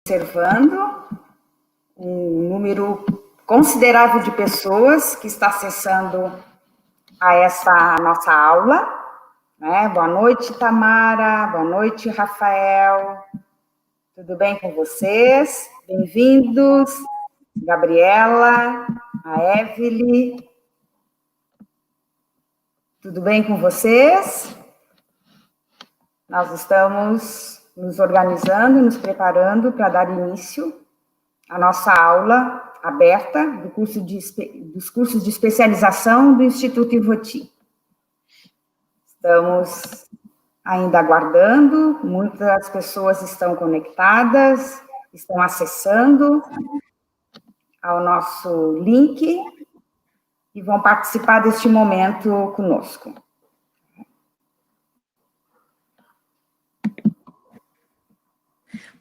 observando um número considerável de pessoas que está acessando a essa nossa aula, né? Boa noite, Tamara, boa noite, Rafael, tudo bem com vocês? Bem-vindos, Gabriela, a Evelyn, tudo bem com vocês? Nós estamos nos organizando, nos preparando para dar início à nossa aula aberta dos cursos de especialização do Instituto Ivoti. Estamos ainda aguardando, muitas pessoas estão conectadas, estão acessando ao nosso link e vão participar deste momento conosco.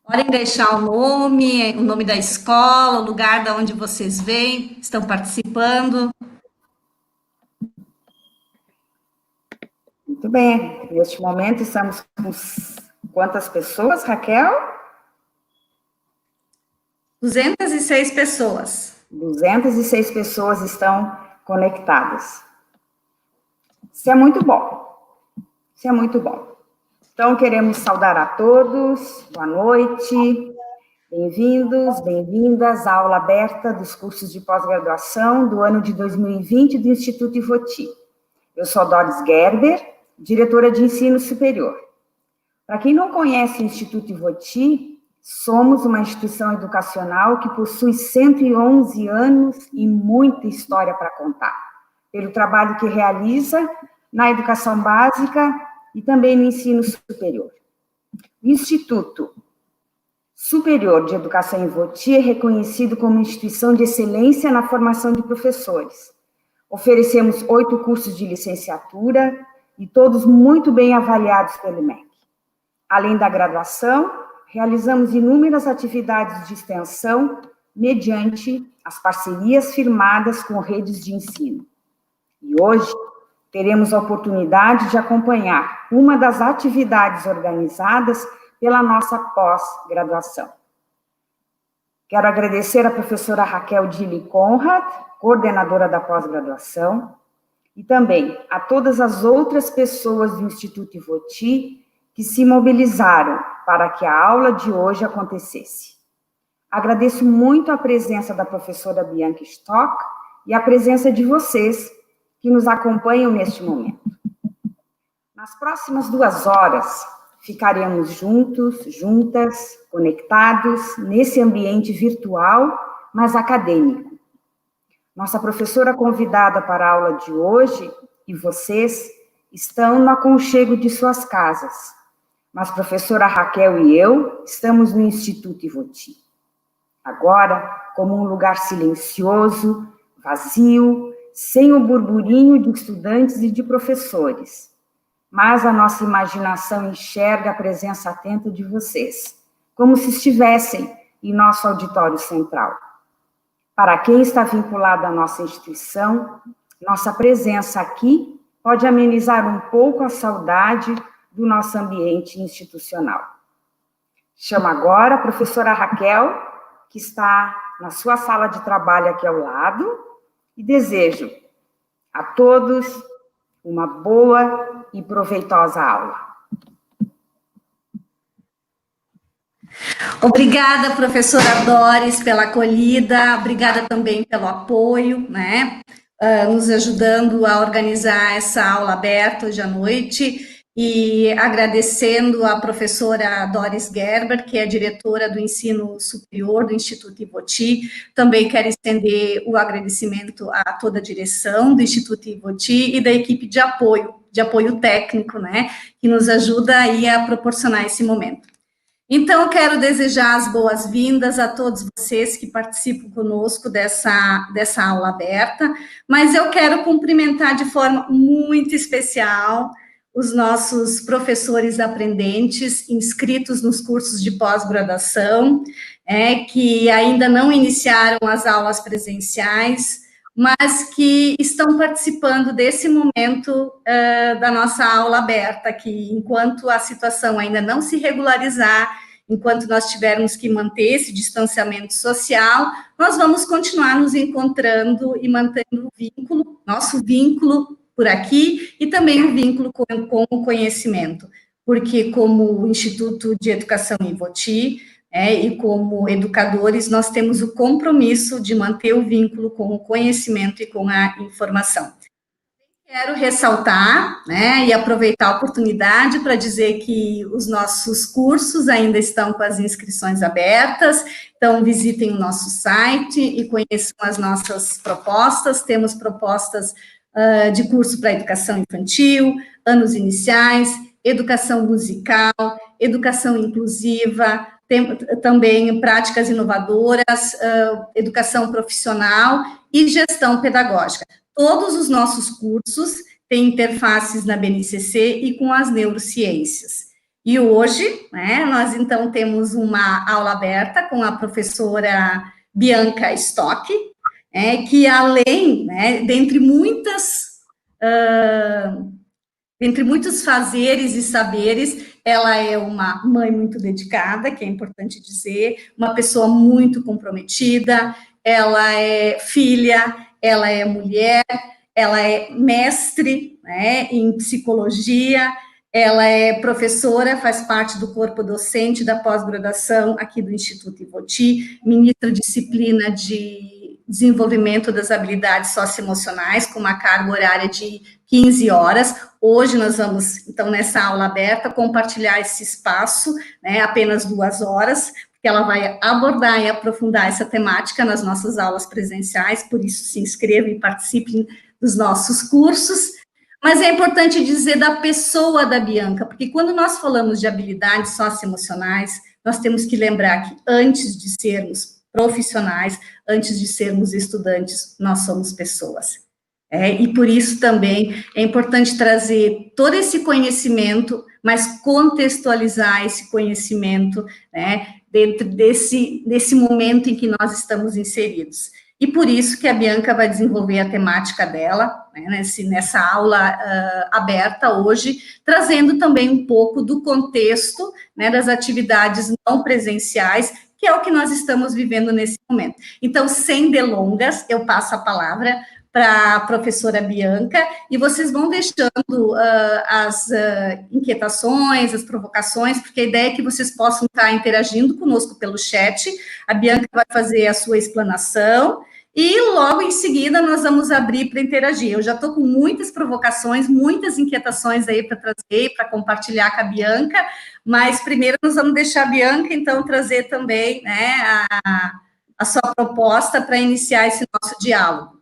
Podem deixar o nome da escola, o lugar de onde vocês vêm, estão participando. Muito bem, neste momento estamos com quantas pessoas, Raquel? 206 pessoas. 206 pessoas estão conectadas. Isso é muito bom. Isso é muito bom. Então, queremos saudar a todos, boa noite, bem-vindos, bem-vindas à aula aberta dos cursos de pós-graduação do ano de 2020 do Instituto Ivoti. Eu sou Doris Gerber, diretora de ensino superior. Para quem não conhece o Instituto Ivoti, somos uma instituição educacional que possui 111 anos e muita história para contar, pelo trabalho que realiza na educação básica e também no ensino superior. O Instituto Superior de Educação Ivoti é reconhecido como instituição de excelência na formação de professores. Oferecemos 8 cursos de licenciatura e todos muito bem avaliados pelo MEC. Além da graduação, realizamos inúmeras atividades de extensão mediante as parcerias firmadas com redes de ensino. E hoje, teremos a oportunidade de acompanhar uma das atividades organizadas pela nossa pós-graduação. Quero agradecer à professora Raquel Dili Conrad, coordenadora da pós-graduação, e também a todas as outras pessoas do Instituto Ivoti que se mobilizaram para que a aula de hoje acontecesse. Agradeço muito a presença da professora Bianca Stock e a presença de vocês que nos acompanham neste momento. Nas próximas 2 horas, ficaremos juntos, juntas, conectados, nesse ambiente virtual, mas acadêmico. Nossa professora convidada para a aula de hoje e vocês estão no aconchego de suas casas, mas professora Raquel e eu estamos no Instituto Ivoti. Agora, como um lugar silencioso, vazio, sem o burburinho de estudantes e de professores. Mas a nossa imaginação enxerga a presença atenta de vocês, como se estivessem em nosso auditório central. Para quem está vinculado à nossa instituição, nossa presença aqui pode amenizar um pouco a saudade do nosso ambiente institucional. Chamo agora a professora Raquel, que está na sua sala de trabalho aqui ao lado, e desejo a todos uma boa e proveitosa aula. Obrigada, professora Doris, pela acolhida, obrigada também pelo apoio, né, nos ajudando a organizar essa aula aberta hoje à noite. E agradecendo a professora Doris Gerber, que é diretora do ensino superior do Instituto Ivoti. Também quero estender o agradecimento a toda a direção do Instituto Ivoti e da equipe de apoio técnico, né, que nos ajuda aí a proporcionar esse momento. Então, eu quero desejar as boas-vindas a todos vocês que participam conosco dessa aula aberta, mas eu quero cumprimentar de forma muito especial os nossos professores aprendentes inscritos nos cursos de pós-graduação, que ainda não iniciaram as aulas presenciais, mas que estão participando desse momento da nossa aula aberta, que enquanto a situação ainda não se regularizar enquanto nós tivermos que manter esse distanciamento social, nós vamos continuar nos encontrando e mantendo o vínculo, nosso vínculo por aqui, e também o vínculo com o conhecimento, porque como o Instituto de Educação Ivoti, e como educadores, nós temos o compromisso de manter o vínculo com o conhecimento e com a informação. Quero ressaltar, e aproveitar a oportunidade para dizer que os nossos cursos ainda estão com as inscrições abertas, então visitem o nosso site e conheçam as nossas propostas. Temos propostas de curso para educação infantil, anos iniciais, educação musical, educação inclusiva, tem também práticas inovadoras, educação profissional e gestão pedagógica. Todos os nossos cursos têm interfaces na BNCC e com as neurociências. E hoje, nós então temos uma aula aberta com a professora Bianca Stock, que além, dentre muitos fazeres e saberes, ela é uma mãe muito dedicada, que é importante dizer, uma pessoa muito comprometida, ela é filha, ela é mulher, ela é mestre em psicologia, ela é professora, faz parte do corpo docente da pós-graduação aqui do Instituto Ivoti, ministra disciplina de desenvolvimento das habilidades socioemocionais, com uma carga horária de 15 horas. Hoje nós vamos, então, nessa aula aberta, compartilhar esse espaço, apenas 2 horas, porque ela vai abordar e aprofundar essa temática nas nossas aulas presenciais, por isso se inscrevam e participem dos nossos cursos. Mas é importante dizer da pessoa da Bianca, porque quando nós falamos de habilidades socioemocionais, nós temos que lembrar que antes de sermos profissionais, antes de sermos estudantes, nós somos pessoas. E por isso também é importante trazer todo esse conhecimento, mas contextualizar esse conhecimento, dentro desse momento em que nós estamos inseridos. E por isso que a Bianca vai desenvolver a temática dela, nessa aula aberta hoje, trazendo também um pouco do contexto, das atividades não presenciais, que é o que nós estamos vivendo nesse momento. Então, sem delongas, eu passo a palavra para a professora Bianca, e vocês vão deixando as inquietações, as provocações, porque a ideia é que vocês possam estar interagindo conosco pelo chat. A Bianca vai fazer a sua explanação, e logo em seguida nós vamos abrir para interagir. Eu já estou com muitas provocações, muitas inquietações aí para trazer, para compartilhar com a Bianca, mas primeiro nós vamos deixar a Bianca, então, trazer também a sua proposta para iniciar esse nosso diálogo.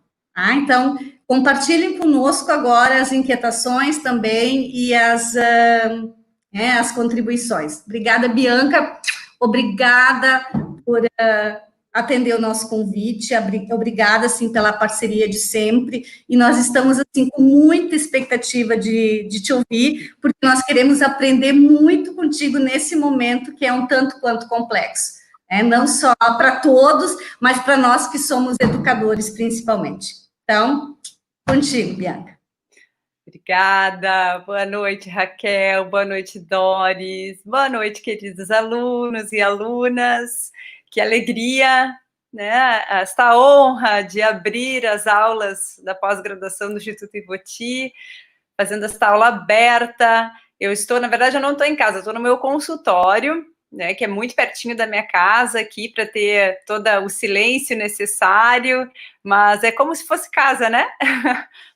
Então, compartilhem conosco agora as inquietações também e as contribuições. Obrigada, Bianca, obrigada por atender o nosso convite, obrigada, assim, pela parceria de sempre, e nós estamos, assim, com muita expectativa de te ouvir, porque nós queremos aprender muito contigo nesse momento, que é um tanto quanto complexo, não só para todos, mas para nós que somos educadores, principalmente. Então, contigo, Bianca. Obrigada, boa noite, Raquel, boa noite, Doris, boa noite, queridos alunos e alunas, que alegria, esta honra de abrir as aulas da pós-graduação do Instituto Ivoti, fazendo esta aula aberta. Eu estou, na verdade, eu não estou em casa, eu estou no meu consultório, que é muito pertinho da minha casa aqui, para ter todo o silêncio necessário, mas é como se fosse casa,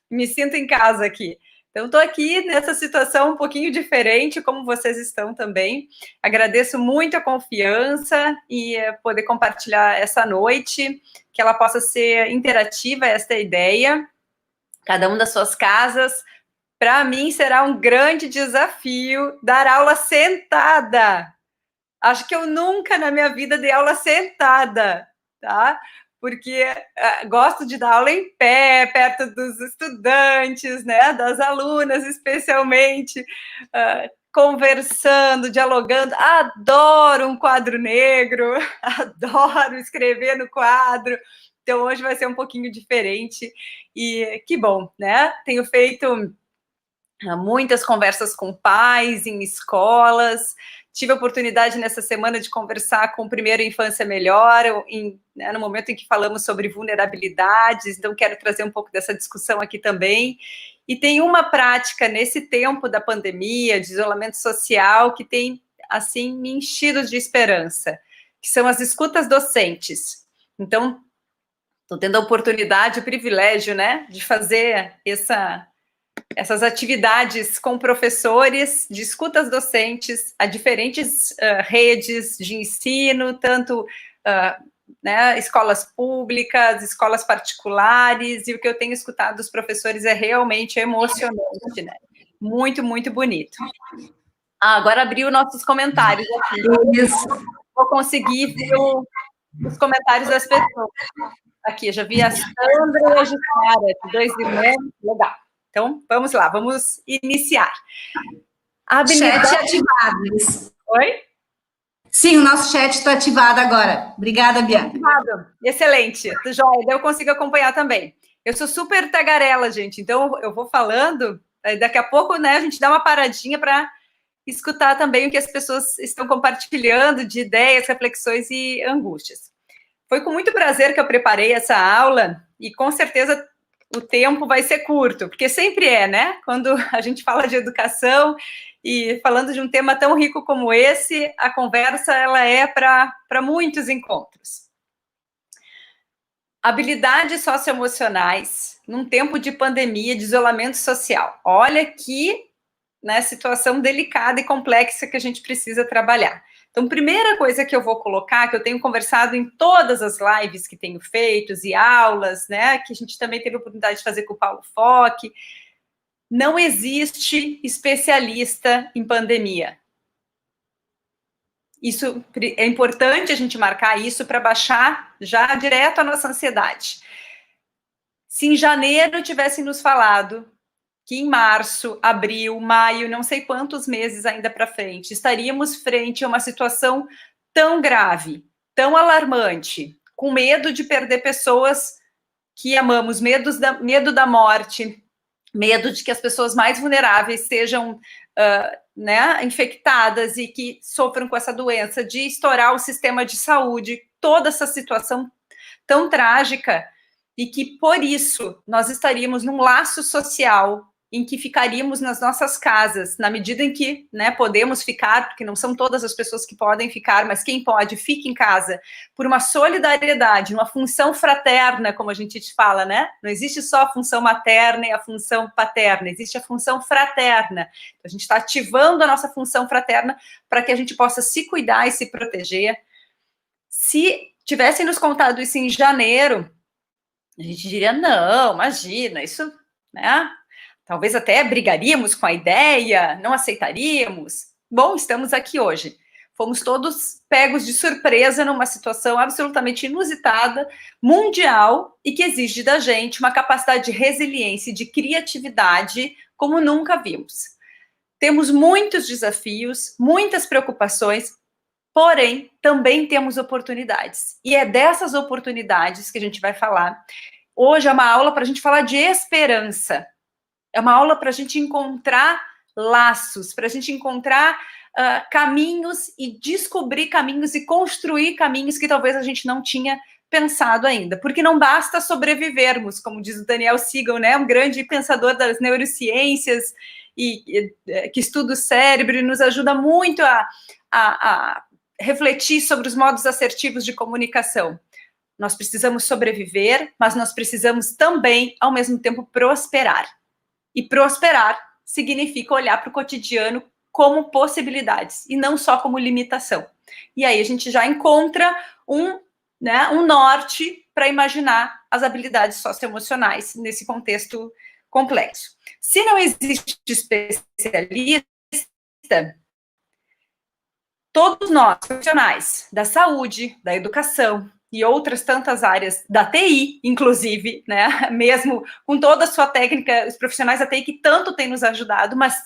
Me sinto em casa aqui. Então, estou aqui nessa situação um pouquinho diferente, como vocês estão também. Agradeço muito a confiança e poder compartilhar essa noite, que ela possa ser interativa, esta é a ideia, cada um das suas casas. Para mim, será um grande desafio dar aula sentada. Acho que eu nunca na minha vida dei aula sentada, tá? Porque gosto de dar aula em pé, perto dos estudantes, das alunas especialmente, conversando, dialogando. Adoro um quadro negro, adoro escrever no quadro. Então, hoje vai ser um pouquinho diferente e que bom, Tenho feito muitas conversas com pais em escolas, tive a oportunidade nessa semana de conversar com o Primeiro Infância Melhor, no momento em que falamos sobre vulnerabilidades, então quero trazer um pouco dessa discussão aqui também. E tem uma prática nesse tempo da pandemia, de isolamento social, que tem, assim, me enchido de esperança, que são as escutas docentes. Então, estou tendo a oportunidade, o privilégio, né, de fazer essas atividades com professores de escutas docentes a diferentes redes de ensino, tanto escolas públicas, escolas particulares, e o que eu tenho escutado dos professores é realmente emocionante, né? Muito, muito bonito. Agora abriu nossos comentários aqui. Isso. Vou conseguir ver os comentários das pessoas. Aqui, já vi a Sandra e a Jussara, 2 irmãos, legal. Então, vamos lá, vamos iniciar. Chat ativado. Oi? Sim, o nosso chat está ativado agora. Obrigada, Bianca. Ativado. Excelente. Joia, daí eu consigo acompanhar também. Eu sou super tagarela, gente, então eu vou falando, daqui a pouco, né, a gente dá uma paradinha para escutar também o que as pessoas estão compartilhando de ideias, reflexões e angústias. Foi com muito prazer que eu preparei essa aula e com certeza o tempo vai ser curto, porque sempre é, né? Quando a gente fala de educação e falando de um tema tão rico como esse, a conversa ela é para muitos encontros. Habilidades socioemocionais num tempo de pandemia, de isolamento social. Olha que, né, situação delicada e complexa que a gente precisa trabalhar. Então, primeira coisa que eu vou colocar, que eu tenho conversado em todas as lives que tenho feito e aulas, né, que a gente também teve a oportunidade de fazer com o Paulo Foch, não existe especialista em pandemia. Isso é importante a gente marcar isso para baixar já direto a nossa ansiedade. Se em janeiro tivessem nos falado que em março, abril, maio, não sei quantos meses ainda para frente, estaríamos frente a uma situação tão grave, tão alarmante, com medo de perder pessoas que amamos, medo da morte, medo de que as pessoas mais vulneráveis sejam infectadas e que sofram com essa doença, de estourar o sistema de saúde, toda essa situação tão trágica, e que, por isso, nós estaríamos num laço social em que ficaríamos nas nossas casas, na medida em que, né, podemos ficar, porque não são todas as pessoas que podem ficar, mas quem pode, fique em casa, por uma solidariedade, uma função fraterna, como a gente fala, né? Não existe só a função materna e a função paterna, existe a função fraterna. Então, a gente está ativando a nossa função fraterna para que a gente possa se cuidar e se proteger. Se tivessem nos contado isso em janeiro, a gente diria, não, imagina, isso, né? Talvez até brigaríamos com a ideia, não aceitaríamos. Bom, estamos aqui hoje. Fomos todos pegos de surpresa numa situação absolutamente inusitada, mundial, e que exige da gente uma capacidade de resiliência e de criatividade como nunca vimos. Temos muitos desafios, muitas preocupações, porém, também temos oportunidades. E é dessas oportunidades que a gente vai falar. Hoje é uma aula para a gente falar de esperança. É uma aula para a gente encontrar laços, para a gente encontrar caminhos e descobrir caminhos e construir caminhos que talvez a gente não tinha pensado ainda. Porque não basta sobrevivermos, como diz o Daniel Siegel, né, um grande pensador das neurociências e que estuda o cérebro e nos ajuda muito a refletir sobre os modos assertivos de comunicação. Nós precisamos sobreviver, mas nós precisamos também, ao mesmo tempo, prosperar. E prosperar significa olhar para o cotidiano como possibilidades e não só como limitação. E aí a gente já encontra um norte para imaginar as habilidades socioemocionais nesse contexto complexo. Se não existe especialista, todos nós, profissionais da saúde, da educação, e outras tantas áreas da TI, inclusive, né, mesmo com toda a sua técnica, os profissionais da TI que tanto têm nos ajudado, mas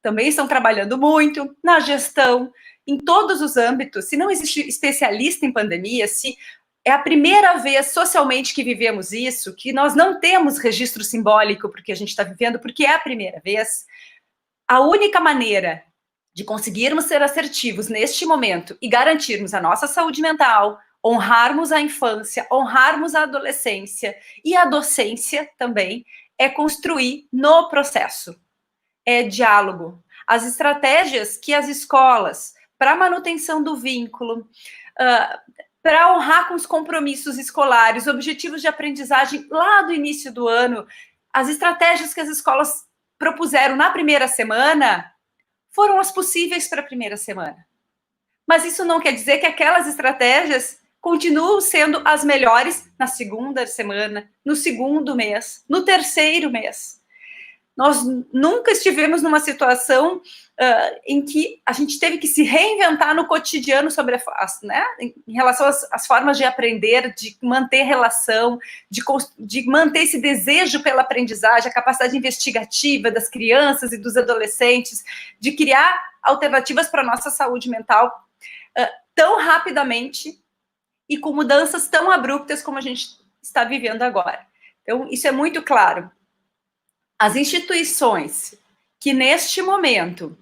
também estão trabalhando muito na gestão, em todos os âmbitos. Se não existe especialista em pandemia, se é a primeira vez socialmente que vivemos isso, que nós não temos registro simbólico porque a gente está vivendo, porque é a primeira vez, a única maneira de conseguirmos ser assertivos neste momento e garantirmos a nossa saúde mental, honrarmos a infância, honrarmos a adolescência e a docência também, é construir no processo. É diálogo. As estratégias que as escolas, para manutenção do vínculo, para honrar com os compromissos escolares, objetivos de aprendizagem lá do início do ano, as estratégias que as escolas propuseram na primeira semana foram as possíveis para a primeira semana. Mas isso não quer dizer que aquelas estratégias continuam sendo as melhores na segunda semana, no segundo mês, no terceiro mês. Nós nunca estivemos numa situação em que a gente teve que se reinventar no cotidiano sobre em relação às formas de aprender, de manter relação, de manter esse desejo pela aprendizagem, a capacidade investigativa das crianças e dos adolescentes, de criar alternativas para a nossa saúde mental tão rapidamente e com mudanças tão abruptas como a gente está vivendo agora. Então, isso é muito claro. As instituições que, neste momento,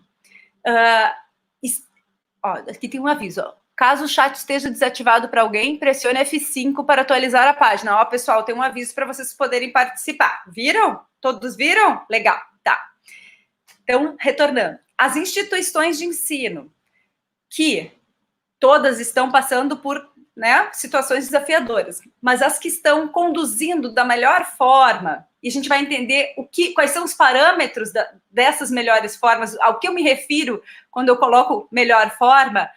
aqui tem um aviso, caso o chat esteja desativado para alguém, pressione F5 para atualizar a página. Pessoal, tem um aviso para vocês poderem participar. Viram? Todos viram? Legal, tá. Então, retornando. As instituições de ensino, que todas estão passando por situações desafiadoras, mas as que estão conduzindo da melhor forma, e a gente vai entender quais são os parâmetros dessas melhores formas, ao que eu me refiro quando eu coloco melhor forma,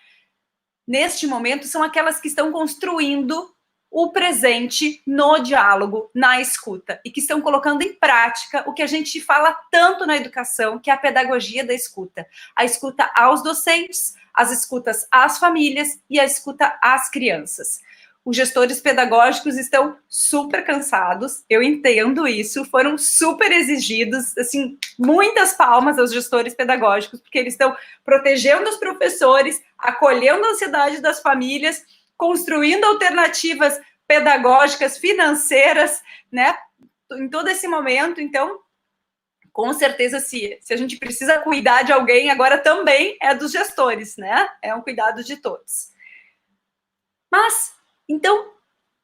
neste momento, são aquelas que estão construindo o presente no diálogo, na escuta, e que estão colocando em prática o que a gente fala tanto na educação, que é a pedagogia da escuta. A escuta aos docentes, as escutas às famílias e a escuta às crianças. Os gestores pedagógicos estão super cansados, eu entendo isso, foram super exigidos, assim, muitas palmas aos gestores pedagógicos, porque eles estão protegendo os professores, acolhendo a ansiedade das famílias, construindo alternativas pedagógicas, financeiras, em todo esse momento. Então, com certeza, se a gente precisa cuidar de alguém, agora também é dos gestores, É um cuidado de todos. Mas, então,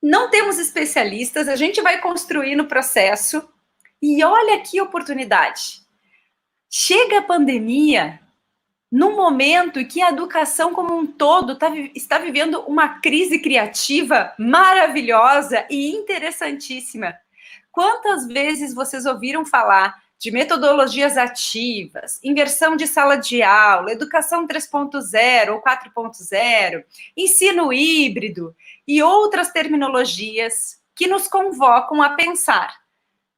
não temos especialistas, a gente vai construir no processo, e olha que oportunidade. Chega a pandemia num momento em que a educação como um todo está vivendo uma crise criativa maravilhosa e interessantíssima. Quantas vezes vocês ouviram falar de metodologias ativas, inversão de sala de aula, educação 3.0 ou 4.0, ensino híbrido e outras terminologias que nos convocam a pensar.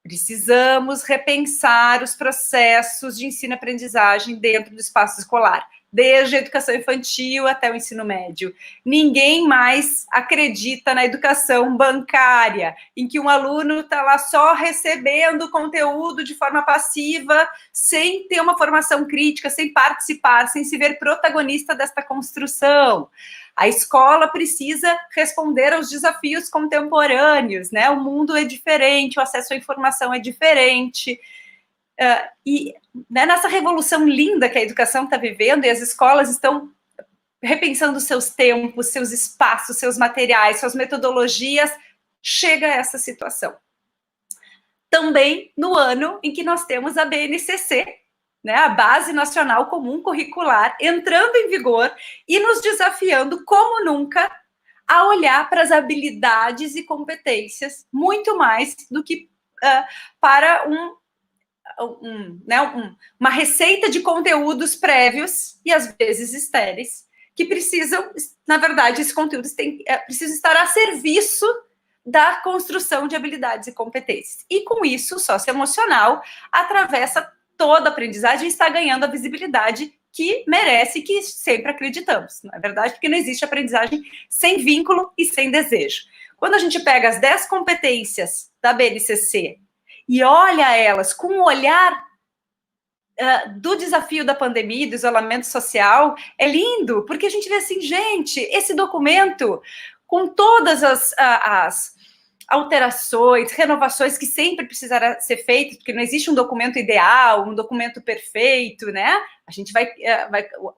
Precisamos repensar os processos de ensino-aprendizagem dentro do espaço escolar, desde a educação infantil até o ensino médio. Ninguém mais acredita na educação bancária, em que um aluno está lá só recebendo conteúdo de forma passiva, sem ter uma formação crítica, sem participar, sem se ver protagonista desta construção. A escola precisa responder aos desafios contemporâneos, O mundo é diferente, o acesso à informação é diferente. E nessa revolução linda que a educação está vivendo, e as escolas estão repensando seus tempos, seus espaços, seus materiais, suas metodologias, chega a essa situação. Também no ano em que nós temos a BNCC, a Base Nacional Comum Curricular, entrando em vigor e nos desafiando, como nunca, a olhar para as habilidades e competências, muito mais do que para uma receita de conteúdos prévios e, às vezes, estéreis, que precisam, na verdade, esses conteúdos precisam estar a serviço da construção de habilidades e competências. E, com isso, o socioemocional atravessa toda a aprendizagem e está ganhando a visibilidade que merece e que sempre acreditamos, não é verdade? Porque não existe aprendizagem sem vínculo e sem desejo. Quando a gente pega as 10 competências da BNCC e olha elas com um olhar do desafio da pandemia, do isolamento social, é lindo, porque a gente vê assim, gente, esse documento, com todas alterações, renovações que sempre precisará ser feitas, porque não existe um documento ideal, um documento perfeito, né? A gente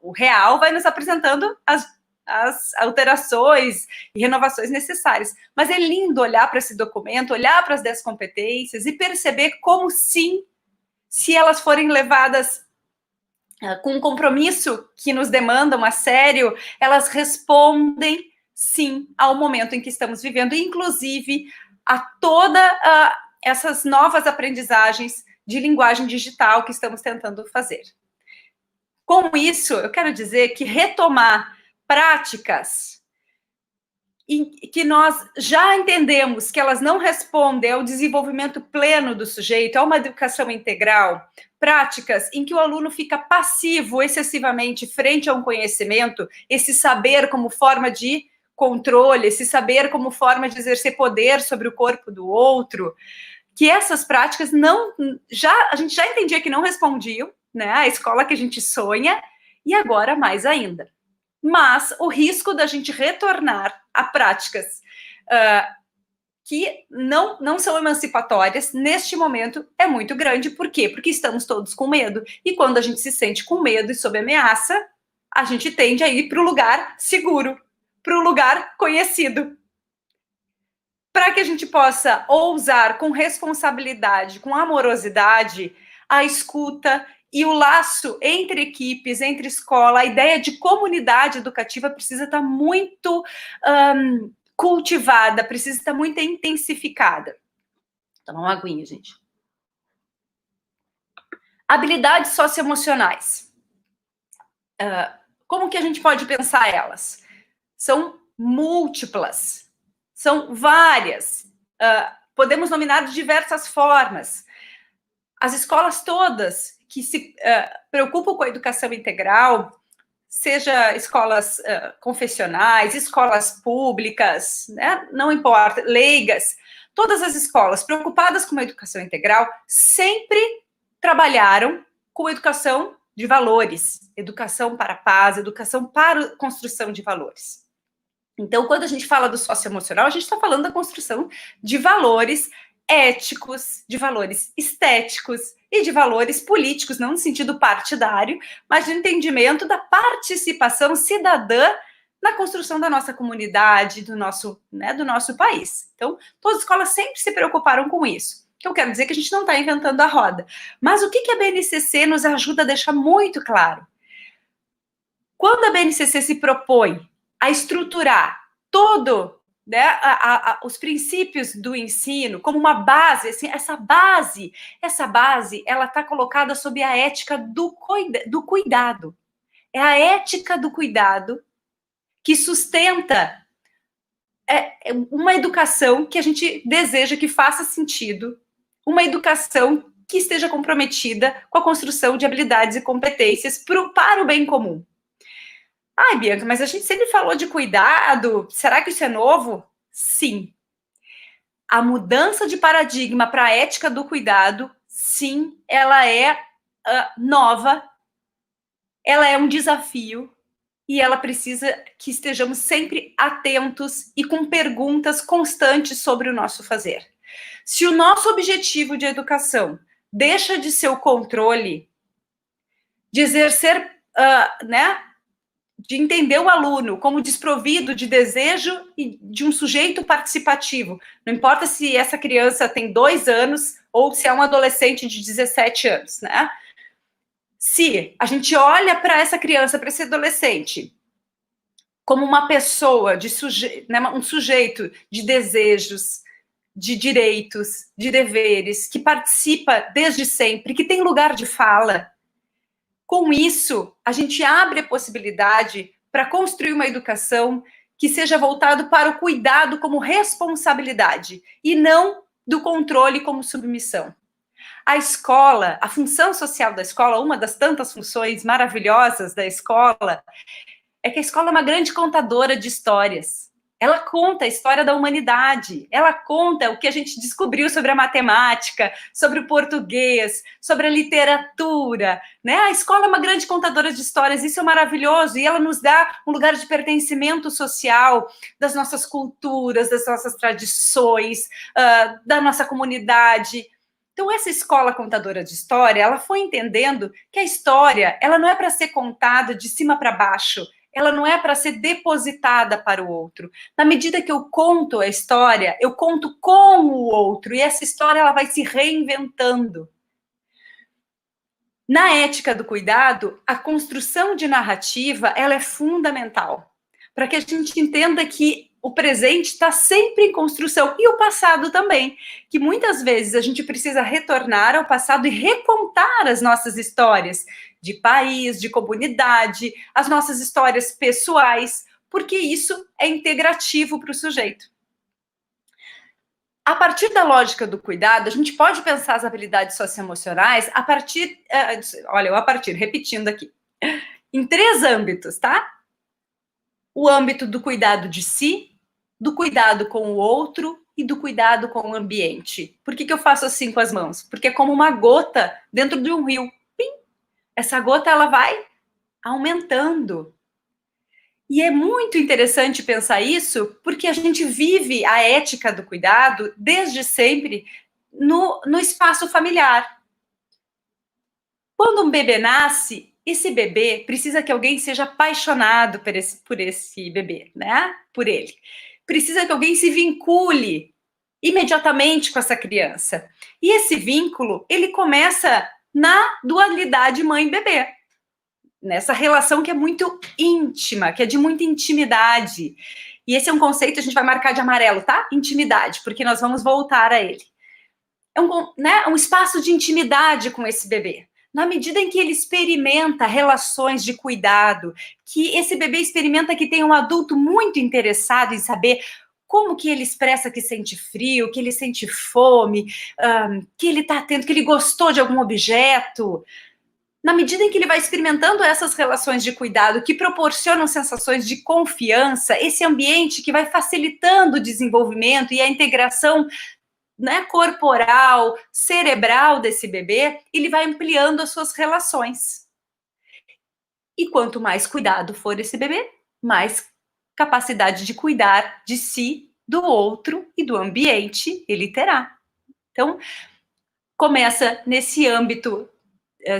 o real vai nos apresentando as alterações e renovações necessárias. Mas é lindo olhar para esse documento, olhar para as 10 competências e perceber como, sim, se elas forem levadas com um compromisso que nos demandam a sério, elas respondem, sim, ao momento em que estamos vivendo, inclusive a todas essas novas aprendizagens de linguagem digital que estamos tentando fazer. Com isso, eu quero dizer que retomar práticas que nós já entendemos que elas não respondem ao desenvolvimento pleno do sujeito, a uma educação integral, práticas em que o aluno fica passivo excessivamente frente a um conhecimento, esse saber como forma de controle, esse saber como forma de exercer poder sobre o corpo do outro, que essas práticas a gente já entendia que não respondiam, né, à escola que a gente sonha, e agora mais ainda. Mas o risco da gente retornar a práticas que não são emancipatórias neste momento é muito grande. Por quê? Porque estamos todos com medo. E quando a gente se sente com medo e sob ameaça, a gente tende a ir para o lugar seguro, para o lugar conhecido. Para que a gente possa ousar com responsabilidade, com amorosidade, a escuta e o laço entre equipes, entre escola, a ideia de comunidade educativa precisa estar muito cultivada, precisa estar muito intensificada. Toma uma aguinha, gente. Habilidades socioemocionais. Como que a gente pode pensar elas? São múltiplas, são várias. Podemos nominar de diversas formas. As escolas todas que se preocupam com a educação integral, seja escolas confessionais, escolas públicas, né? Não importa, leigas, todas as escolas preocupadas com a educação integral sempre trabalharam com educação de valores, educação para a paz, educação para a construção de valores. Então, quando a gente fala do socioemocional, a gente está falando da construção de valores éticos, de valores estéticos e de valores políticos, não no sentido partidário, mas de entendimento da participação cidadã na construção da nossa comunidade, do nosso país. Então, todas as escolas sempre se preocuparam com isso. Eu quero dizer que a gente não está inventando a roda. Mas o que a BNCC nos ajuda a deixar muito claro? Quando a BNCC se propõe a estruturar todo, né, os princípios do ensino como uma base, assim, essa base, ela está colocada sob a ética do cuidado. É a ética do cuidado que sustenta uma educação que a gente deseja que faça sentido, uma educação que esteja comprometida com a construção de habilidades e competências para o bem comum. Ai, Bianca, mas a gente sempre falou de cuidado, será que isso é novo? Sim. A mudança de paradigma para a ética do cuidado, sim, ela é nova, ela é um desafio e ela precisa que estejamos sempre atentos e com perguntas constantes sobre o nosso fazer. Se o nosso objetivo de educação deixa de ser o controle, de exercer, de entender o aluno como desprovido de desejo e de um sujeito participativo. Não importa se essa criança tem 2 anos ou se é um adolescente de 17 anos, né? Se a gente olha para essa criança, para esse adolescente, como uma pessoa, um sujeito de desejos, de direitos, de deveres, que participa desde sempre, que tem lugar de fala, com isso, a gente abre a possibilidade para construir uma educação que seja voltado para o cuidado como responsabilidade e não do controle como submissão. A escola, a função social da escola, uma das tantas funções maravilhosas da escola, é que a escola é uma grande contadora de histórias. ela conta a história da humanidade, ela conta o que a gente descobriu sobre a matemática, sobre o português, sobre a literatura, né? A escola é uma grande contadora de histórias, isso é maravilhoso, e ela nos dá um lugar de pertencimento social, das nossas culturas, das nossas tradições, da nossa comunidade. Então, essa escola contadora de história, ela foi entendendo que a história, ela não é para ser contada de cima para baixo, ela não é para ser depositada para o outro. Na medida que eu conto a história, eu conto com o outro, e essa história ela vai se reinventando. Na ética do cuidado, a construção de narrativa ela é fundamental, para que a gente entenda que o presente está sempre em construção, e o passado também, que muitas vezes a gente precisa retornar ao passado e recontar as nossas histórias de país, de comunidade, as nossas histórias pessoais, porque isso é integrativo para o sujeito. A partir da lógica do cuidado, a gente pode pensar as habilidades socioemocionais repetindo aqui, em 3 âmbitos, tá? O âmbito do cuidado de si, do cuidado com o outro e do cuidado com o ambiente. Por que eu faço assim com as mãos? Porque é como uma gota dentro de um rio. Pim! Essa gota, ela vai aumentando. E é muito interessante pensar isso, porque a gente vive a ética do cuidado desde sempre no espaço familiar. Quando um bebê nasce, esse bebê precisa que alguém seja apaixonado por esse bebê, né? Por ele. Precisa que alguém se vincule imediatamente com essa criança. E esse vínculo, ele começa na dualidade mãe-bebê. Nessa relação que é muito íntima, que é de muita intimidade. E esse é um conceito, a gente vai marcar de amarelo, tá? Intimidade, porque nós vamos voltar a ele. É um espaço de intimidade com esse bebê. Na medida em que ele experimenta relações de cuidado, que esse bebê experimenta que tem um adulto muito interessado em saber como que ele expressa que sente frio, que ele sente fome, que ele está atento, que ele gostou de algum objeto. Na medida em que ele vai experimentando essas relações de cuidado que proporcionam sensações de confiança, esse ambiente que vai facilitando o desenvolvimento e a integração, né, corporal, cerebral desse bebê, ele vai ampliando as suas relações. E quanto mais cuidado for esse bebê, mais capacidade de cuidar de si, do outro e do ambiente ele terá. Então, começa nesse âmbito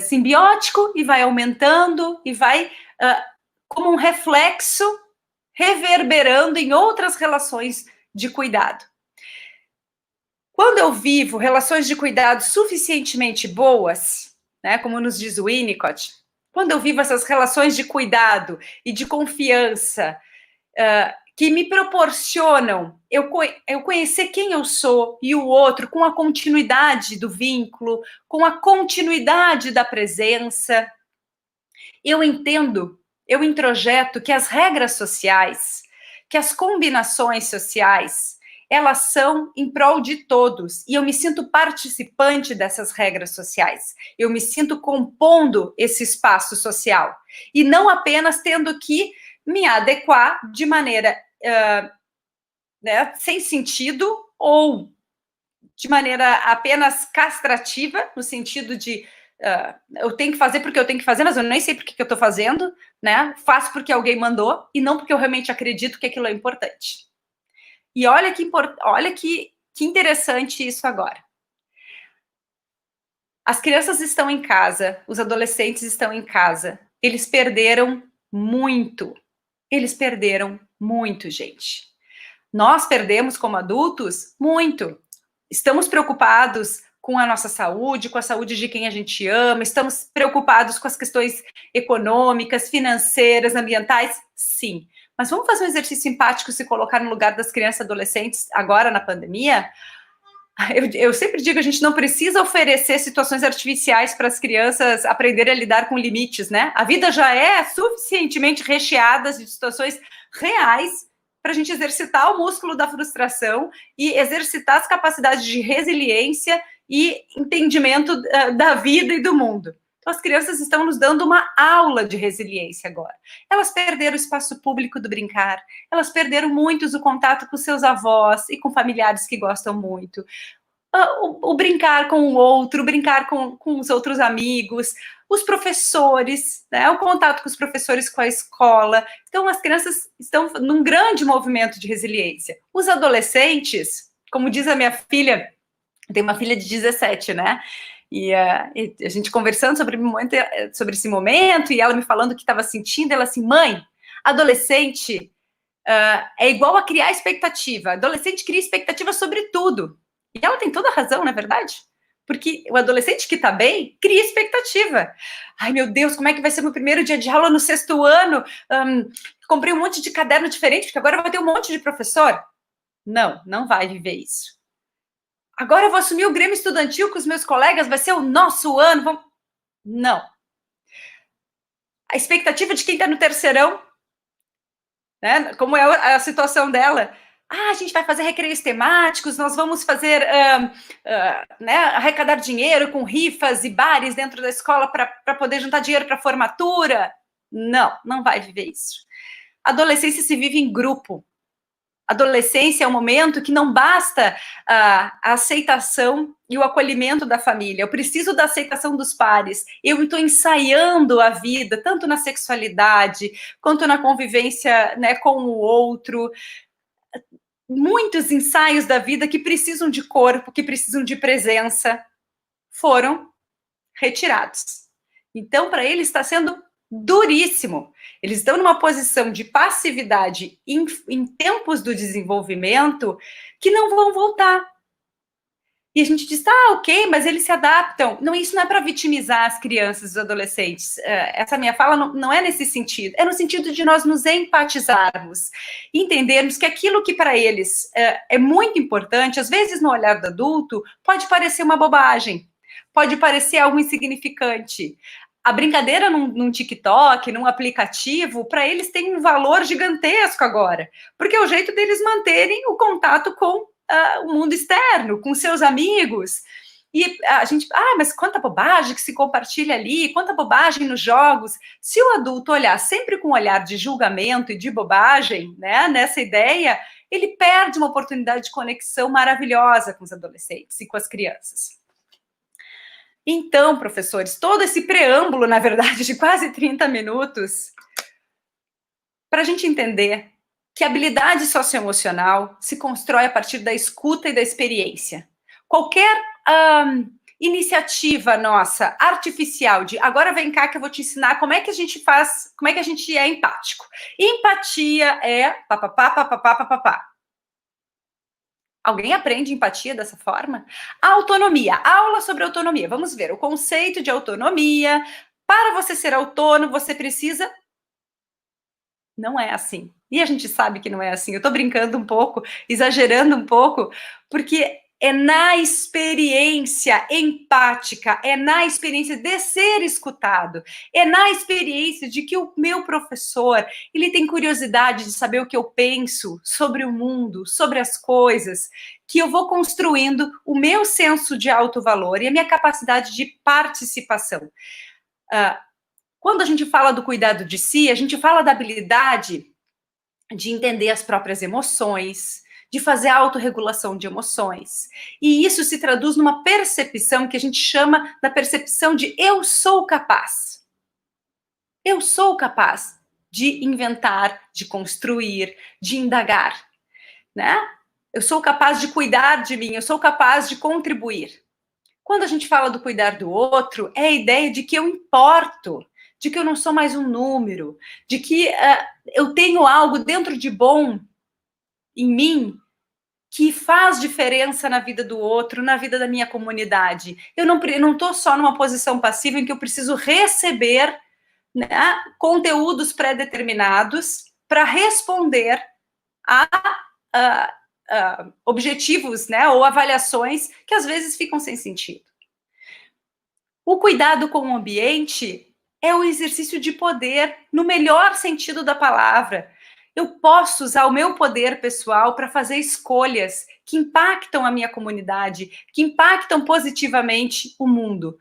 simbiótico e vai aumentando e vai como um reflexo reverberando em outras relações de cuidado. Quando eu vivo relações de cuidado suficientemente boas, né, como nos diz o Winnicott, quando eu vivo essas relações de cuidado e de confiança que me proporcionam eu conhecer quem eu sou e o outro com a continuidade do vínculo, com a continuidade da presença, eu entendo, eu introjeto que as regras sociais, que as combinações sociais, elas são em prol de todos, e eu me sinto participante dessas regras sociais, eu me sinto compondo esse espaço social, e não apenas tendo que me adequar de maneira sem sentido ou de maneira apenas castrativa, no sentido de eu tenho que fazer porque eu tenho que fazer, mas eu nem sei por que eu estou fazendo, né? Faço porque alguém mandou e não porque eu realmente acredito que aquilo é importante. E olha que interessante isso agora. As crianças estão em casa, os adolescentes estão em casa. Eles perderam muito. Eles perderam muito, gente. Nós perdemos como adultos muito. Estamos preocupados com a nossa saúde, com a saúde de quem a gente ama, estamos preocupados com as questões econômicas, financeiras, ambientais? Sim. Mas vamos fazer um exercício empático e se colocar no lugar das crianças e adolescentes agora na pandemia? Eu sempre digo, a gente não precisa oferecer situações artificiais para as crianças aprenderem a lidar com limites, né? A vida já é suficientemente recheada de situações reais para a gente exercitar o músculo da frustração e exercitar as capacidades de resiliência e entendimento da vida e do mundo. Então, as crianças estão nos dando uma aula de resiliência agora. Elas perderam o espaço público do brincar, elas perderam muitos o contato com seus avós e com familiares que gostam muito. O brincar com o outro, brincar com os outros amigos, os professores, né, o contato com os professores, com a escola. Então, as crianças estão num grande movimento de resiliência. Os adolescentes, como diz a minha filha, eu tenho uma filha de 17, né? E a gente conversando sobre esse momento, e ela me falando o que estava sentindo, ela assim, mãe, adolescente é igual a criar expectativa. Adolescente cria expectativa sobre tudo. E ela tem toda a razão, não é verdade? Porque o adolescente que está bem, cria expectativa. Ai, meu Deus, como é que vai ser meu primeiro dia de aula no 6º ano? Comprei um monte de caderno diferente, porque agora vai ter um monte de professor. Não vai viver isso. Agora eu vou assumir o Grêmio Estudantil com os meus colegas, vai ser o nosso ano. Não. A expectativa de quem está no terceirão, né? Como é a situação dela? A gente vai fazer recreios temáticos, nós vamos fazer, né, arrecadar dinheiro com rifas e bares dentro da escola para poder juntar dinheiro para a formatura. Não vai viver isso. Adolescência se vive em grupo. Adolescência é um momento que não basta a aceitação e o acolhimento da família. Eu preciso da aceitação dos pares. Eu estou ensaiando a vida, tanto na sexualidade, quanto na convivência, né, com o outro. Muitos ensaios da vida que precisam de corpo, que precisam de presença, foram retirados. Então, para eles está sendo duríssimo. Eles estão numa posição de passividade em tempos do desenvolvimento que não vão voltar. E a gente diz, ok, mas eles se adaptam. Não, isso não é para vitimizar as crianças e os adolescentes. Essa minha fala não é nesse sentido. É no sentido de nós nos empatizarmos, entendermos que aquilo que para eles é muito importante, às vezes no olhar do adulto, pode parecer uma bobagem, pode parecer algo insignificante. A brincadeira num TikTok, num aplicativo, para eles tem um valor gigantesco agora, porque é o jeito deles manterem o contato com o mundo externo, com seus amigos. E a gente, mas quanta bobagem que se compartilha ali, quanta bobagem nos jogos. Se o adulto olhar sempre com um olhar de julgamento e de bobagem, né, nessa ideia, ele perde uma oportunidade de conexão maravilhosa com os adolescentes e com as crianças. Então, professores, todo esse preâmbulo, na verdade, de quase 30 minutos, para a gente entender que a habilidade socioemocional se constrói a partir da escuta e da experiência. Qualquer iniciativa nossa, artificial, de agora vem cá que eu vou te ensinar como é que a gente faz, como é que a gente é empático. Empatia é papapá. Alguém aprende empatia dessa forma? Autonomia, aula sobre autonomia. Vamos ver o conceito de autonomia. Para você ser autônomo, você precisa... Não é assim. E a gente sabe que não é assim. Eu estou brincando um pouco, exagerando um pouco, porque é na experiência empática, é na experiência de ser escutado, é na experiência de que o meu professor, ele tem curiosidade de saber o que eu penso sobre o mundo, sobre as coisas, que eu vou construindo o meu senso de autovalor e a minha capacidade de participação. Quando a gente fala do cuidado de si, a gente fala da habilidade de entender as próprias emoções, de fazer a autorregulação de emoções. E isso se traduz numa percepção que a gente chama da percepção de eu sou capaz. Eu sou capaz de inventar, de construir, de indagar, né? Eu sou capaz de cuidar de mim, eu sou capaz de contribuir. Quando a gente fala do cuidar do outro, é a ideia de que eu importo, de que eu não sou mais um número, de que eu tenho algo dentro de bom em mim que faz diferença na vida do outro, na vida da minha comunidade. Eu não estou só numa posição passiva em que eu preciso receber, né, conteúdos pré-determinados para responder a objetivos, né, ou avaliações que às vezes ficam sem sentido. O cuidado com o ambiente é o exercício de poder no melhor sentido da palavra. Eu posso usar o meu poder pessoal para fazer escolhas que impactam a minha comunidade, que impactam positivamente o mundo.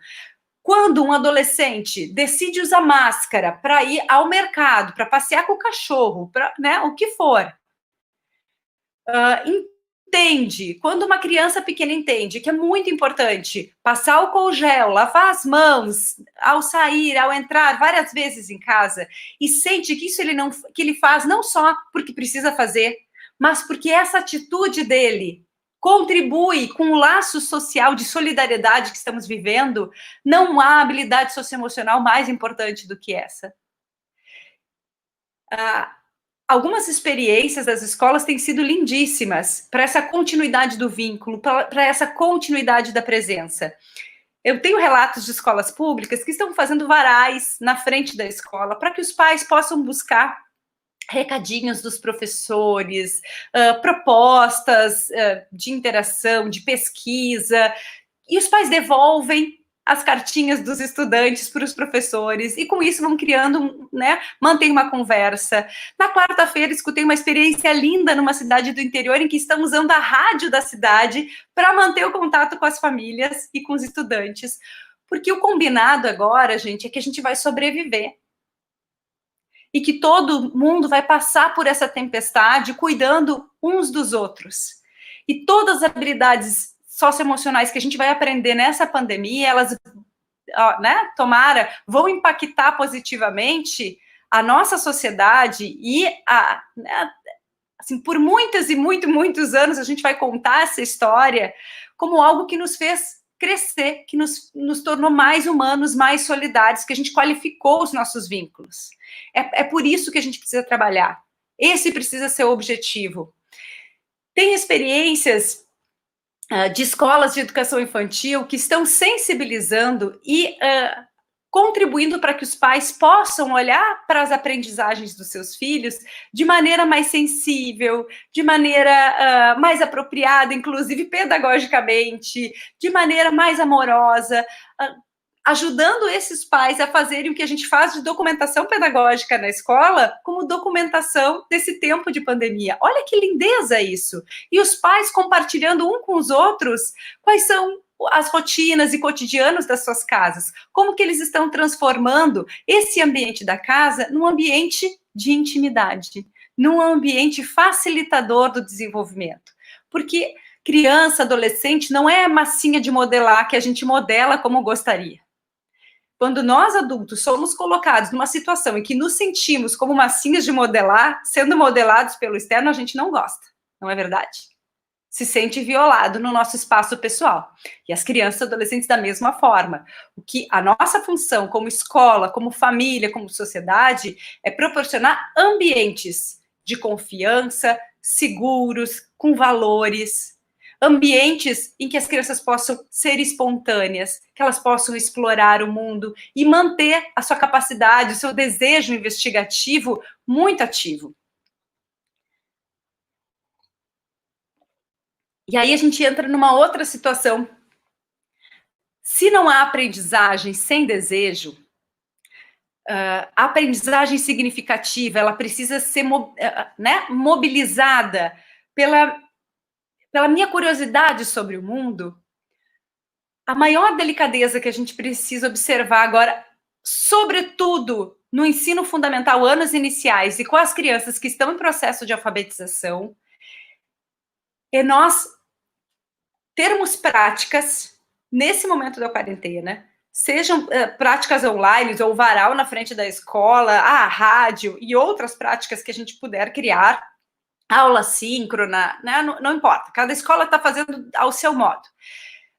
Quando um adolescente decide usar máscara para ir ao mercado, para passear com o cachorro, para, né, o que for, entende, quando uma criança pequena entende que é muito importante passar álcool gel, lavar as mãos ao sair, ao entrar várias vezes em casa, e sente que isso que ele faz não só porque precisa fazer, mas porque essa atitude dele contribui com o laço social de solidariedade que estamos vivendo, não há habilidade socioemocional mais importante do que essa. Algumas experiências das escolas têm sido lindíssimas para essa continuidade do vínculo, para essa continuidade da presença. Eu tenho relatos de escolas públicas que estão fazendo varais na frente da escola para que os pais possam buscar recadinhos dos professores, propostas de interação, de pesquisa, e os pais devolvem as cartinhas dos estudantes para os professores, e com isso vão criando, né, mantém uma conversa. Na quarta-feira, escutei uma experiência linda numa cidade do interior, em que estão usando a rádio da cidade para manter o contato com as famílias e com os estudantes, porque o combinado agora, gente, é que a gente vai sobreviver, e que todo mundo vai passar por essa tempestade cuidando uns dos outros. E todas as habilidades socioemocionais que a gente vai aprender nessa pandemia, elas, né, tomara, vão impactar positivamente a nossa sociedade e, né, assim, por muitos e muitos anos a gente vai contar essa história como algo que nos fez crescer, que nos tornou mais humanos, mais solidários, que a gente qualificou os nossos vínculos. É por isso que a gente precisa trabalhar. Esse precisa ser o objetivo. Tem experiências de escolas de educação infantil que estão sensibilizando e contribuindo para que os pais possam olhar para as aprendizagens dos seus filhos de maneira mais sensível, de maneira mais apropriada, inclusive pedagogicamente, de maneira mais amorosa, ajudando esses pais a fazerem o que a gente faz de documentação pedagógica na escola, como documentação desse tempo de pandemia. Olha que lindeza isso! E os pais compartilhando um com os outros quais são as rotinas e cotidianos das suas casas, como que eles estão transformando esse ambiente da casa num ambiente de intimidade, num ambiente facilitador do desenvolvimento. Porque criança, adolescente, não é massinha de modelar que a gente modela como gostaria. Quando nós, adultos, somos colocados numa situação em que nos sentimos como massinhas de modelar, sendo modelados pelo externo, a gente não gosta, não é verdade? Se sente violado no nosso espaço pessoal. E as crianças e adolescentes da mesma forma. O que a nossa função como escola, como família, como sociedade, é proporcionar ambientes de confiança, seguros, com valores, ambientes em que as crianças possam ser espontâneas, que elas possam explorar o mundo e manter a sua capacidade, o seu desejo investigativo muito ativo. E aí a gente entra numa outra situação. Se não há aprendizagem sem desejo, a aprendizagem significativa, ela precisa ser né, mobilizada pela minha curiosidade sobre o mundo. A maior delicadeza que a gente precisa observar agora, sobretudo no ensino fundamental, anos iniciais, e com as crianças que estão em processo de alfabetização, é nós termos práticas, nesse momento da quarentena, sejam práticas online, ou varal na frente da escola, a rádio e outras práticas que a gente puder criar, aula síncrona, né? Não importa, cada escola está fazendo ao seu modo.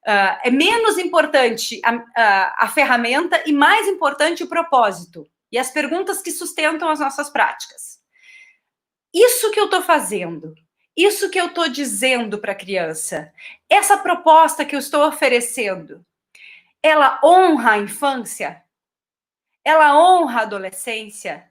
É menos importante a ferramenta e mais importante o propósito e as perguntas que sustentam as nossas práticas. Isso que eu estou fazendo, isso que eu estou dizendo para a criança, essa proposta que eu estou oferecendo, ela honra a infância? Ela honra a adolescência?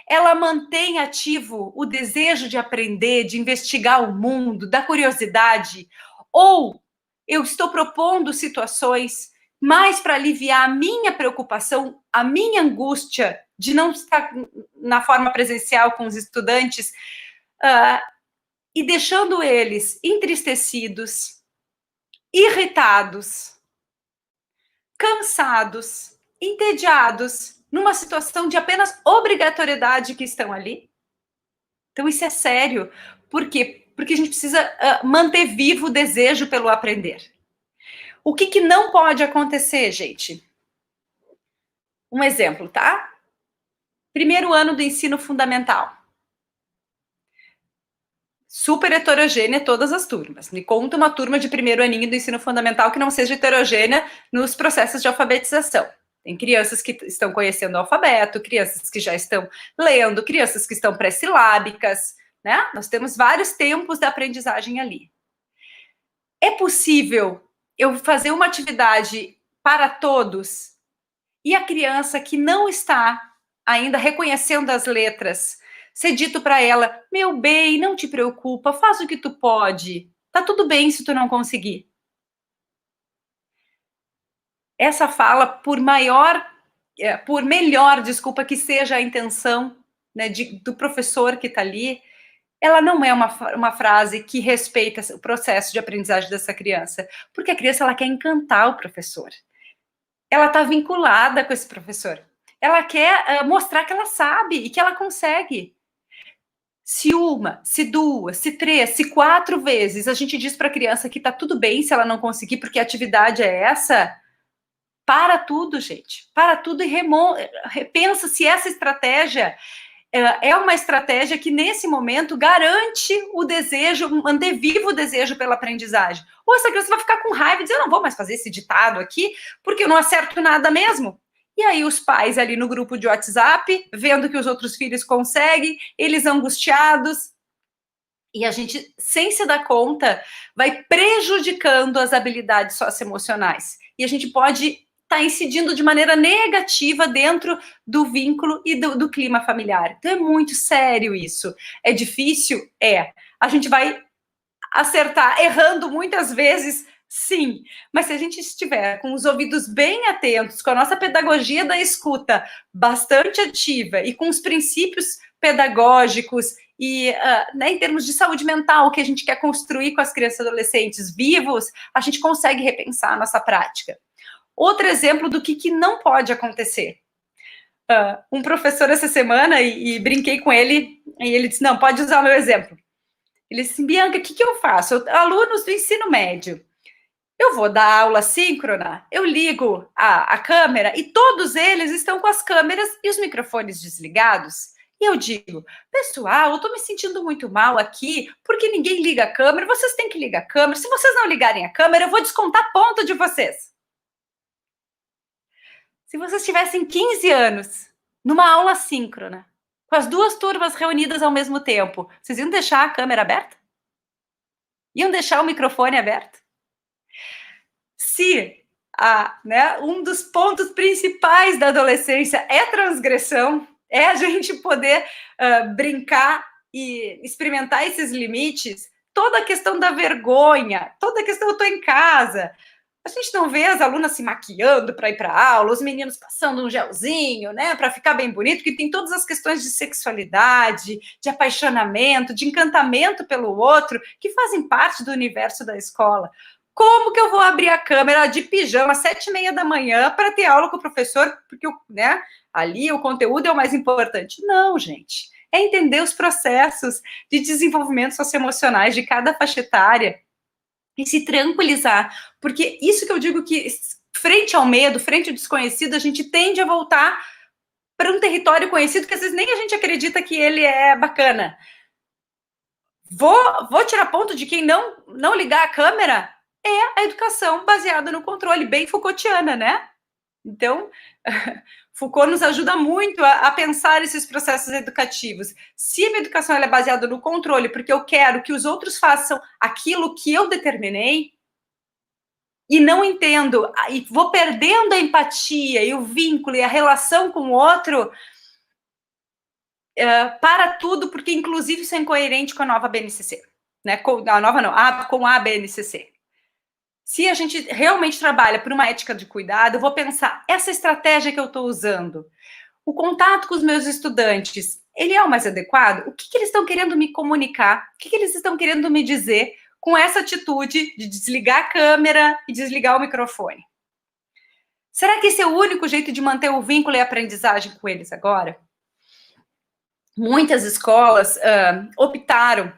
Ela mantém ativo o desejo de aprender, de investigar o mundo, da curiosidade? Ou eu estou propondo situações mais para aliviar a minha preocupação, a minha angústia de não estar na forma presencial com os estudantes, e deixando eles entristecidos, irritados, cansados, entediados, numa situação de apenas obrigatoriedade que estão ali. Então, isso é sério. Por quê? Porque a gente precisa manter vivo o desejo pelo aprender. O que não pode acontecer, gente? Um exemplo, tá? Primeiro ano do ensino fundamental. Super heterogênea todas as turmas. Me conta uma turma de primeiro aninho do ensino fundamental que não seja heterogênea nos processos de alfabetização. Tem crianças que estão conhecendo o alfabeto, crianças que já estão lendo, crianças que estão pré-silábicas, né? Nós temos vários tempos da aprendizagem ali. É possível eu fazer uma atividade para todos e a criança que não está ainda reconhecendo as letras ser dito para ela, meu bem, não te preocupa, faz o que tu pode, tá tudo bem se tu não conseguir. Essa fala, por melhor, desculpa, que seja a intenção, né, do professor que está ali, ela não é uma frase que respeita o processo de aprendizagem dessa criança, porque a criança ela quer encantar o professor. Ela está vinculada com esse professor. Ela quer mostrar que ela sabe e que ela consegue. Se uma, se duas, se três, se 4 vezes a gente diz para a criança que está tudo bem se ela não conseguir, porque a atividade é essa, para tudo, gente. Para tudo e repensa se essa estratégia é uma estratégia que, nesse momento, garante o desejo, manter vivo o desejo pela aprendizagem. Ou essa criança vai ficar com raiva e dizer, eu não vou mais fazer esse ditado aqui, porque eu não acerto nada mesmo. E aí os pais ali no grupo de WhatsApp, vendo que os outros filhos conseguem, eles angustiados, e a gente, sem se dar conta, vai prejudicando as habilidades socioemocionais. E a gente pode estar incidindo de maneira negativa dentro do vínculo e do clima familiar. Então é muito sério isso. É difícil? É. A gente vai acertar errando muitas vezes, sim, mas se a gente estiver com os ouvidos bem atentos, com a nossa pedagogia da escuta bastante ativa e com os princípios pedagógicos e né, em termos de saúde mental que a gente quer construir com as crianças e adolescentes vivos, a gente consegue repensar a nossa prática. Outro exemplo do que não pode acontecer. Um professor essa semana, e brinquei com ele, e ele disse, não, pode usar o meu exemplo. Ele disse, Bianca, o que eu faço? Alunos do ensino médio, eu vou dar aula síncrona, eu ligo a câmera e todos eles estão com as câmeras e os microfones desligados. E eu digo, pessoal, eu estou me sentindo muito mal aqui, porque ninguém liga a câmera, vocês têm que ligar a câmera. Se vocês não ligarem a câmera, eu vou descontar ponto de vocês. Se vocês tivessem 15 anos, numa aula síncrona, com as 2 turmas reunidas ao mesmo tempo, vocês iam deixar a câmera aberta? Iam deixar o microfone aberto? Se um dos pontos principais da adolescência é transgressão, é a gente poder brincar e experimentar esses limites, toda a questão da vergonha, toda a questão eu estou em casa, a gente não vê as alunas se maquiando para ir para a aula, os meninos passando um gelzinho, né, para ficar bem bonito, que tem todas as questões de sexualidade, de apaixonamento, de encantamento pelo outro, que fazem parte do universo da escola. Como que eu vou abrir a câmera de pijama às 7h30 da manhã para ter aula com o professor, porque né, ali o conteúdo é o mais importante? Não, gente. É entender os processos de desenvolvimento socioemocionais de cada faixa etária e se tranquilizar. Porque isso que eu digo que, frente ao medo, frente ao desconhecido, a gente tende a voltar para um território conhecido que às vezes nem a gente acredita que ele é bacana. Vou tirar ponto de quem não ligar a câmera? É a educação baseada no controle, bem Foucaultiana, né? Então, Foucault nos ajuda muito a pensar esses processos educativos. Se a minha educação é baseada no controle, porque eu quero que os outros façam aquilo que eu determinei, e não entendo, e vou perdendo a empatia e o vínculo e a relação com o outro, para tudo, porque inclusive isso é incoerente com a nova BNCC, né? Com a BNCC. Se a gente realmente trabalha por uma ética de cuidado, eu vou pensar, essa estratégia que eu estou usando, o contato com os meus estudantes, ele é o mais adequado? O que eles estão querendo me comunicar? O que eles estão querendo me dizer com essa atitude de desligar a câmera e desligar o microfone? Será que esse é o único jeito de manter o vínculo e a aprendizagem com eles agora? Muitas escolas optaram,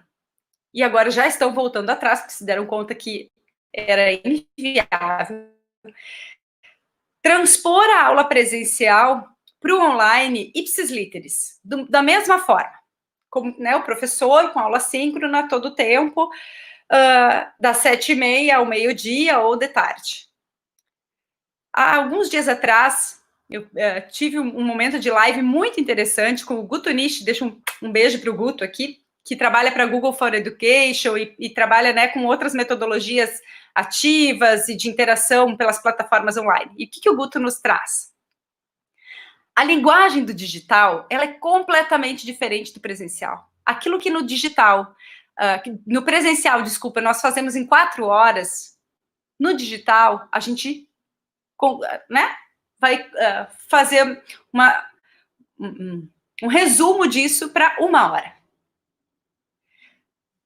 e agora já estão voltando atrás, porque se deram conta que era inviável, transpor a aula presencial para o online ipsis literis, da mesma forma. Como, né, o professor com aula síncrona todo o tempo, das 7h30 ao meio-dia ou de tarde. Há alguns dias atrás, eu tive um momento de live muito interessante com o Guto Nishi, deixo um beijo para o Guto aqui, que trabalha para a Google for Education e trabalha, né, com outras metodologias ativas e de interação pelas plataformas online. E o que o Guto nos traz? A linguagem do digital, ela é completamente diferente do presencial. Aquilo que no digital, no presencial, desculpa, nós fazemos em 4 horas, no digital, a gente, né, vai fazer um resumo disso para 1 hora.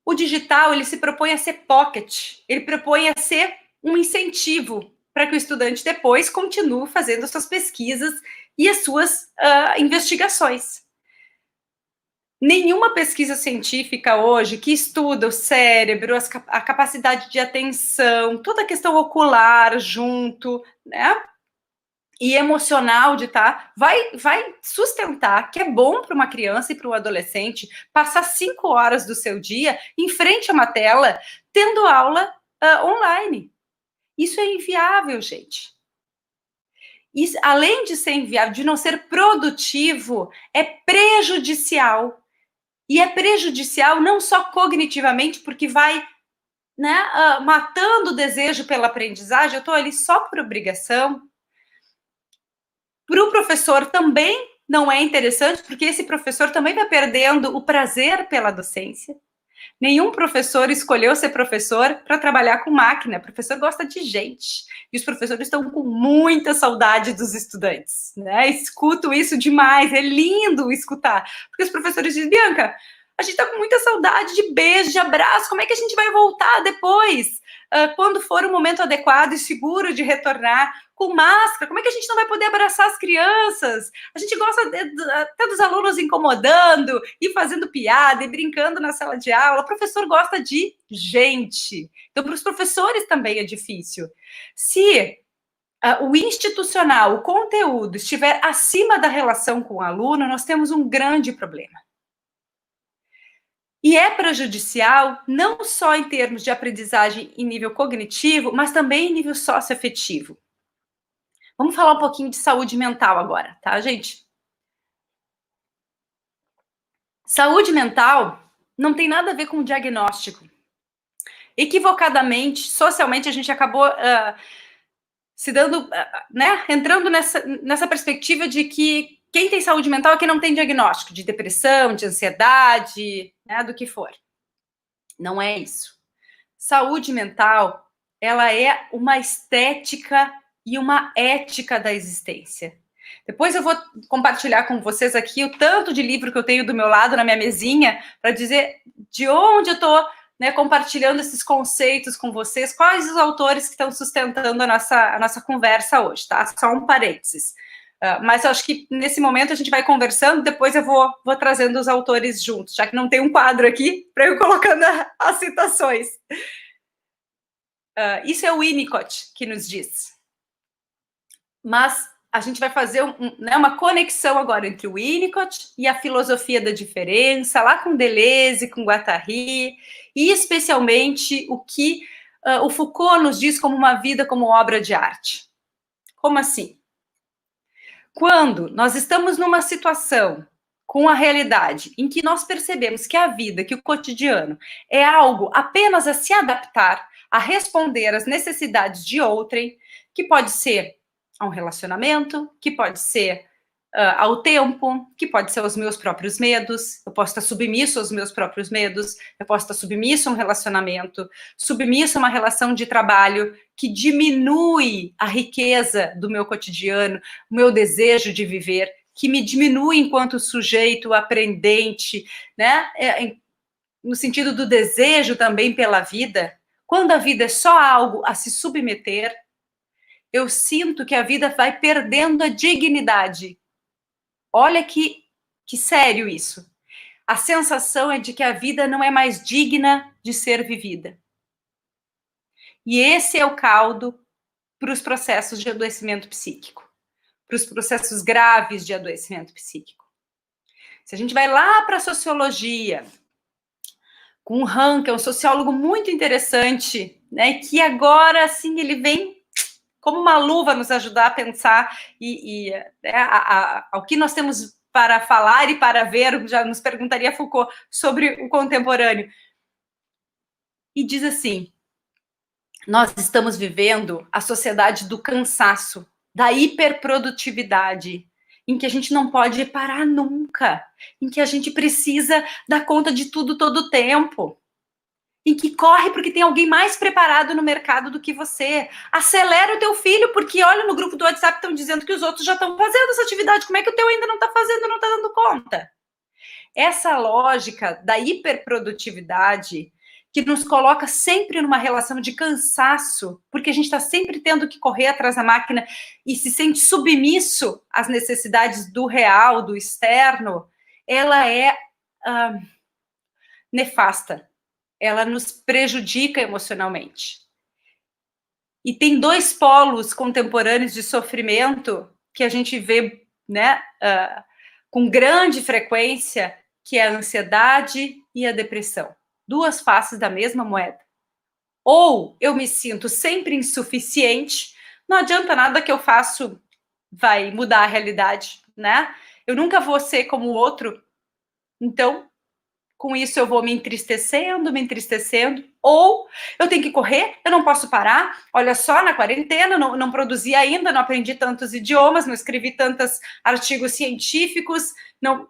O digital, ele se propõe a ser pocket, ele propõe a ser um incentivo para que o estudante depois continue fazendo as suas pesquisas e as suas investigações. Nenhuma pesquisa científica hoje que estuda o cérebro, a capacidade de atenção, toda a questão ocular junto, né, e emocional de estar, vai sustentar que é bom para uma criança e para um adolescente passar 5 horas do seu dia em frente a uma tela, tendo aula online. Isso é inviável, gente. Isso, além de ser inviável, de não ser produtivo, é prejudicial. E é prejudicial não só cognitivamente, porque vai, né, matando o desejo pela aprendizagem, eu estou ali só por obrigação. Para o professor também não é interessante, porque esse professor também vai perdendo o prazer pela docência. Nenhum professor escolheu ser professor para trabalhar com máquina. O professor gosta de gente. E os professores estão com muita saudade dos estudantes, né? Escuto isso demais. É lindo escutar. Porque os professores dizem, Bianca, a gente está com muita saudade de beijo, de abraço. Como é que a gente vai voltar depois? Quando for o momento adequado e seguro de retornar com máscara, como é que a gente não vai poder abraçar as crianças? A gente gosta até dos alunos incomodando e fazendo piada e brincando na sala de aula. O professor gosta de gente. Então, para os professores também é difícil. Se o institucional, o conteúdo estiver acima da relação com o aluno, nós temos um grande problema. E é prejudicial não só em termos de aprendizagem em nível cognitivo, mas também em nível socioafetivo. Vamos falar um pouquinho de saúde mental agora, tá, gente? Saúde mental não tem nada a ver com diagnóstico. Equivocadamente, socialmente, a gente acabou se dando, né, entrando nessa perspectiva de que quem tem saúde mental é quem não tem diagnóstico de depressão, de ansiedade, né, do que for. Não é isso. Saúde mental, ela é uma estética e uma ética da existência. Depois eu vou compartilhar com vocês aqui o tanto de livro que eu tenho do meu lado, na minha mesinha, para dizer de onde eu estou, né, compartilhando esses conceitos com vocês, quais os autores que estão sustentando a nossa conversa hoje, tá? Só um parênteses. Mas eu acho que nesse momento a gente vai conversando, depois eu vou trazendo os autores juntos, já que não tem um quadro aqui para eu ir colocando as citações. Isso é o Winnicott que nos diz. Mas a gente vai fazer né, uma conexão agora entre o Winnicott e a filosofia da diferença, lá com Deleuze, com Guattari, e especialmente o que o Foucault nos diz como uma vida como obra de arte. Como assim? Quando nós estamos numa situação com a realidade em que nós percebemos que a vida, que o cotidiano é algo apenas a se adaptar, a responder às necessidades de outrem, que pode ser a um relacionamento, que pode ser ao tempo, que pode ser aos meus próprios medos, eu posso estar submisso aos meus próprios medos, eu posso estar submisso a um relacionamento, submisso a uma relação de trabalho que diminui a riqueza do meu cotidiano, o meu desejo de viver, que me diminui enquanto sujeito aprendente, né? No sentido do desejo também pela vida. Quando a vida é só algo a se submeter, eu sinto que a vida vai perdendo a dignidade. Olha que sério isso. A sensação é de que a vida não é mais digna de ser vivida. E esse é o caldo para os processos de adoecimento psíquico, para os processos graves de adoecimento psíquico. Se a gente vai lá para a sociologia, com o Han, que é um sociólogo muito interessante, né, que agora, assim, ele vem como uma luva nos ajudar a pensar ao que nós temos para falar e para ver, já nos perguntaria Foucault sobre o contemporâneo. E diz assim, nós estamos vivendo a sociedade do cansaço, da hiperprodutividade, em que a gente não pode parar nunca, em que a gente precisa dar conta de tudo todo o tempo, em que corre porque tem alguém mais preparado no mercado do que você. Acelera o teu filho, porque olha, no grupo do WhatsApp estão dizendo que os outros já estão fazendo essa atividade, como é que o teu ainda não está fazendo, não está dando conta? Essa lógica da hiperprodutividade que nos coloca sempre numa relação de cansaço, porque a gente está sempre tendo que correr atrás da máquina e se sente submisso às necessidades do real, do externo, ela é nefasta. Ela nos prejudica emocionalmente. E tem dois polos contemporâneos de sofrimento que a gente vê, né, com grande frequência, que é a ansiedade e a depressão. Duas faces da mesma moeda. Ou eu me sinto sempre insuficiente, não adianta nada que eu faço, vai mudar a realidade, né? Eu nunca vou ser como o outro, então com isso eu vou me entristecendo, ou eu tenho que correr, eu não posso parar, olha só, na quarentena, não produzi ainda, não aprendi tantos idiomas, não escrevi tantos artigos científicos, não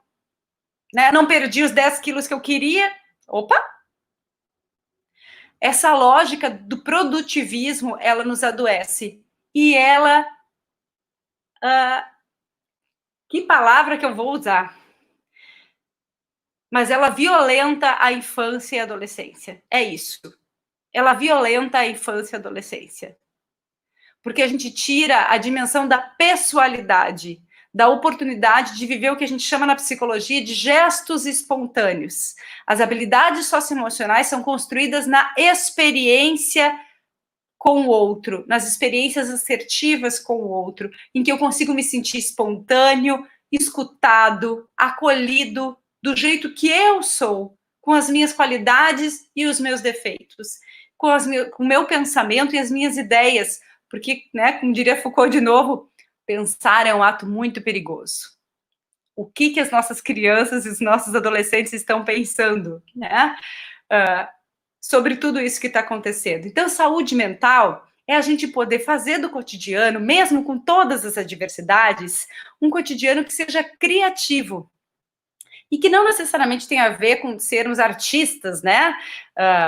perdi os 10 quilos que eu queria, opa! Essa lógica do produtivismo, ela nos adoece, e ela, que palavra que eu vou usar? Mas ela violenta a infância e a adolescência. É isso. Ela violenta a infância e a adolescência. Porque a gente tira a dimensão da pessoalidade, da oportunidade de viver o que a gente chama na psicologia de gestos espontâneos. As habilidades socioemocionais são construídas na experiência com o outro, nas experiências assertivas com o outro, em que eu consigo me sentir espontâneo, escutado, acolhido, do jeito que eu sou, com as minhas qualidades e os meus defeitos, com o meu pensamento e as minhas ideias, porque, né, como diria Foucault de novo, pensar é um ato muito perigoso. O que as nossas crianças e os nossos adolescentes estão pensando, né, sobre tudo isso que está acontecendo? Então, saúde mental é a gente poder fazer do cotidiano, mesmo com todas as adversidades, um cotidiano que seja criativo, e que não necessariamente tem a ver com sermos artistas, né,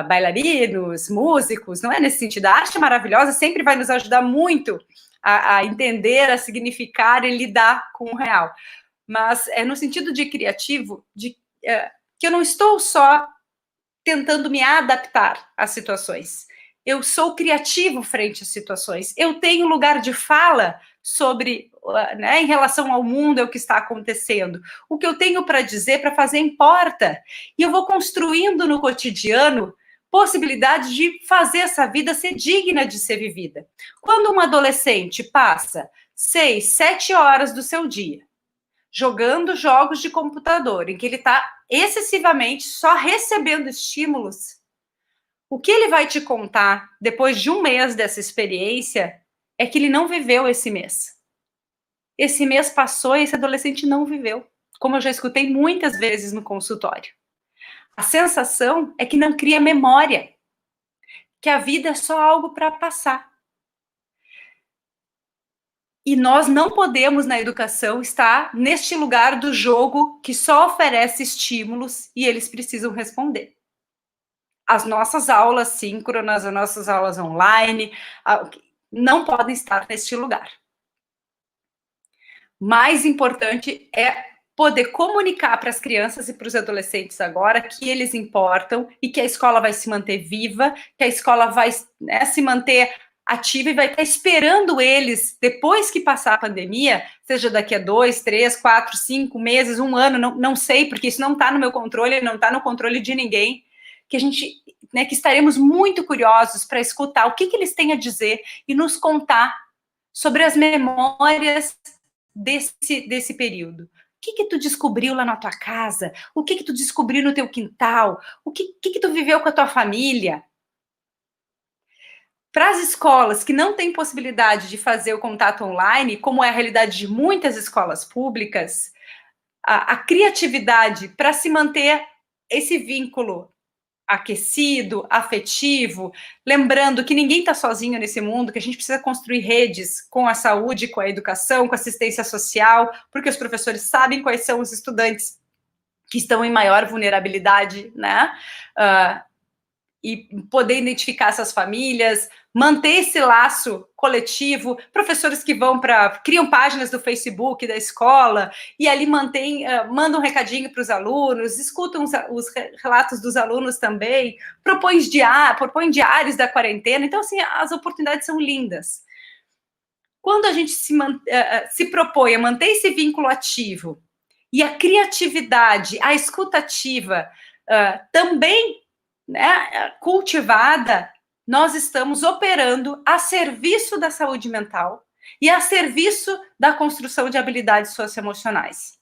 bailarinos, músicos, não é nesse sentido. A arte maravilhosa sempre vai nos ajudar muito a entender, a significar e lidar com o real. Mas é no sentido de criativo, que eu não estou só tentando me adaptar às situações. Eu sou criativo frente às situações. Eu tenho lugar de fala sobre, né, em relação ao mundo, é o que está acontecendo. O que eu tenho para dizer, para fazer, importa. E eu vou construindo no cotidiano possibilidade de fazer essa vida ser digna de ser vivida. Quando um adolescente passa 6, 7 horas do seu dia jogando jogos de computador, em que ele está excessivamente só recebendo estímulos, o que ele vai te contar depois de um mês dessa experiência é que ele não viveu esse mês. Esse mês passou e esse adolescente não viveu, como eu já escutei muitas vezes no consultório. A sensação é que não cria memória, que a vida é só algo para passar. E nós não podemos, na educação, estar neste lugar do jogo que só oferece estímulos e eles precisam responder. As nossas aulas síncronas, as nossas aulas online, não podem estar neste lugar. Mais importante é poder comunicar para as crianças e para os adolescentes agora que eles importam e que a escola vai se manter viva, que a escola vai, né, se manter ativa e vai estar esperando eles, depois que passar a pandemia, seja daqui a 2, 3, 4, 5 meses, um ano, não sei, porque isso não está no meu controle, não está no controle de ninguém, que a gente, né, que estaremos muito curiosos para escutar o que eles têm a dizer e nos contar sobre as memórias desse período. O que tu descobriu lá na tua casa? O que tu descobriu no teu quintal? O que tu viveu com a tua família? Para as escolas que não têm possibilidade de fazer o contato online, como é a realidade de muitas escolas públicas, a criatividade para se manter esse vínculo aquecido, afetivo, lembrando que ninguém está sozinho nesse mundo, que a gente precisa construir redes com a saúde, com a educação, com a assistência social, porque os professores sabem quais são os estudantes que estão em maior vulnerabilidade, né? E poder identificar essas famílias, manter esse laço coletivo, professores que criam páginas do Facebook da escola, e ali mandam um recadinho para os alunos, escutam os relatos dos alunos também, propõem diários da quarentena, então, assim, as oportunidades são lindas. Quando a gente se propõe a manter esse vínculo ativo, e a criatividade, a escuta ativa, também, né, cultivada, nós estamos operando a serviço da saúde mental e a serviço da construção de habilidades socioemocionais.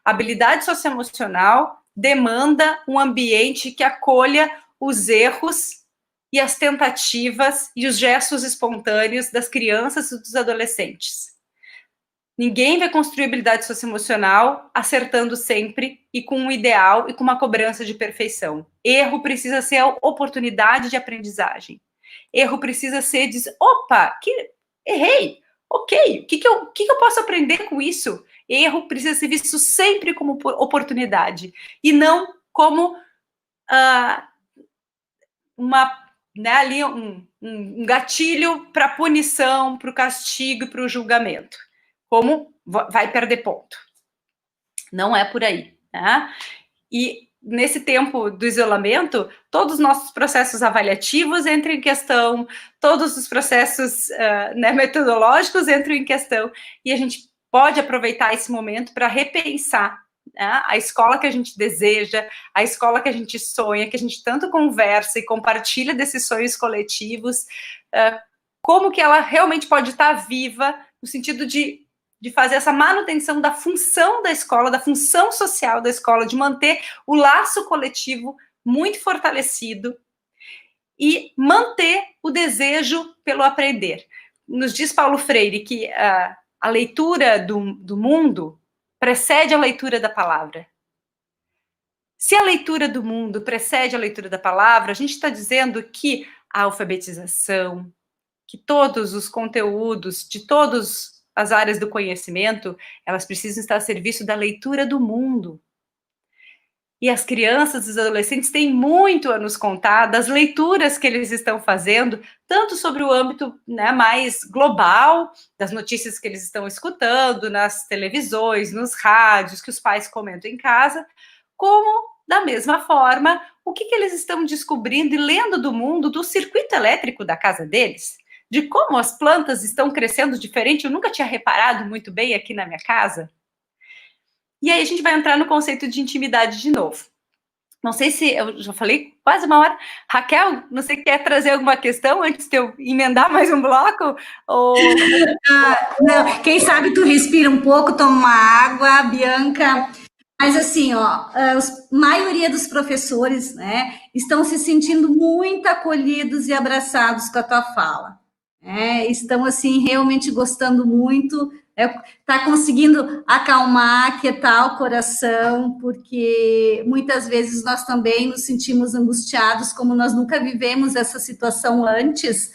A habilidade socioemocional demanda um ambiente que acolha os erros e as tentativas e os gestos espontâneos das crianças e dos adolescentes. Ninguém vai construir habilidade socioemocional acertando sempre e com um ideal e com uma cobrança de perfeição. Erro precisa ser a oportunidade de aprendizagem. Erro precisa ser opa, errei, ok, o que eu posso aprender com isso? Erro precisa ser visto sempre como oportunidade e não como um gatilho para punição, para o castigo e para o julgamento. Como vai perder ponto. Não é por aí, né? E nesse tempo do isolamento, todos os nossos processos avaliativos entram em questão, todos os processos metodológicos entram em questão, e a gente pode aproveitar esse momento para repensar, né, a escola que a gente deseja, a escola que a gente sonha, que a gente tanto conversa e compartilha desses sonhos coletivos, como que ela realmente pode estar viva, no sentido de fazer essa manutenção da função da escola, da função social da escola, de manter o laço coletivo muito fortalecido e manter o desejo pelo aprender. Nos diz Paulo Freire que a leitura do mundo precede a leitura da palavra. Se a leitura do mundo precede a leitura da palavra, a gente está dizendo que a alfabetização, que todos os conteúdos de todas as áreas do conhecimento, elas precisam estar a serviço da leitura do mundo. E as crianças e os adolescentes têm muito a nos contar das leituras que eles estão fazendo, tanto sobre o âmbito, né, mais global, das notícias que eles estão escutando nas televisões, nos rádios, que os pais comentam em casa, como, da mesma forma, o que eles estão descobrindo e lendo do mundo, do circuito elétrico da casa deles, de como as plantas estão crescendo diferente. Eu nunca tinha reparado muito bem aqui na minha casa. E aí a gente vai entrar no conceito de intimidade de novo. Não sei se eu já falei quase uma hora. Raquel, não sei se quer trazer alguma questão antes de eu emendar mais um bloco? Ou... não, quem sabe tu respira um pouco, toma uma água, Bianca. Mas assim, a maioria dos professores, né, estão se sentindo muito acolhidos e abraçados com a tua fala. Estão, assim, realmente gostando muito, tá conseguindo acalmar, aquietar o coração, porque muitas vezes nós também nos sentimos angustiados, como nós nunca vivemos essa situação antes,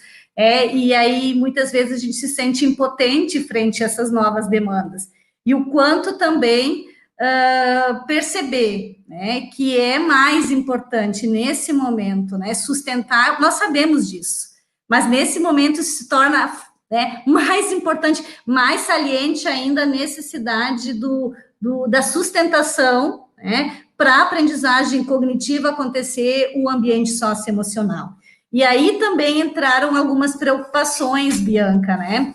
e aí muitas vezes a gente se sente impotente frente a essas novas demandas. E o quanto também perceber, né, que é mais importante nesse momento, né, sustentar, nós sabemos disso, mas nesse momento se torna, né, mais importante, mais saliente ainda a necessidade da sustentação, né, para a aprendizagem cognitiva acontecer, o ambiente socioemocional. E aí também entraram algumas preocupações, Bianca, né?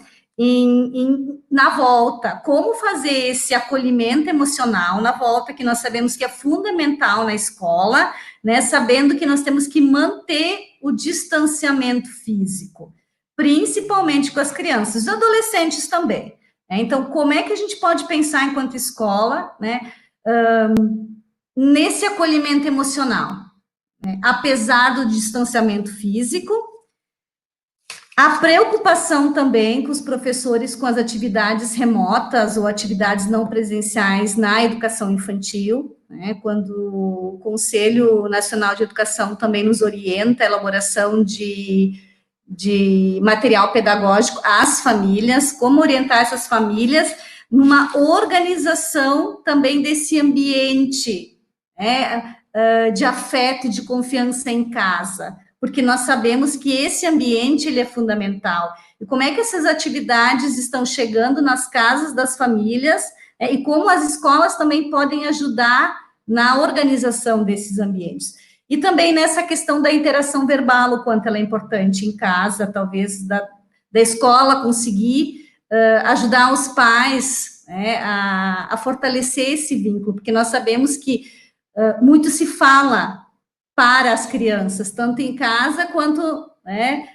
Na volta, como fazer esse acolhimento emocional na volta, que nós sabemos que é fundamental na escola, né? Sabendo que nós temos que manter o distanciamento físico, principalmente com as crianças, os adolescentes também. Então, como é que a gente pode pensar enquanto escola, né? Nesse acolhimento emocional, né? Apesar do distanciamento físico, a preocupação também com os professores com as atividades remotas ou atividades não presenciais na educação infantil, né? Quando o Conselho Nacional de Educação também nos orienta a elaboração de material pedagógico às famílias, como orientar essas famílias numa organização também desse ambiente, né, de afeto e de confiança em casa, porque nós sabemos que esse ambiente ele é fundamental. E como é que essas atividades estão chegando nas casas das famílias, e como as escolas também podem ajudar na organização desses ambientes. E também nessa questão da interação verbal, o quanto ela é importante em casa, talvez da escola conseguir ajudar os pais, né, a fortalecer esse vínculo, porque nós sabemos que muito se fala para as crianças, tanto em casa quanto, né,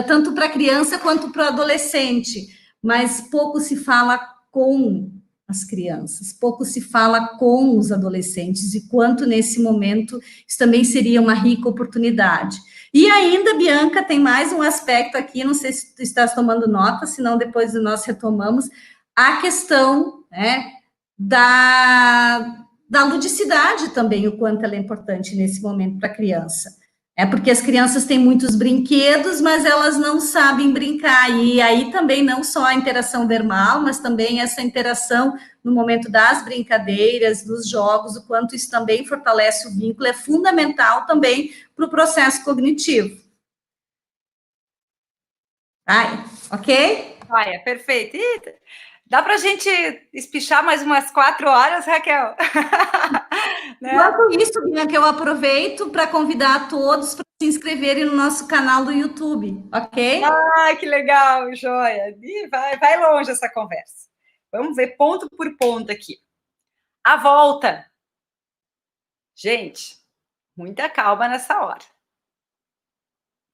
tanto para a criança quanto para o adolescente, mas pouco se fala com as crianças, pouco se fala com os adolescentes, e quanto nesse momento isso também seria uma rica oportunidade. E ainda, Bianca, tem mais um aspecto aqui, não sei se tu estás tomando nota, senão depois nós retomamos, a questão, né, da ludicidade também, o quanto ela é importante nesse momento para a criança. É porque as crianças têm muitos brinquedos, mas elas não sabem brincar, e aí também não só a interação verbal, mas também essa interação no momento das brincadeiras, dos jogos, o quanto isso também fortalece o vínculo, é fundamental também para o processo cognitivo. Ok? Olha, perfeito. Dá para a gente espichar mais umas 4 horas, Raquel? Né? Enquanto isso, Bianca, eu aproveito para convidar todos para se inscreverem no nosso canal do YouTube, ok? Ah, que legal, joia. E vai longe essa conversa. Vamos ver ponto por ponto aqui. A volta. Gente, muita calma nessa hora.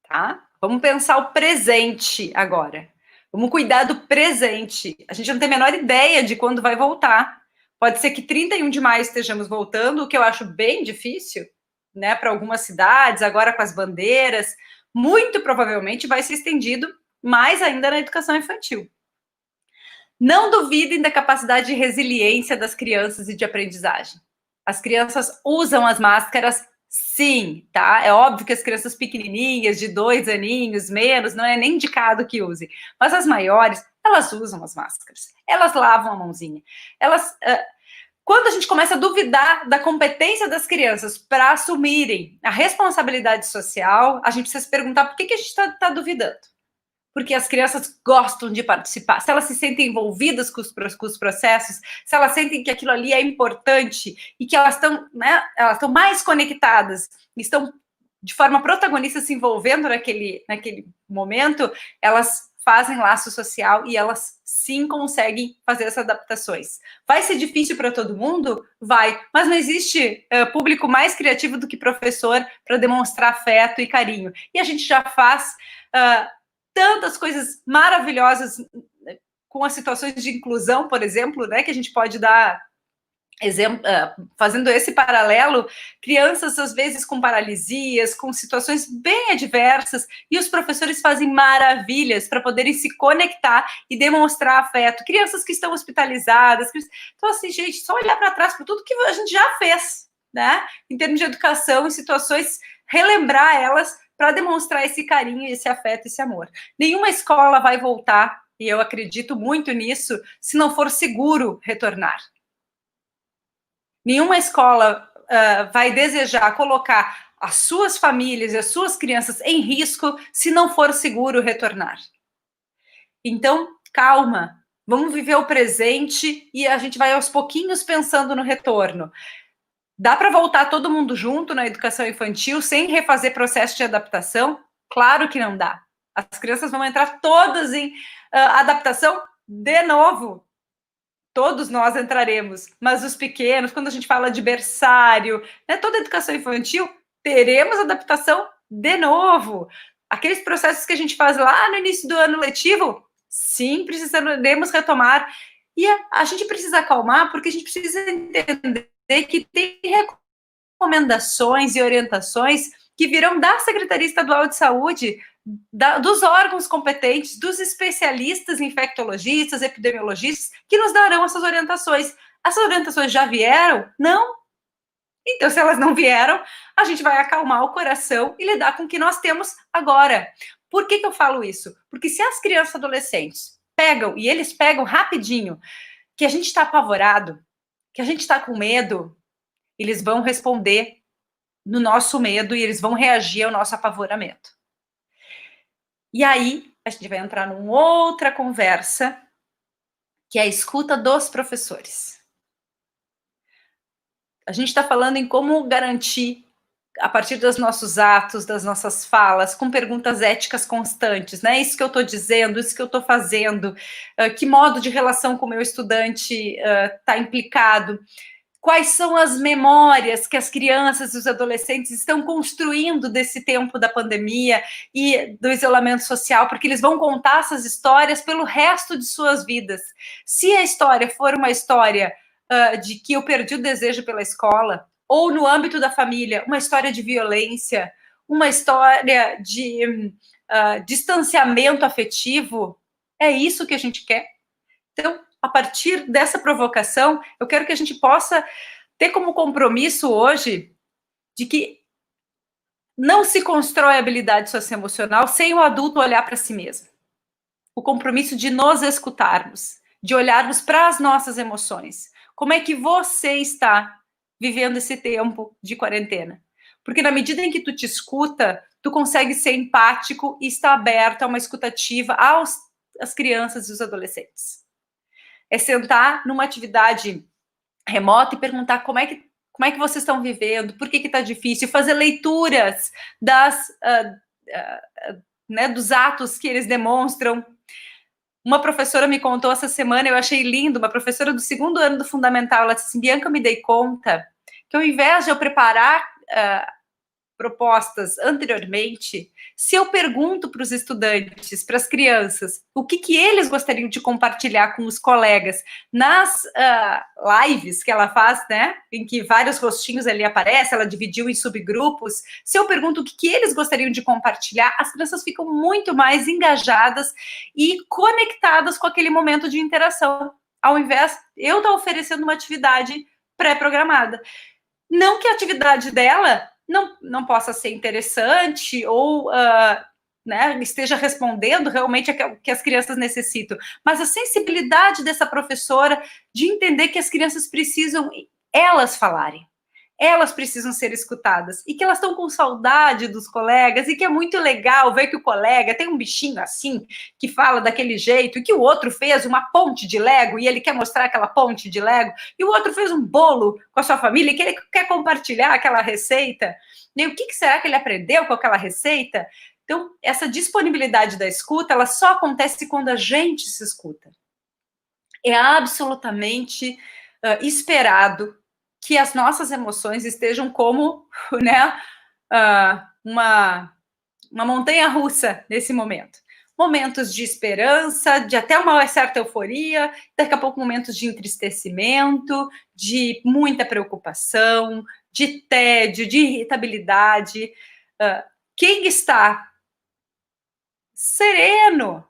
Tá? Vamos pensar o presente agora. Vamos cuidar do presente. A gente não tem a menor ideia de quando vai voltar. Pode ser que 31 de maio estejamos voltando, o que eu acho bem difícil, né, para algumas cidades, agora com as bandeiras. Muito provavelmente vai ser estendido mais ainda na educação infantil. Não duvidem da capacidade de resiliência das crianças e de aprendizagem. As crianças usam as máscaras, sim, tá? É óbvio que as crianças pequenininhas, de 2 aninhos, menos, não é nem indicado que use. Mas as maiores, elas usam as máscaras. Elas lavam a mãozinha. Quando a gente começa a duvidar da competência das crianças para assumirem a responsabilidade social, a gente precisa se perguntar por que a gente está duvidando. Porque as crianças gostam de participar, se elas se sentem envolvidas com os processos, se elas sentem que aquilo ali é importante e que elas estão, né, elas estão mais conectadas, estão de forma protagonista se envolvendo naquele momento, elas fazem laço social e elas sim conseguem fazer essas adaptações. Vai ser difícil para todo mundo? Vai, mas não existe público mais criativo do que professor para demonstrar afeto e carinho. E a gente já faz tantas coisas maravilhosas com as situações de inclusão, por exemplo, né, que a gente pode dar exemplo, fazendo esse paralelo, crianças às vezes com paralisias, com situações bem adversas, e os professores fazem maravilhas para poderem se conectar e demonstrar afeto. Crianças que estão hospitalizadas. Então, assim, gente, só olhar para trás para tudo que a gente já fez, né, em termos de educação, em situações, relembrar elas para demonstrar esse carinho, esse afeto, esse amor. Nenhuma escola vai voltar, e eu acredito muito nisso, se não for seguro retornar. Nenhuma escola vai desejar colocar as suas famílias e as suas crianças em risco se não for seguro retornar. Então, calma, vamos viver o presente e a gente vai aos pouquinhos pensando no retorno. Dá para voltar todo mundo junto na educação infantil sem refazer processo de adaptação? Claro que não dá. As crianças vão entrar todas em adaptação de novo. Todos nós entraremos, mas os pequenos, quando a gente fala de berçário, né, toda a educação infantil, teremos adaptação de novo. Aqueles processos que a gente faz lá no início do ano letivo, sim, precisaremos retomar. E a gente precisa acalmar, porque a gente precisa entender que tem recomendações e orientações que virão da Secretaria Estadual de Saúde, dos órgãos competentes, dos especialistas infectologistas, epidemiologistas, que nos darão essas orientações. Essas orientações já vieram? Não. Então, se elas não vieram, a gente vai acalmar o coração e lidar com o que nós temos agora. Por que eu falo isso? Porque se as crianças e adolescentes pegam, e eles pegam rapidinho, que a gente está apavorado, que a gente está com medo, eles vão responder no nosso medo e eles vão reagir ao nosso apavoramento. E aí, a gente vai entrar numa outra conversa, que é a escuta dos professores. A gente está falando em como garantir, a partir dos nossos atos, das nossas falas, com perguntas éticas constantes, né? Isso que eu estou dizendo, isso que eu estou fazendo, que modo de relação com o meu estudante está implicado. Quais são as memórias que as crianças e os adolescentes estão construindo desse tempo da pandemia e do isolamento social, porque eles vão contar essas histórias pelo resto de suas vidas. Se a história for uma história de que eu perdi o desejo pela escola, ou no âmbito da família, uma história de violência, uma história de distanciamento afetivo, é isso que a gente quer? Então, a partir dessa provocação, eu quero que a gente possa ter como compromisso hoje de que não se constrói habilidade socioemocional sem o adulto olhar para si mesmo. O compromisso de nos escutarmos, de olharmos para as nossas emoções. Como é que você está vivendo esse tempo de quarentena? Porque na medida em que tu te escuta, tu consegue ser empático e estar aberto a uma escutativa às crianças e os adolescentes. É sentar numa atividade remota e perguntar como é que vocês estão vivendo, por que está difícil, fazer leituras dos atos que eles demonstram. Uma professora me contou essa semana, eu achei lindo, uma professora do 2º ano do Fundamental, ela disse assim, Bianca, eu me dei conta que ao invés de eu preparar propostas anteriormente, se eu pergunto para os estudantes, para as crianças, o que eles gostariam de compartilhar com os colegas nas lives que ela faz, né, em que vários rostinhos ali aparecem, ela dividiu em subgrupos, se eu pergunto o que eles gostariam de compartilhar, as crianças ficam muito mais engajadas e conectadas com aquele momento de interação, ao invés de eu estar oferecendo uma atividade pré-programada. Não que a atividade dela não possa ser interessante ou esteja respondendo realmente o que as crianças necessitam, mas a sensibilidade dessa professora de entender que as crianças precisam elas falarem, elas precisam ser escutadas e que elas estão com saudade dos colegas e que é muito legal ver que o colega tem um bichinho assim, que fala daquele jeito e que o outro fez uma ponte de Lego e ele quer mostrar aquela ponte de Lego e o outro fez um bolo com a sua família e que ele quer compartilhar aquela receita. E o que será que ele aprendeu com aquela receita? Então, essa disponibilidade da escuta, ela só acontece quando a gente se escuta. É absolutamente esperado que as nossas emoções estejam como, né, uma montanha-russa nesse momento. Momentos de esperança, de até uma certa euforia, daqui a pouco momentos de entristecimento, de muita preocupação, de tédio, de irritabilidade. Quem está sereno,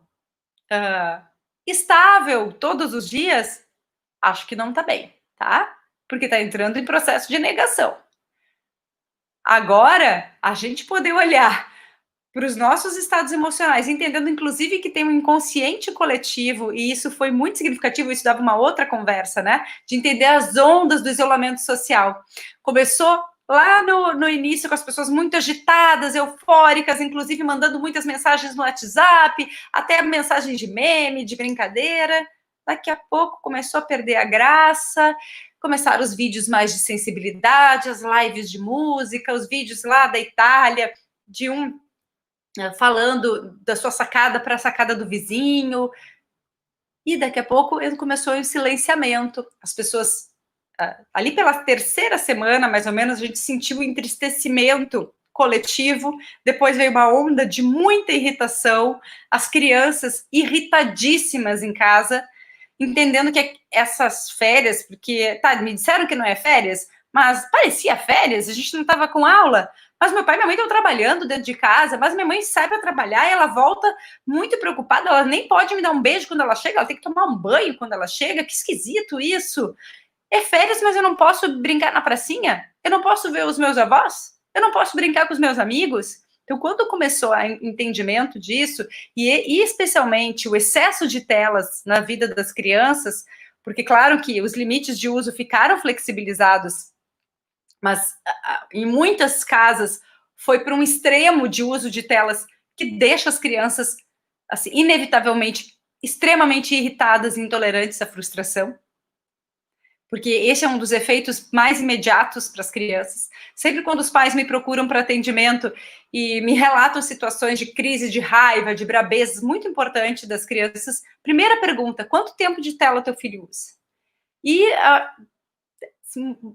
estável todos os dias, acho que não está bem, tá? Porque está entrando em processo de negação. Agora, a gente poder olhar para os nossos estados emocionais, entendendo, inclusive, que tem um inconsciente coletivo, e isso foi muito significativo, isso dava uma outra conversa, né? De entender as ondas do isolamento social. Começou lá no início com as pessoas muito agitadas, eufóricas, inclusive mandando muitas mensagens no WhatsApp, até mensagens de meme, de brincadeira. Daqui a pouco começou a perder a graça, começaram os vídeos mais de sensibilidade, as lives de música, os vídeos lá da Itália, de um falando da sua sacada para a sacada do vizinho, e daqui a pouco começou o silenciamento. As pessoas, ali pela terceira semana, mais ou menos, a gente sentiu o entristecimento coletivo, depois veio uma onda de muita irritação, as crianças irritadíssimas em casa, entendendo que essas férias, porque, me disseram que não é férias, mas parecia férias, a gente não estava com aula, mas meu pai e minha mãe estão trabalhando dentro de casa, mas minha mãe sai para trabalhar e ela volta muito preocupada, ela nem pode me dar um beijo quando ela chega, ela tem que tomar um banho quando ela chega, que esquisito isso. É férias, mas eu não posso brincar na pracinha? Eu não posso ver os meus avós? Eu não posso brincar com os meus amigos? Então, quando começou o entendimento disso, e especialmente o excesso de telas na vida das crianças, porque, claro, que os limites de uso ficaram flexibilizados, mas em muitas casas foi para um extremo de uso de telas que deixa as crianças, assim, inevitavelmente, extremamente irritadas e intolerantes à frustração, porque esse é um dos efeitos mais imediatos para as crianças. Sempre quando os pais me procuram para atendimento e me relatam situações de crise, de raiva, de brabezas, muito importante das crianças, primeira pergunta, quanto tempo de tela teu filho usa? E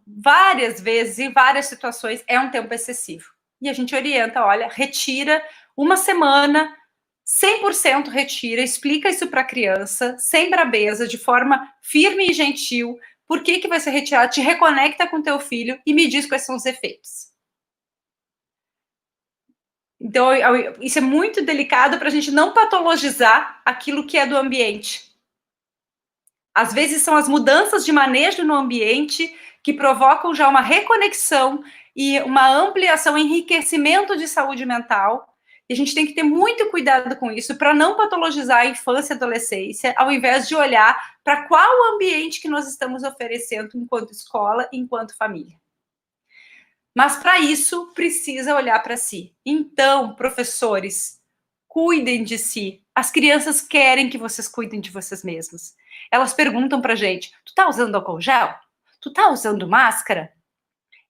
várias vezes, em várias situações, é um tempo excessivo. E a gente orienta, olha, retira uma semana, 100% retira, explica isso para a criança, sem brabeza, de forma firme e gentil, por que vai ser retirado, te reconecta com teu filho e me diz quais são os efeitos. Então, isso é muito delicado para a gente não patologizar aquilo que é do ambiente. Às vezes são as mudanças de manejo no ambiente que provocam já uma reconexão e uma ampliação, enriquecimento de saúde mental. E a gente tem que ter muito cuidado com isso para não patologizar a infância e adolescência, ao invés de olhar para qual ambiente que nós estamos oferecendo enquanto escola, enquanto família. Mas para isso precisa olhar para si. Então, professores, cuidem de si. As crianças querem que vocês cuidem de vocês mesmos. Elas perguntam para a gente, tu tá usando álcool gel? Tu tá usando máscara?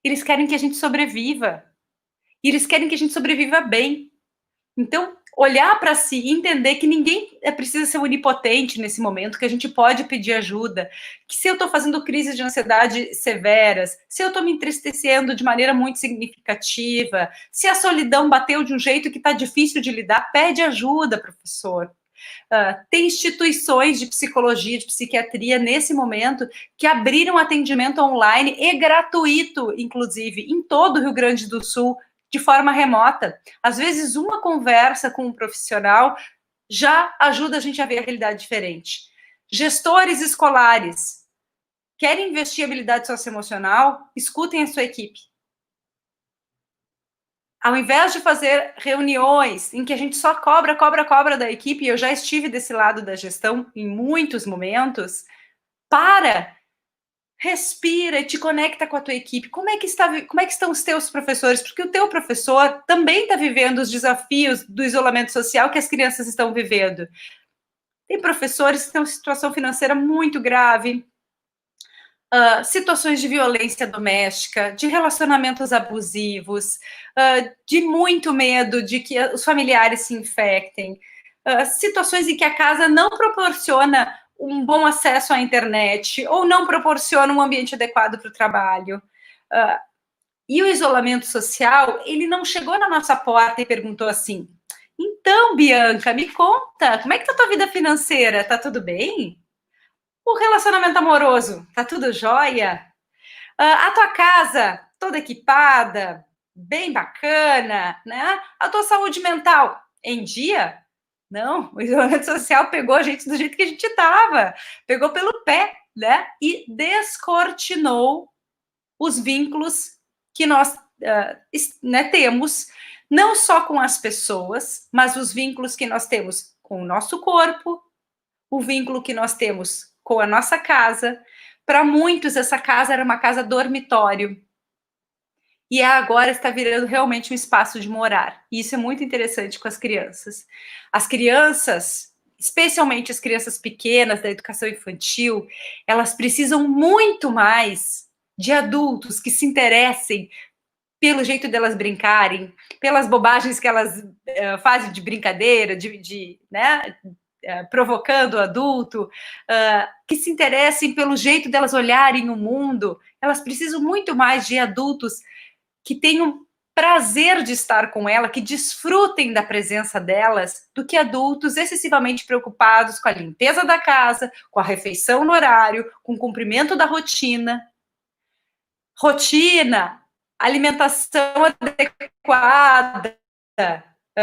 Eles querem que a gente sobreviva. E eles querem que a gente sobreviva bem. Então, olhar para si e entender que ninguém precisa ser onipotente nesse momento, que a gente pode pedir ajuda, que se eu estou fazendo crises de ansiedade severas, se eu estou me entristecendo de maneira muito significativa, se a solidão bateu de um jeito que está difícil de lidar, pede ajuda, professor. Tem instituições de psicologia, de psiquiatria, nesse momento, que abriram atendimento online e gratuito, inclusive, em todo o Rio Grande do Sul, de forma remota. Às vezes, uma conversa com um profissional já ajuda a gente a ver a realidade diferente. Gestores escolares, querem investir em habilidade socioemocional? Escutem a sua equipe. Ao invés de fazer reuniões em que a gente só cobra da equipe, e eu já estive desse lado da gestão em muitos momentos, respira e te conecta com a tua equipe. Como é que estão os teus professores? Porque o teu professor também está vivendo os desafios do isolamento social que as crianças estão vivendo. Tem professores que estão em situação financeira muito grave, situações de violência doméstica, de relacionamentos abusivos, de muito medo de que os familiares se infectem, situações em que a casa não proporciona um bom acesso à internet ou não proporciona um ambiente adequado para o trabalho. E o isolamento social, ele não chegou na nossa porta e perguntou assim, então, Bianca, me conta, como é que tá a tua vida financeira? Tá tudo bem? O relacionamento amoroso, tá tudo jóia? A tua casa, toda equipada, bem bacana, né? A tua saúde mental, em dia? Não, o isolamento social pegou a gente do jeito que a gente estava, pegou pelo pé, né? E descortinou os vínculos que nós temos, não só com as pessoas, mas os vínculos que nós temos com o nosso corpo, o vínculo que nós temos com a nossa casa. Para muitos, essa casa era uma casa dormitório. E agora está virando realmente um espaço de morar. E isso é muito interessante com as crianças. As crianças, especialmente as crianças pequenas da educação infantil, elas precisam muito mais de adultos que se interessem pelo jeito delas brincarem, pelas bobagens que elas fazem de brincadeira, né, provocando o adulto, que se interessem pelo jeito delas olharem o mundo. Elas precisam muito mais de adultos que tenham prazer de estar com ela, que desfrutem da presença delas, do que adultos excessivamente preocupados com a limpeza da casa, com a refeição no horário, com o cumprimento da rotina. Rotina, alimentação adequada,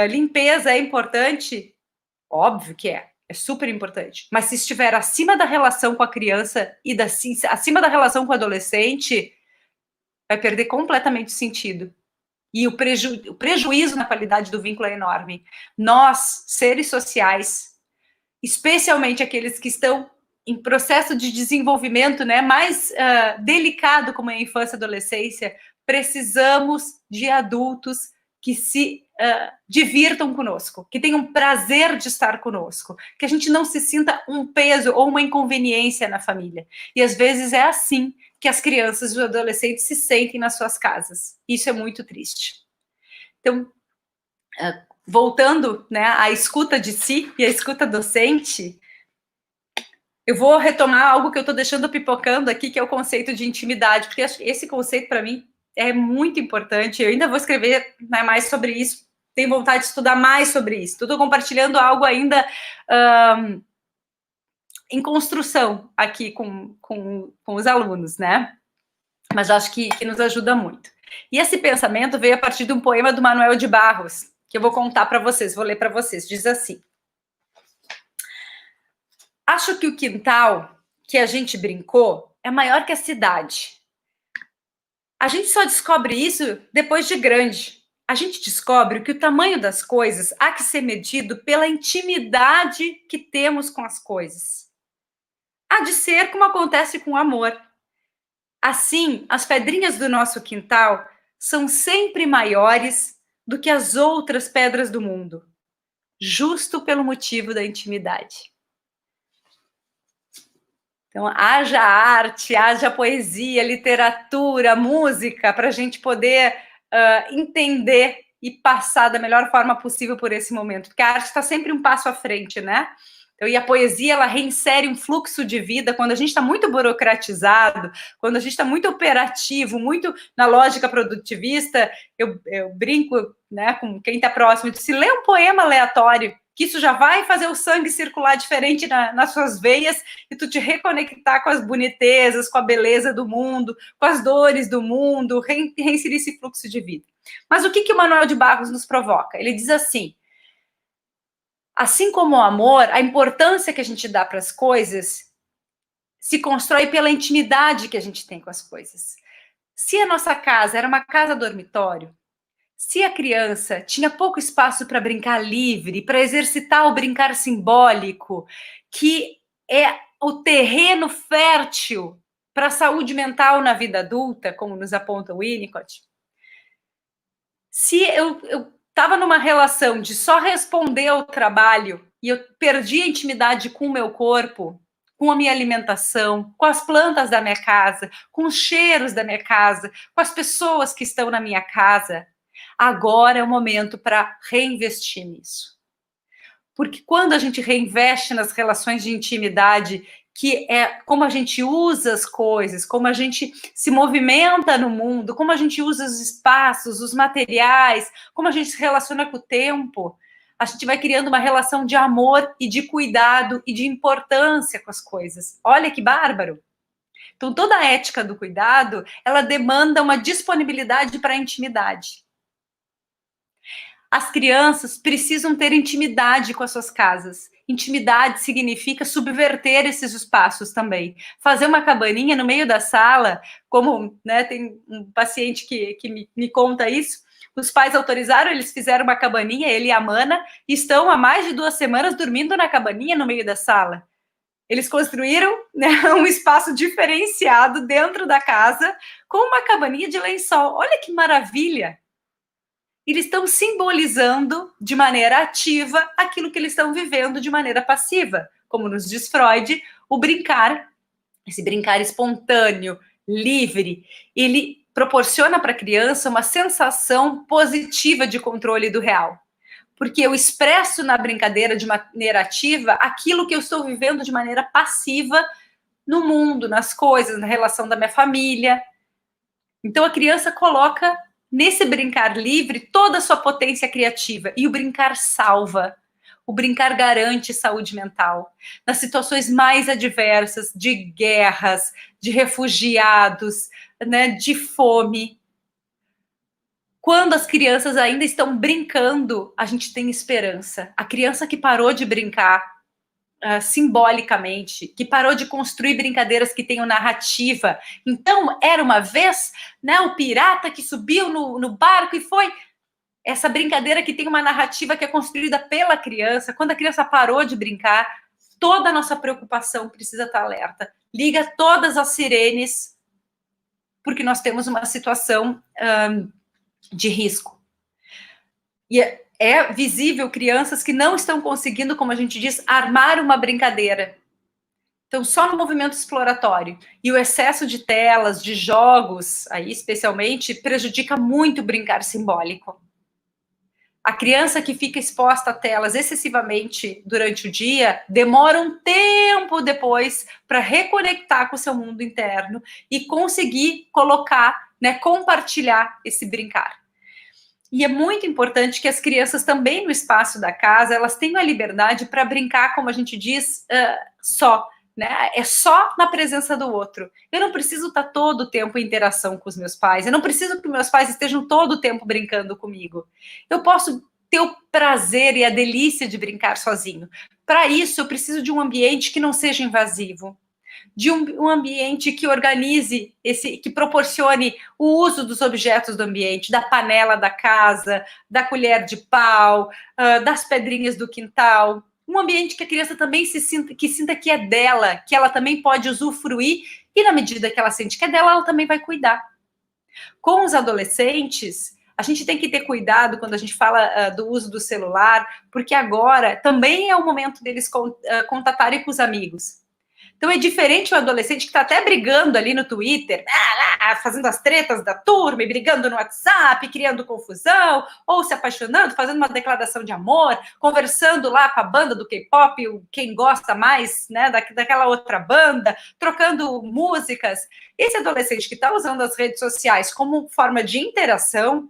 limpeza é importante? Óbvio que é super importante. Mas se estiver acima da relação com a criança e acima da relação com o adolescente, vai perder completamente o sentido. E o prejuízo na qualidade do vínculo é enorme. Nós, seres sociais, especialmente aqueles que estão em processo de desenvolvimento, né, mais delicado como é a infância e adolescência, precisamos de adultos que se divirtam conosco, que tenham prazer de estar conosco, que a gente não se sinta um peso ou uma inconveniência na família. E às vezes é assim que as crianças e os adolescentes se sentem nas suas casas. Isso é muito triste. Então, voltando, né, à escuta de si e à escuta docente, eu vou retomar algo que eu estou deixando pipocando aqui, que é o conceito de intimidade, porque esse conceito, para mim, é muito importante. Eu ainda vou escrever, né, mais sobre isso, tenho vontade de estudar mais sobre isso. Estou compartilhando algo ainda em construção aqui com os alunos, né? Mas acho que nos ajuda muito. E esse pensamento veio a partir de um poema do Manuel de Barros, que eu vou contar para vocês, vou ler para vocês. Diz assim: acho que o quintal que a gente brincou é maior que a cidade. A gente só descobre isso depois de grande. A gente descobre que o tamanho das coisas há que ser medido pela intimidade que temos com as coisas. Há de ser como acontece com o amor. Assim, as pedrinhas do nosso quintal são sempre maiores do que as outras pedras do mundo, justo pelo motivo da intimidade. Então, haja arte, haja poesia, literatura, música, para a gente poder entender e passar da melhor forma possível por esse momento, porque a arte está sempre um passo à frente, né? Então, e a poesia, ela reinsere um fluxo de vida quando a gente está muito burocratizado, quando a gente está muito operativo, muito na lógica produtivista. Eu brinco, né, com quem está próximo, de se ler um poema aleatório, que isso já vai fazer o sangue circular diferente nas suas veias e tu te reconectar com as bonitezas, com a beleza do mundo, com as dores do mundo, reinserir esse fluxo de vida. Mas o que o Manuel de Barros nos provoca? Ele diz assim: assim como o amor, a importância que a gente dá para as coisas se constrói pela intimidade que a gente tem com as coisas. Se a nossa casa era uma casa dormitório, se a criança tinha pouco espaço para brincar livre, para exercitar o brincar simbólico, que é o terreno fértil para a saúde mental na vida adulta, como nos aponta o Winnicott, se eu estava numa relação de só responder ao trabalho e eu perdi a intimidade com o meu corpo, com a minha alimentação, com as plantas da minha casa, com os cheiros da minha casa, com as pessoas que estão na minha casa, agora é o momento para reinvestir nisso. Porque quando a gente reinveste nas relações de intimidade, que é como a gente usa as coisas, como a gente se movimenta no mundo, como a gente usa os espaços, os materiais, como a gente se relaciona com o tempo, a gente vai criando uma relação de amor e de cuidado e de importância com as coisas. Olha que bárbaro! Então, toda a ética do cuidado, ela demanda uma disponibilidade para a intimidade. As crianças precisam ter intimidade com as suas casas. Intimidade significa subverter esses espaços também. Fazer uma cabaninha no meio da sala, como, né, tem um paciente que me conta isso, os pais autorizaram, eles fizeram uma cabaninha, ele e a Mana, e estão há mais de 2 semanas dormindo na cabaninha no meio da sala. Eles construíram, né, um espaço diferenciado dentro da casa, com uma cabaninha de lençol. Olha que maravilha! Eles estão simbolizando de maneira ativa aquilo que eles estão vivendo de maneira passiva. Como nos diz Freud, o brincar, esse brincar espontâneo, livre, ele proporciona para a criança uma sensação positiva de controle do real. Porque eu expresso na brincadeira de maneira ativa aquilo que eu estou vivendo de maneira passiva no mundo, nas coisas, na relação da minha família. Então, a criança coloca nesse brincar livre toda a sua potência criativa. E o brincar salva. O brincar garante saúde mental. Nas situações mais adversas, de guerras, de refugiados, né, de fome. Quando as crianças ainda estão brincando, a gente tem esperança. A criança que parou de brincar simbolicamente, que parou de construir brincadeiras que tenham narrativa. Então, era uma vez, né, o pirata que subiu no barco e foi... Essa brincadeira que tem uma narrativa que é construída pela criança. Quando a criança parou de brincar, toda a nossa preocupação precisa estar alerta. Liga todas as sirenes, porque nós temos uma situação de risco. E é visível crianças que não estão conseguindo, como a gente diz, armar uma brincadeira. Então, só no movimento exploratório. E o excesso de telas, de jogos, aí especialmente, prejudica muito o brincar simbólico. A criança que fica exposta a telas excessivamente durante o dia demora um tempo depois para reconectar com o seu mundo interno e conseguir colocar, né, compartilhar esse brincar. E é muito importante que as crianças também no espaço da casa, elas tenham a liberdade para brincar, como a gente diz, só. Né? É só na presença do outro. Eu não preciso estar todo o tempo em interação com os meus pais. Eu não preciso que meus pais estejam todo o tempo brincando comigo. Eu posso ter o prazer e a delícia de brincar sozinho. Para isso, eu preciso de um ambiente que não seja invasivo, de um ambiente que organize, que proporcione o uso dos objetos do ambiente, da panela da casa, da colher de pau, das pedrinhas do quintal. Um ambiente que a criança também sinta que é dela, que ela também pode usufruir, e na medida que ela sente que é dela, ela também vai cuidar. Com os adolescentes, a gente tem que ter cuidado quando a gente fala do uso do celular, porque agora também é o momento deles contatarem com os amigos. Então é diferente o adolescente que está até brigando ali no Twitter, fazendo as tretas da turma, e brigando no WhatsApp, criando confusão, ou se apaixonando, fazendo uma declaração de amor, conversando lá com a banda do K-pop, quem gosta mais, né, daquela outra banda, trocando músicas. Esse adolescente que está usando as redes sociais como forma de interação,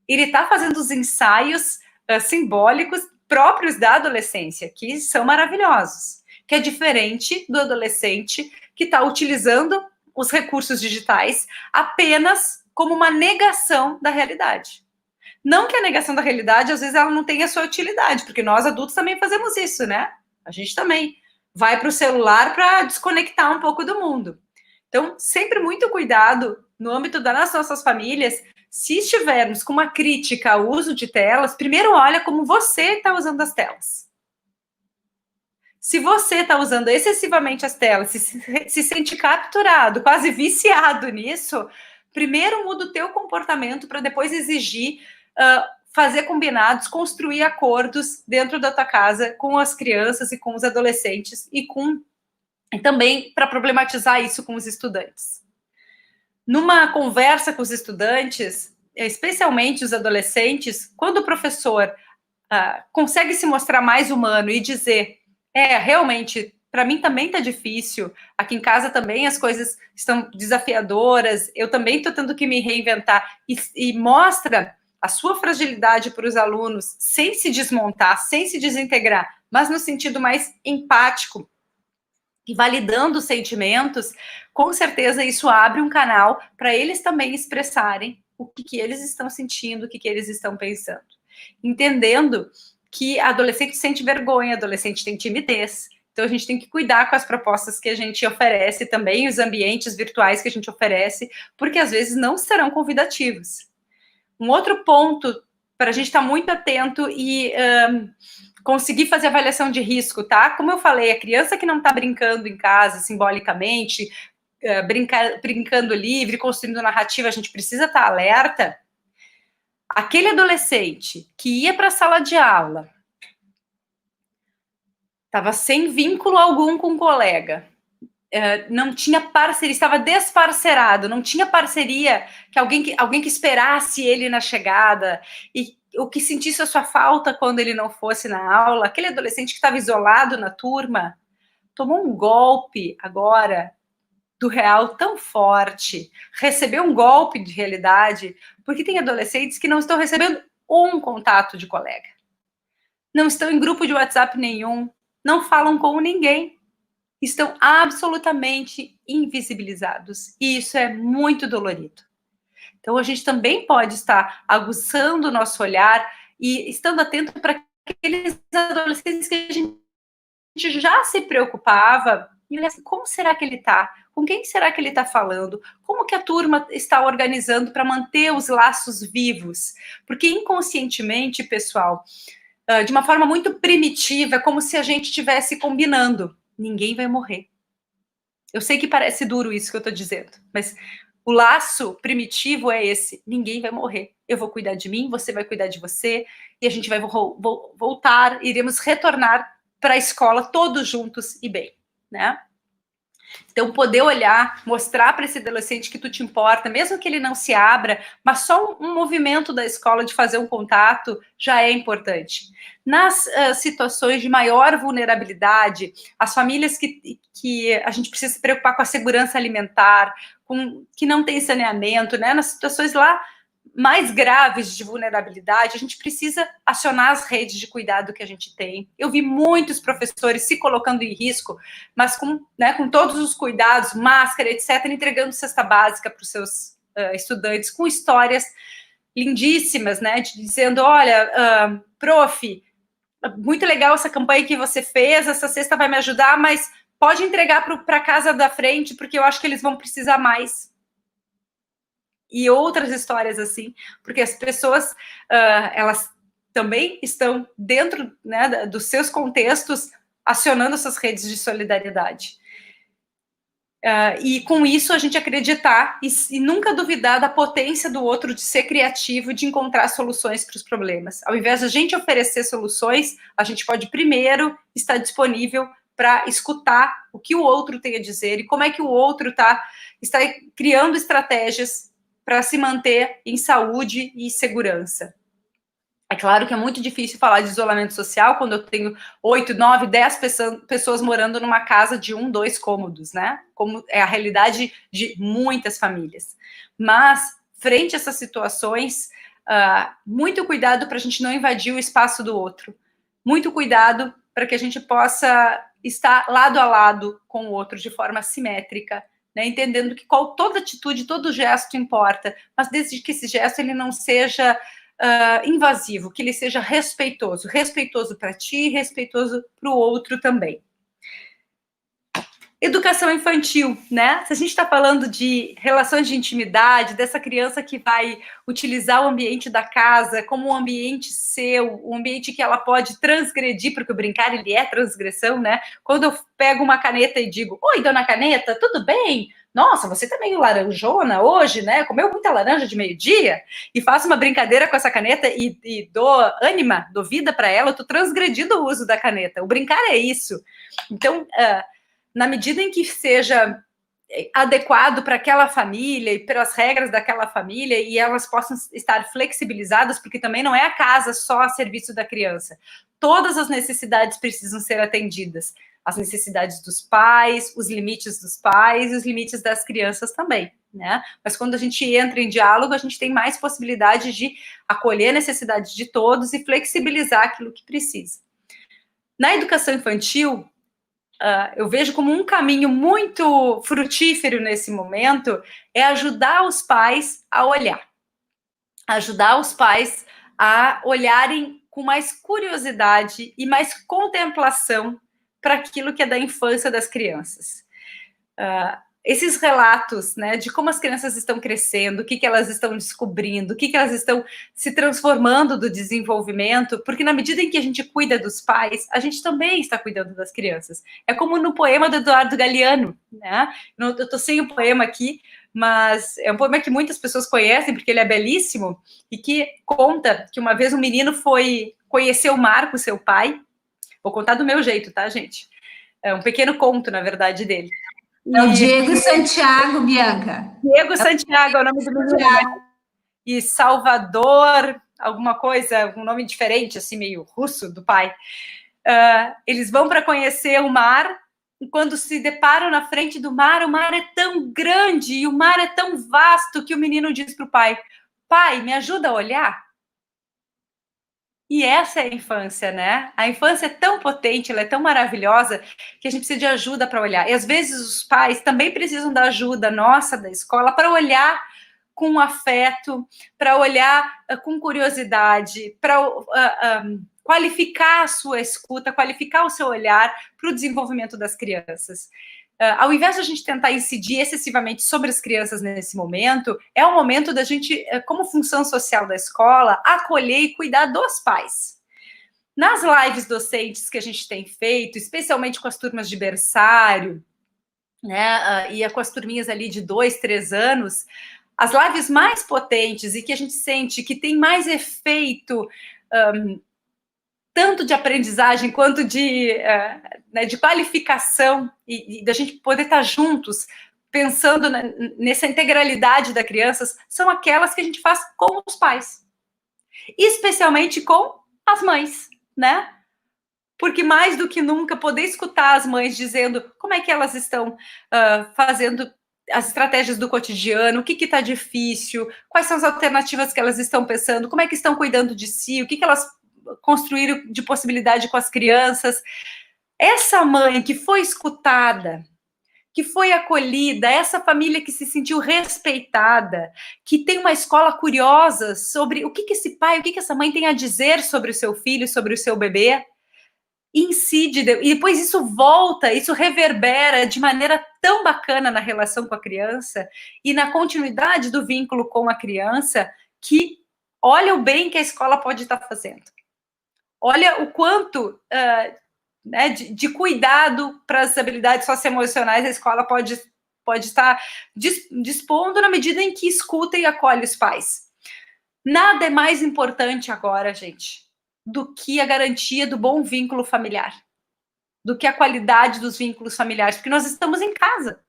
ele está fazendo os ensaios simbólicos próprios da adolescência, que são maravilhosos. Que é diferente do adolescente que está utilizando os recursos digitais apenas como uma negação da realidade. Não que a negação da realidade, às vezes, ela não tenha sua utilidade, porque nós adultos também fazemos isso, né? A gente também vai para o celular para desconectar um pouco do mundo. Então, sempre muito cuidado no âmbito das nossas famílias. Se estivermos com uma crítica ao uso de telas, primeiro olha como você está usando as telas. Se você está usando excessivamente as telas, se sente capturado, quase viciado nisso, primeiro muda o teu comportamento para depois exigir fazer combinados, construir acordos dentro da tua casa com as crianças e com os adolescentes e também para problematizar isso com os estudantes. Numa conversa com os estudantes, especialmente os adolescentes, quando o professor consegue se mostrar mais humano e dizer realmente, para mim também está difícil, aqui em casa também as coisas estão desafiadoras, eu também estou tendo que me reinventar, e mostra a sua fragilidade para os alunos, sem se desmontar, sem se desintegrar, mas no sentido mais empático, e validando os sentimentos, com certeza isso abre um canal para eles também expressarem o que eles estão sentindo, o que eles estão pensando. Entendendo que adolescente sente vergonha, adolescente tem timidez. Então, a gente tem que cuidar com as propostas que a gente oferece também, os ambientes virtuais que a gente oferece, porque às vezes não serão convidativos. Um outro ponto para a gente estar muito atento e conseguir fazer avaliação de risco, tá? Como eu falei, a criança que não está brincando em casa, simbolicamente, brincando livre, construindo narrativa, a gente precisa estar alerta. Aquele adolescente que ia para a sala de aula, estava sem vínculo algum com o colega, não tinha parceria, estava desparcerado, não tinha parceria, que alguém que esperasse ele na chegada, e o que sentisse a sua falta quando ele não fosse na aula. Aquele adolescente que estava isolado na turma, tomou um golpe agora do real tão forte, recebeu um golpe de realidade, porque tem adolescentes que não estão recebendo um contato de colega, não estão em grupo de WhatsApp nenhum, não falam com ninguém, estão absolutamente invisibilizados, e isso é muito dolorido. Então, a gente também pode estar aguçando o nosso olhar e estando atento para aqueles adolescentes que a gente já se preocupava, e olha assim, como será que ele está? Com quem será que ele está falando? Como que a turma está organizando para manter os laços vivos? Porque inconscientemente, pessoal, de uma forma muito primitiva, é como se a gente estivesse combinando. Ninguém vai morrer. Eu sei que parece duro isso que eu estou dizendo, mas o laço primitivo é esse: ninguém vai morrer. Eu vou cuidar de mim, você vai cuidar de você, e a gente vai voltar, iremos retornar para a escola todos juntos e bem, né? Então, poder olhar, mostrar para esse adolescente que tu te importa, mesmo que ele não se abra, mas só um movimento da escola de fazer um contato já é importante. Nas situações de maior vulnerabilidade, as famílias que a gente precisa se preocupar com a segurança alimentar, que não tem saneamento, né? Nas situações lá mais graves de vulnerabilidade, a gente precisa acionar as redes de cuidado que a gente tem. Eu vi muitos professores se colocando em risco, mas com todos os cuidados, máscara, etc., entregando cesta básica para os seus estudantes, com histórias lindíssimas, né, dizendo, olha, prof, muito legal essa campanha que você fez, essa cesta vai me ajudar, mas pode entregar para a casa da frente, porque eu acho que eles vão precisar mais. E outras histórias assim, porque as pessoas, elas também estão dentro, né, dos seus contextos, acionando essas redes de solidariedade. E com isso a gente acreditar e nunca duvidar da potência do outro de ser criativo, de encontrar soluções para os problemas. Ao invés de a gente oferecer soluções, a gente pode primeiro estar disponível para escutar o que o outro tem a dizer e como é que o outro está criando estratégias para se manter em saúde e segurança. É claro que é muito difícil falar de isolamento social quando eu tenho 8, 9, 10 pessoas morando numa casa de 1, 2 cômodos, né? Como é a realidade de muitas famílias. Mas, frente a essas situações, muito cuidado para a gente não invadir o espaço do outro. Muito cuidado para que a gente possa estar lado a lado com o outro de forma simétrica, né, entendendo que toda atitude, todo gesto importa, mas desde que esse gesto ele não seja invasivo, que ele seja respeitoso para ti, respeitoso para o outro também. Educação infantil, né? Se a gente está falando de relações de intimidade, dessa criança que vai utilizar o ambiente da casa como um ambiente seu, um ambiente que ela pode transgredir, porque o brincar, ele é transgressão, né? Quando eu pego uma caneta e digo, oi, dona Caneta, tudo bem? Nossa, você tá meio laranjona hoje, né? Comeu muita laranja de meio-dia? E faço uma brincadeira com essa caneta e dou ânima, dou vida para ela, eu tô transgredindo o uso da caneta. O brincar é isso. Então, na medida em que seja adequado para aquela família e pelas regras daquela família e elas possam estar flexibilizadas, porque também não é a casa só a serviço da criança. Todas as necessidades precisam ser atendidas. As necessidades dos pais, os limites dos pais e os limites das crianças também, né? Mas quando a gente entra em diálogo, a gente tem mais possibilidade de acolher a necessidade de todos e flexibilizar aquilo que precisa. Na educação infantil, eu vejo como um caminho muito frutífero nesse momento é ajudar os pais a olhar. Ajudar os pais a olharem com mais curiosidade e mais contemplação para aquilo que é da infância das crianças. Esses relatos, né, de como as crianças estão crescendo, o que elas estão descobrindo, o que elas estão se transformando do desenvolvimento, porque na medida em que a gente cuida dos pais, a gente também está cuidando das crianças. É como no poema do Eduardo Galeano, né? Eu estou sem o poema aqui, mas é um poema que muitas pessoas conhecem, porque ele é belíssimo, e que conta que uma vez um menino foi conhecer o Marco, seu pai. Vou contar do meu jeito, tá, gente? É um pequeno conto, na verdade, dele. É o Diego Santiago, Bianca. Diego Santiago é o nome do menino. E Salvador, alguma coisa, um nome diferente, assim, meio russo, do pai. Eles vão para conhecer o mar, e quando se deparam na frente do mar, o mar é tão grande e o mar é tão vasto que o menino diz para o pai: pai, me ajuda a olhar? E essa é a infância, né? A infância é tão potente, ela é tão maravilhosa, que a gente precisa de ajuda para olhar. E às vezes os pais também precisam da ajuda nossa, da escola, para olhar com afeto, para olhar com curiosidade, para qualificar a sua escuta, qualificar o seu olhar para o desenvolvimento das crianças. Ao invés de a gente tentar incidir excessivamente sobre as crianças nesse momento, é o momento da gente, como função social da escola, acolher e cuidar dos pais. Nas lives docentes que a gente tem feito, especialmente com as turmas de berçário, né, e com as turminhas ali de 2, 3 anos, as lives mais potentes e que a gente sente que tem mais efeito, tanto de aprendizagem quanto de qualificação e da gente poder estar juntos pensando nessa integralidade da criança, são aquelas que a gente faz com os pais, especialmente com as mães, né? Porque mais do que nunca poder escutar as mães dizendo como é que elas estão fazendo as estratégias do cotidiano, o que está difícil, quais são as alternativas que elas estão pensando, como é que estão cuidando de si, o que elas construíram de possibilidade com as crianças. Essa mãe que foi escutada, que foi acolhida, essa família que se sentiu respeitada, que tem uma escola curiosa sobre o que esse pai, o que essa mãe tem a dizer sobre o seu filho, sobre o seu bebê, incide, e depois isso volta, isso reverbera de maneira tão bacana na relação com a criança e na continuidade do vínculo com a criança, que olha o bem que a escola pode estar fazendo. Olha o quanto de cuidado para as habilidades socioemocionais a escola pode estar dispondo na medida em que escuta e acolhe os pais. Nada é mais importante agora, gente, do que a garantia do bom vínculo familiar, do que a qualidade dos vínculos familiares, porque nós estamos em casa.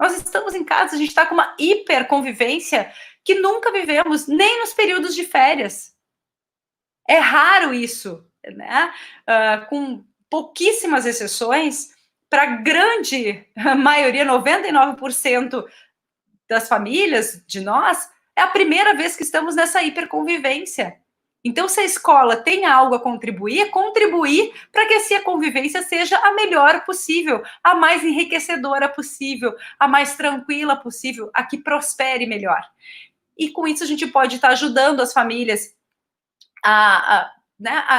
Nós estamos em casa, a gente está com uma hiperconvivência que nunca vivemos, nem nos períodos de férias. É raro isso, né? Com pouquíssimas exceções, para a grande maioria, 99% das famílias de nós, é a primeira vez que estamos nessa hiperconvivência. Então, se a escola tem algo a contribuir para que essa convivência seja a melhor possível, a mais enriquecedora possível, a mais tranquila possível, a que prospere melhor. E com isso a gente pode estar ajudando as famílias a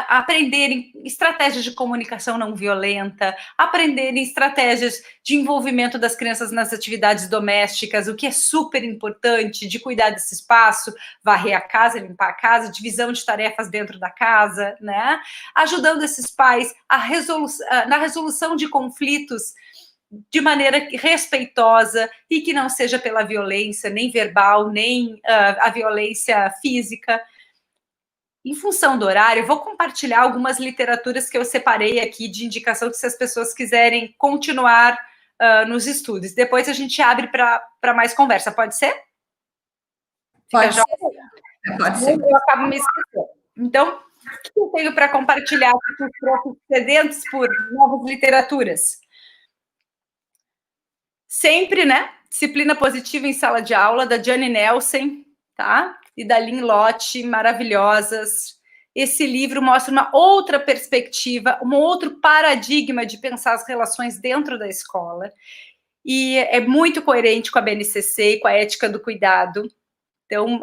aprenderem estratégias de comunicação não violenta, aprenderem estratégias de envolvimento das crianças nas atividades domésticas, o que é super importante, de cuidar desse espaço, varrer a casa, limpar a casa, divisão de tarefas dentro da casa, né? Ajudando esses pais na resolução de conflitos de maneira respeitosa e que não seja pela violência, nem verbal, nem a violência física. Em função do horário, eu vou compartilhar algumas literaturas que eu separei aqui de indicação, que se as pessoas quiserem continuar nos estudos. Depois a gente abre para mais conversa. Pode ser? Pode ser. Pode ser. Eu acabo me esquecendo. Então, o que eu tenho para compartilhar com os profs sedentos por novas literaturas? Sempre, né? Disciplina Positiva em Sala de Aula, da Jane Nelson, tá? E da Lynn Lott, maravilhosas. Esse livro mostra uma outra perspectiva, um outro paradigma de pensar as relações dentro da escola. E é muito coerente com a BNCC e com a ética do cuidado. Então,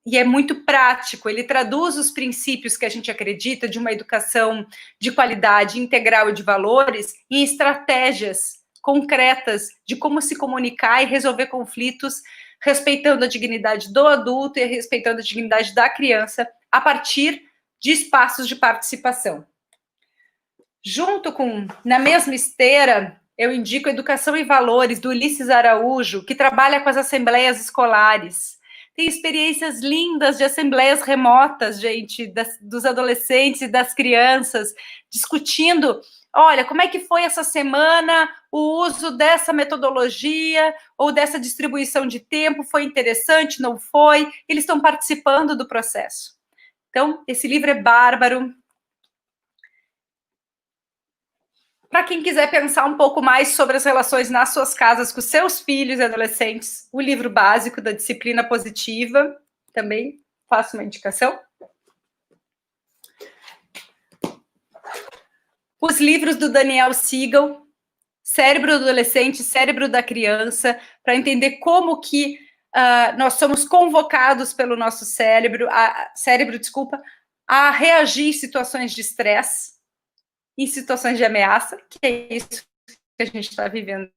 e é muito prático. Ele traduz os princípios que a gente acredita de uma educação de qualidade integral e de valores em estratégias concretas de como se comunicar e resolver conflitos, respeitando a dignidade do adulto e respeitando a dignidade da criança, a partir de espaços de participação. Junto com, na mesma esteira, eu indico Educação e Valores, do Ulisses Araújo, que trabalha com as assembleias escolares. Tem experiências lindas de assembleias remotas, gente, dos adolescentes e das crianças, discutindo olha, como é que foi essa semana o uso dessa metodologia ou dessa distribuição de tempo? Foi interessante? Não foi? Eles estão participando do processo. Então, esse livro é bárbaro. Para quem quiser pensar um pouco mais sobre as relações nas suas casas com seus filhos e adolescentes, o livro básico da disciplina positiva, também faço uma indicação. Os livros do Daniel Siegel, Cérebro do Adolescente, Cérebro da Criança, para entender como que nós somos convocados pelo nosso cérebro, a reagir em situações de estresse, em situações de ameaça, que é isso que a gente está vivendo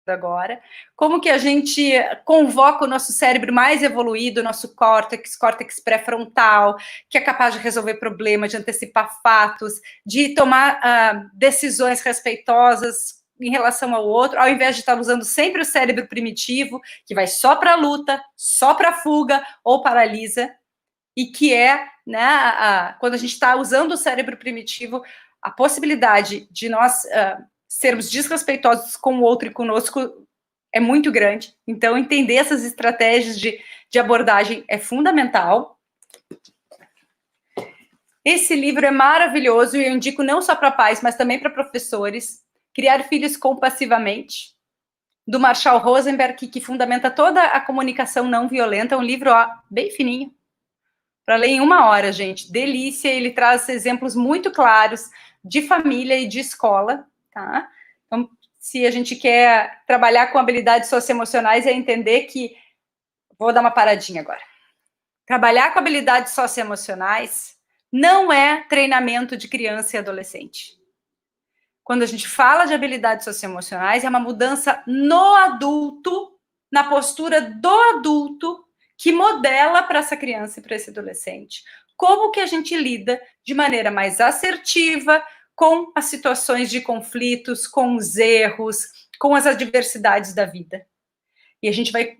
agora, como que a gente convoca o nosso cérebro mais evoluído, o nosso córtex pré-frontal, que é capaz de resolver problemas, de antecipar fatos, de tomar decisões respeitosas em relação ao outro, ao invés de estar usando sempre o cérebro primitivo, que vai só para a luta, só para a fuga ou paralisa, e que é, né, quando a gente está usando o cérebro primitivo, a possibilidade de nós sermos desrespeitosos com o outro e conosco é muito grande. Então, entender essas estratégias de abordagem é fundamental. Esse livro é maravilhoso e eu indico não só para pais, mas também para professores. Criar Filhos Compassivamente, do Marshall Rosenberg, que fundamenta toda a comunicação não violenta. É um livro bem fininho, para ler em 1 hora, gente. Delícia, ele traz exemplos muito claros de família e de escola, tá? Então, se a gente quer trabalhar com habilidades socioemocionais, é entender que... Vou dar uma paradinha agora. Trabalhar com habilidades socioemocionais não é treinamento de criança e adolescente. Quando a gente fala de habilidades socioemocionais, é uma mudança no adulto, na postura do adulto, que modela para essa criança e para esse adolescente como que a gente lida de maneira mais assertiva com as situações de conflitos, com os erros, com as adversidades da vida. E a gente vai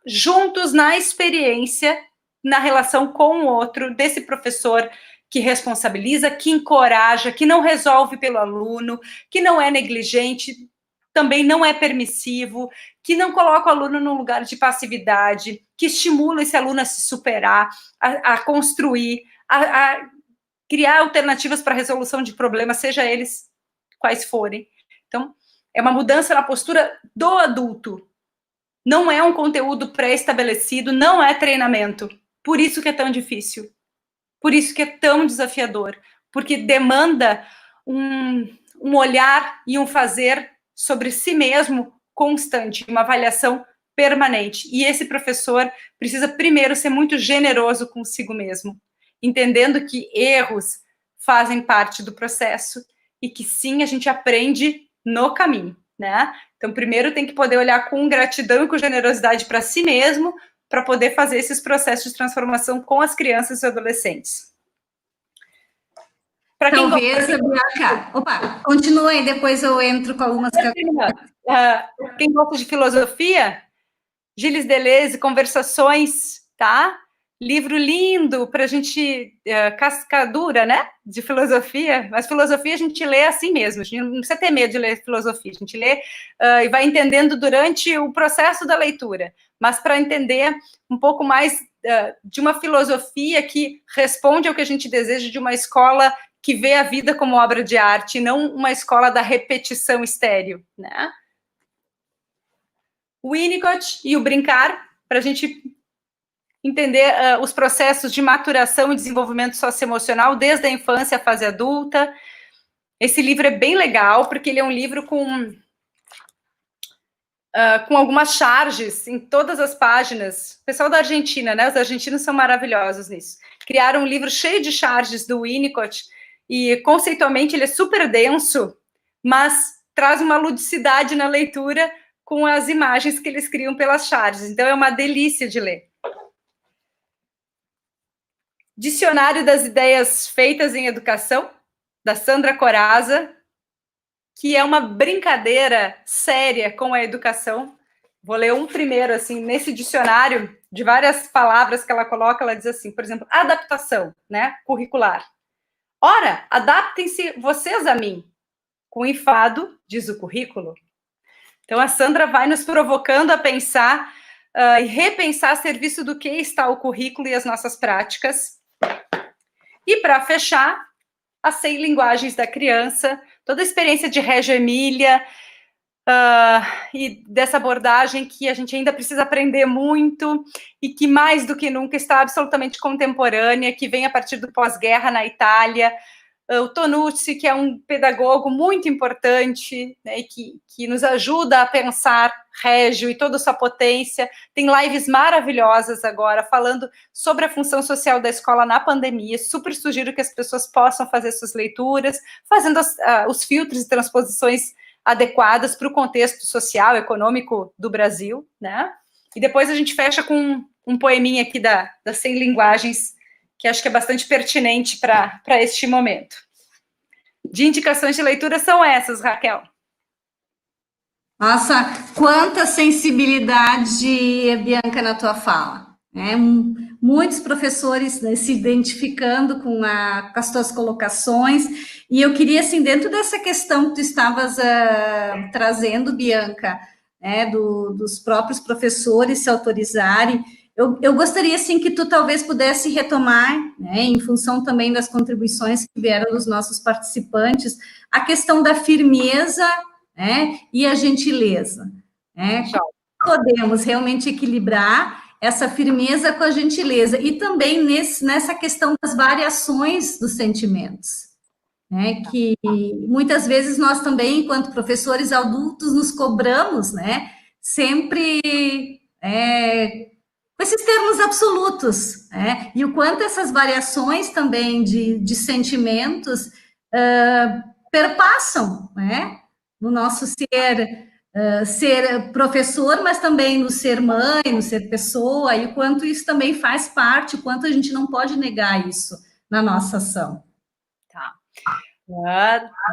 juntos na experiência, na relação com o outro, desse professor que responsabiliza, que encoraja, que não resolve pelo aluno, que não é negligente, também não é permissivo, que não coloca o aluno num lugar de passividade, que estimula esse aluno a se superar, a construir, a criar alternativas para a resolução de problemas, seja eles quais forem. Então, é uma mudança na postura do adulto. Não é um conteúdo pré-estabelecido, não é treinamento. Por isso que é tão difícil. Por isso que é tão desafiador. Porque demanda um olhar e um fazer sobre si mesmo constante, uma avaliação permanente. E esse professor precisa primeiro ser muito generoso consigo mesmo, entendendo que erros fazem parte do processo e que sim, a gente aprende no caminho, né? Então, primeiro tem que poder olhar com gratidão e com generosidade para si mesmo, para poder fazer esses processos de transformação com as crianças e adolescentes. Para quem gosta... Opa, continua aí, depois eu entro com algumas... Quem gosta de filosofia, Gilles Deleuze, Conversações, tá? Livro lindo para a gente, cascadura, né? De filosofia, mas filosofia a gente lê assim mesmo, a gente não precisa ter medo de ler filosofia, a gente lê e vai entendendo durante o processo da leitura, mas para entender um pouco mais de uma filosofia que responde ao que a gente deseja de uma escola que vê a vida como obra de arte, não uma escola da repetição estéril, né? O Winnicott e o Brincar, para a gente entender os processos de maturação e desenvolvimento socioemocional desde a infância à fase adulta. Esse livro é bem legal, porque ele é um livro com algumas charges em todas as páginas. O pessoal da Argentina, né? Os argentinos são maravilhosos nisso. Criaram um livro cheio de charges do Winnicott, e conceitualmente ele é super denso, mas traz uma ludicidade na leitura com as imagens que eles criam pelas charges. Então, é uma delícia de ler. Dicionário das Ideias Feitas em Educação, da Sandra Corazza, que é uma brincadeira séria com a educação. Vou ler um primeiro, assim, nesse dicionário, de várias palavras que ela coloca, ela diz assim, por exemplo, adaptação, né, curricular. Ora, adaptem-se vocês a mim. com enfado, diz o currículo. Então, a Sandra vai nos provocando a pensar e repensar a serviço do que está o currículo e as nossas práticas. E, para fechar, as 100 linguagens da criança, toda a experiência de Reggio Emília, e dessa abordagem que a gente ainda precisa aprender muito e que, mais do que nunca, está absolutamente contemporânea, que vem a partir do pós-guerra na Itália. O Tonucci, que é um pedagogo muito importante, né, e que nos ajuda a pensar Reggio e toda a sua potência. Tem lives maravilhosas agora, falando sobre a função social da escola na pandemia. Super sugiro que as pessoas possam fazer suas leituras, fazendo os filtros e transposições adequadas para o contexto social, econômico do Brasil, né? E depois a gente fecha com um poeminha aqui das 100 linguagens, que acho que é bastante pertinente para este momento. De indicações de leitura são essas, Raquel. Nossa, quanta sensibilidade, Bianca, na tua fala. Né? Muitos professores, né, se identificando com as tuas colocações. E eu queria, assim, dentro dessa questão que tu estavas trazendo, Bianca, né, dos próprios professores se autorizarem, eu gostaria, assim, que tu talvez pudesse retomar, né, em função também das contribuições que vieram dos nossos participantes, a questão da firmeza, né, e a gentileza. Né? Podemos realmente equilibrar essa firmeza com a gentileza, e também nessa questão das variações dos sentimentos, né, que muitas vezes nós também, enquanto professores adultos, nos cobramos, né, sempre com esses termos absolutos, né, e o quanto essas variações também de sentimentos perpassam, né, no nosso ser professor, mas também no ser mãe, no ser pessoa, e o quanto isso também faz parte, o quanto a gente não pode negar isso na nossa ação. Tá.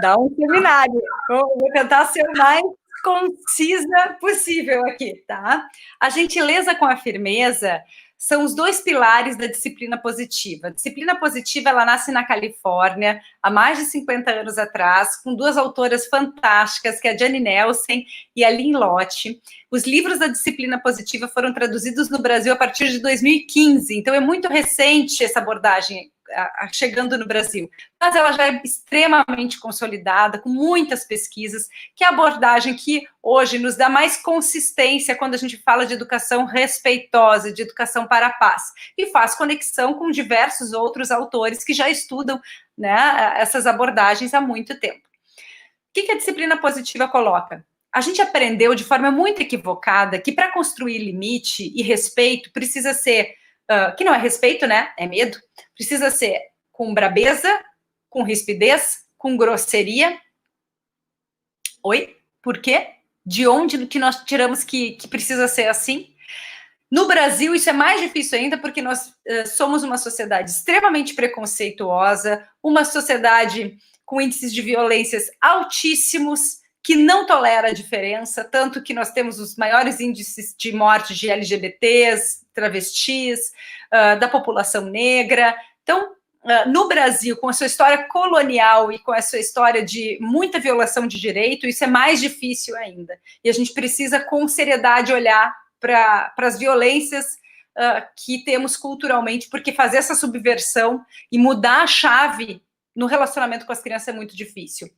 Dá um seminário. Vou tentar ser o mais concisa possível aqui, tá? A gentileza com a firmeza são os dois pilares da disciplina positiva. A disciplina positiva, ela nasce na Califórnia, há mais de 50 anos atrás, com duas autoras fantásticas, que é a Jane Nelsen e a Lynn Lott. Os livros da disciplina positiva foram traduzidos no Brasil a partir de 2015, então é muito recente essa abordagem chegando no Brasil, mas ela já é extremamente consolidada, com muitas pesquisas, que é a abordagem que hoje nos dá mais consistência quando a gente fala de educação respeitosa, de educação para a paz, e faz conexão com diversos outros autores que já estudam, né, essas abordagens há muito tempo. O que a disciplina positiva coloca? A gente aprendeu de forma muito equivocada que para construir limite e respeito precisa ser que não é respeito, né? É medo. Precisa ser com brabeza, com rispidez, com grosseria. Oi? Por quê? De onde que nós tiramos que precisa ser assim? No Brasil, isso é mais difícil ainda, porque nós somos uma sociedade extremamente preconceituosa, uma sociedade com índices de violências altíssimos, que não tolera a diferença, tanto que nós temos os maiores índices de morte de LGBTs, travestis, da população negra. Então, no Brasil, com a sua história colonial e com a sua história de muita violação de direito, isso é mais difícil ainda. E a gente precisa, com seriedade, olhar para as violências que temos culturalmente, porque fazer essa subversão e mudar a chave no relacionamento com as crianças é muito difícil.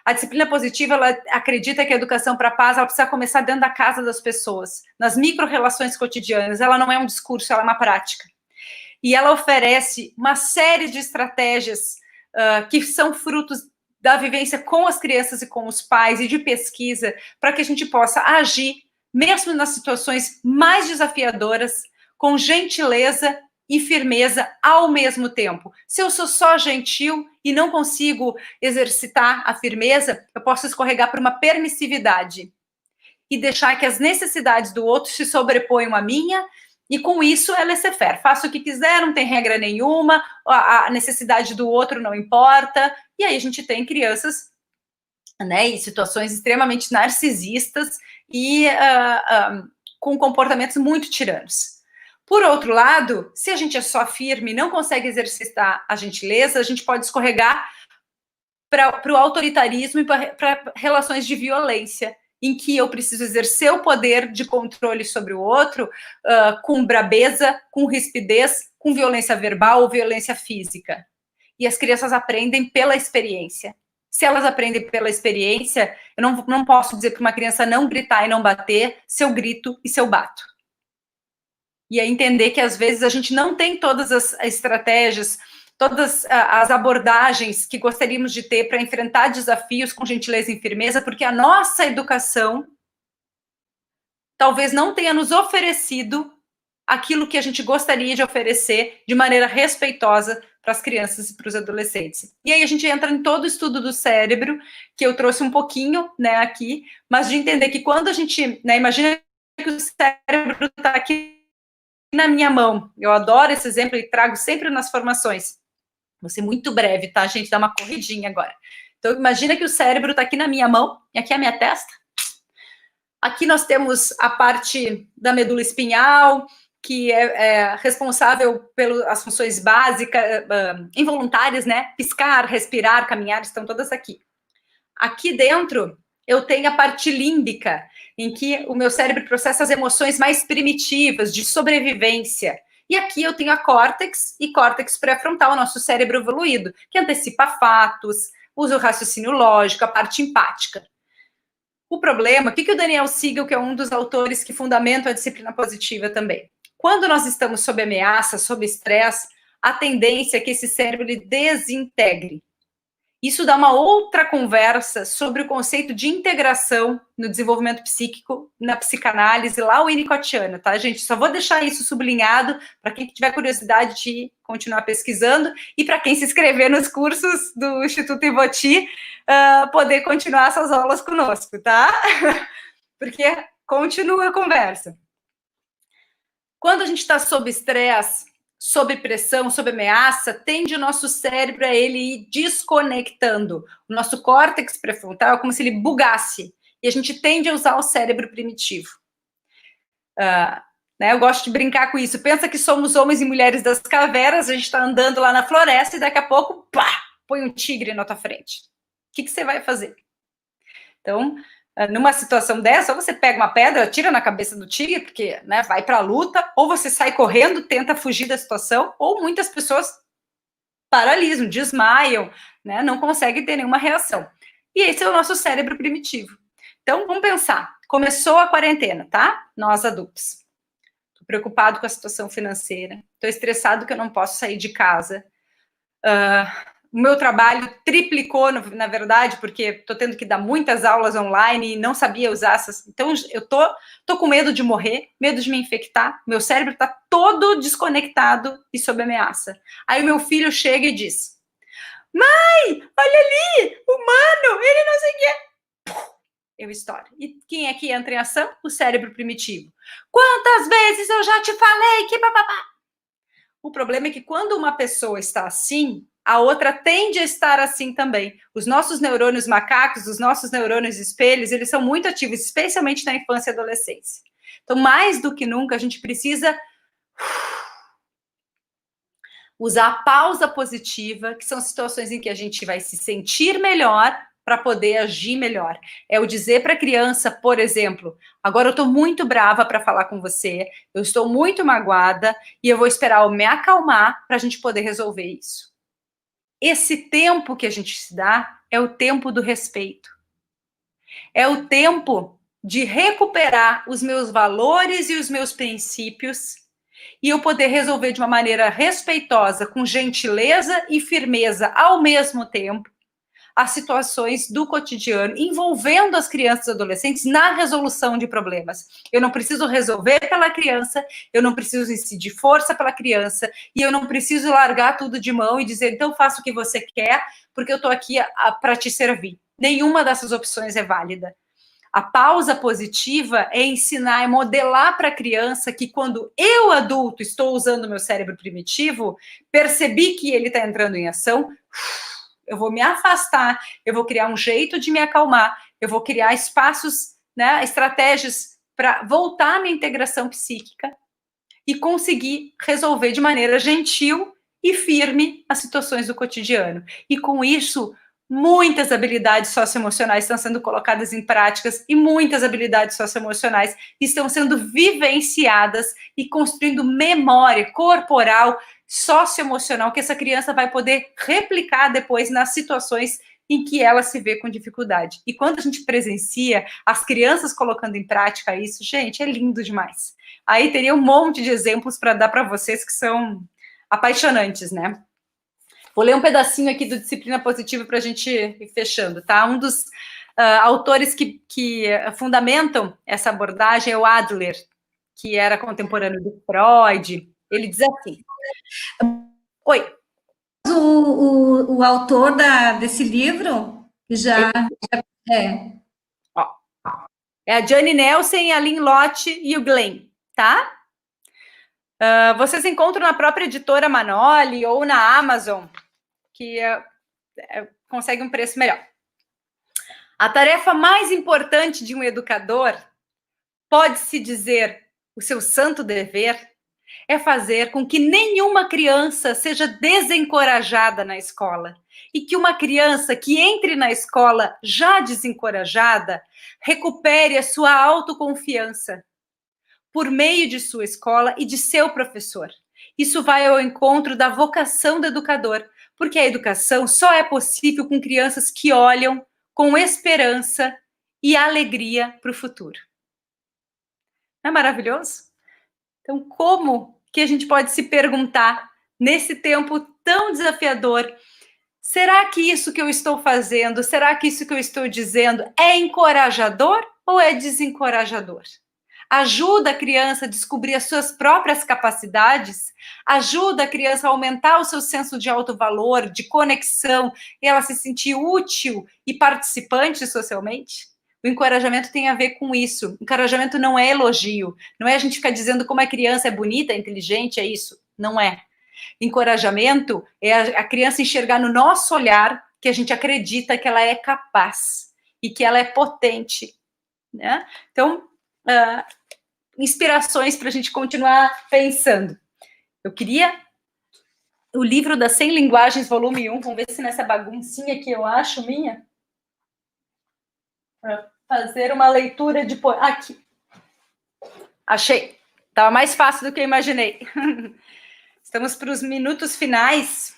A disciplina positiva, ela acredita que a educação para a paz, ela precisa começar dentro da casa das pessoas, nas micro-relações cotidianas. Ela não é um discurso, ela é uma prática. E ela oferece uma série de estratégias que são frutos da vivência com as crianças e com os pais e de pesquisa, para que a gente possa agir, mesmo nas situações mais desafiadoras, com gentileza e firmeza ao mesmo tempo. Se eu sou só gentil e não consigo exercitar a firmeza, eu posso escorregar para uma permissividade e deixar que as necessidades do outro se sobreponham à minha, e com isso é laissez-faire. Faço o que quiser, não tem regra nenhuma, a necessidade do outro não importa, e aí a gente tem crianças, né, em situações extremamente narcisistas e com comportamentos muito tiranos. Por outro lado, se a gente é só firme e não consegue exercitar a gentileza, a gente pode escorregar para o autoritarismo e para relações de violência, em que eu preciso exercer o poder de controle sobre o outro com brabeza, com rispidez, com violência verbal ou violência física. E as crianças aprendem pela experiência. Se elas aprendem pela experiência, eu não posso dizer para uma criança não gritar e não bater se eu grito e se eu bato. E é entender que, às vezes, a gente não tem todas as estratégias, todas as abordagens que gostaríamos de ter para enfrentar desafios com gentileza e firmeza, porque a nossa educação talvez não tenha nos oferecido aquilo que a gente gostaria de oferecer de maneira respeitosa para as crianças e para os adolescentes. E aí a gente entra em todo o estudo do cérebro, que eu trouxe um pouquinho, né, aqui, mas de entender que quando a gente, né, imagina que o cérebro está aqui na minha mão. Eu adoro esse exemplo e trago sempre nas formações. Vou ser muito breve, tá, gente? Dá uma corridinha agora. Então, imagina que o cérebro está aqui na minha mão, e aqui é a minha testa. Aqui nós temos a parte da medula espinhal, que é responsável pelas funções básicas, involuntárias, né? Piscar, respirar, caminhar, estão todas aqui. Aqui dentro, eu tenho a parte límbica, em que o meu cérebro processa as emoções mais primitivas, de sobrevivência. E aqui eu tenho a córtex e córtex pré-frontal, nosso cérebro evoluído, que antecipa fatos, usa o raciocínio lógico, a parte empática. O problema, o que o Daniel Siegel, que é um dos autores que fundamentam a disciplina positiva também, quando nós estamos sob ameaça, sob estresse, a tendência é que esse cérebro ele desintegre. Isso dá uma outra conversa sobre o conceito de integração no desenvolvimento psíquico, na psicanálise, lá o winnicottiana, tá, gente? Só vou deixar isso sublinhado para quem tiver curiosidade de continuar pesquisando e para quem se inscrever nos cursos do Instituto Ivoti, poder continuar essas aulas conosco, tá? Porque continua a conversa. Quando a gente está sob estresse, sob pressão, sob ameaça, tende o nosso cérebro a ele ir desconectando. O nosso córtex pré-frontal é como se ele bugasse. E a gente tende a usar o cérebro primitivo. Né, eu gosto de brincar com isso. Pensa que somos homens e mulheres das cavernas, a gente está andando lá na floresta e daqui a pouco, pá, põe um tigre na tua frente. O que você vai fazer? Então, numa situação dessa, ou você pega uma pedra, atira na cabeça do tigre, porque, né, vai para a luta, ou você sai correndo, tenta fugir da situação, ou muitas pessoas paralisam, desmaiam, né, não conseguem ter nenhuma reação. E esse é o nosso cérebro primitivo. Então, vamos pensar. Começou a quarentena, tá? Nós adultos. Estou preocupado com a situação financeira, estou estressado que eu não posso sair de casa. O meu trabalho triplicou, na verdade, porque estou tendo que dar muitas aulas online e não sabia usar essas. Então, eu tô com medo de morrer, medo de me infectar. Meu cérebro está todo desconectado e sob ameaça. Aí o meu filho chega e diz: mãe, olha ali, humano, ele não sei o quê. Eu estouro. E quem é que entra em ação? O cérebro primitivo. Quantas vezes eu já te falei que papapá? O problema é que quando uma pessoa está assim, a outra tende a estar assim também. Os nossos neurônios macacos, os nossos neurônios espelhos, eles são muito ativos, especialmente na infância e adolescência. Então, mais do que nunca, a gente precisa usar a pausa positiva, que são situações em que a gente vai se sentir melhor para poder agir melhor. É o dizer para a criança, por exemplo, agora eu estou muito brava para falar com você, eu estou muito magoada e eu vou esperar eu me acalmar para a gente poder resolver isso. Esse tempo que a gente se dá é o tempo do respeito. É o tempo de recuperar os meus valores e os meus princípios e eu poder resolver de uma maneira respeitosa, com gentileza e firmeza ao mesmo tempo, as situações do cotidiano, envolvendo as crianças e adolescentes na resolução de problemas. Eu não preciso resolver pela criança, eu não preciso incidir força pela criança, e eu não preciso largar tudo de mão e dizer, então faça o que você quer, porque eu estou aqui para te servir. Nenhuma dessas opções é válida. A pausa positiva é ensinar, é modelar para a criança que quando eu, adulto, estou usando o meu cérebro primitivo, percebi que ele está entrando em ação, eu vou me afastar, eu vou criar um jeito de me acalmar, eu vou criar espaços, né, estratégias para voltar à minha integração psíquica e conseguir resolver de maneira gentil e firme as situações do cotidiano. E com isso, muitas habilidades socioemocionais estão sendo colocadas em práticas e muitas habilidades socioemocionais estão sendo vivenciadas e construindo memória corporal, socioemocional, que essa criança vai poder replicar depois nas situações em que ela se vê com dificuldade. E quando a gente presencia as crianças colocando em prática isso, gente, é lindo demais. Aí teria um monte de exemplos para dar para vocês que são apaixonantes, né? Vou ler um pedacinho aqui do Disciplina Positiva para a gente ir fechando, tá? Um dos autores que fundamentam essa abordagem é o Adler, que era contemporâneo do Freud. Ele diz assim... Oi. O autor desse livro, que já é... Ó, é a Jane Nelson, a Lynn Lott e o Glenn, tá? Vocês encontram na própria editora Manoli ou na Amazon, que consegue um preço melhor. A tarefa mais importante de um educador, pode-se dizer o seu santo dever, é fazer com que nenhuma criança seja desencorajada na escola e que uma criança que entre na escola já desencorajada recupere a sua autoconfiança por meio de sua escola e de seu professor. Isso vai ao encontro da vocação do educador, porque a educação só é possível com crianças que olham com esperança e alegria para o futuro. Não é maravilhoso? Então, como que a gente pode se perguntar, nesse tempo tão desafiador, será que isso que eu estou fazendo, será que isso que eu estou dizendo é encorajador ou é desencorajador? Ajuda a criança a descobrir as suas próprias capacidades, ajuda a criança a aumentar o seu senso de autovalor, de conexão, e ela se sentir útil e participante socialmente? O encorajamento tem a ver com isso. Encorajamento não é elogio, não é a gente ficar dizendo como a criança é bonita, é inteligente, é isso. Não é. Encorajamento é a criança enxergar no nosso olhar que a gente acredita que ela é capaz e que ela é potente, né? Então, inspirações para a gente continuar pensando. Eu queria o livro das 100 linguagens, volume 1, vamos ver se nessa baguncinha aqui eu acho minha, para fazer uma leitura de... Aqui. Achei. Estava mais fácil do que eu imaginei. Estamos para os minutos finais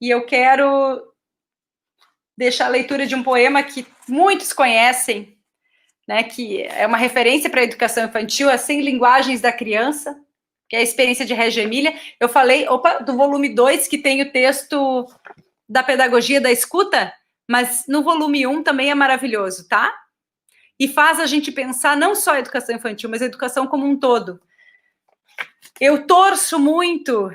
e eu quero deixar a leitura de um poema que muitos conhecem, né, que é uma referência para a educação infantil, As 100 Linguagens da Criança, que é a experiência de Reggio Emília. Eu falei, do volume 2, que tem o texto da pedagogia da escuta, mas no volume 1 também é maravilhoso, tá? E faz a gente pensar não só a educação infantil, mas a educação como um todo. Eu torço muito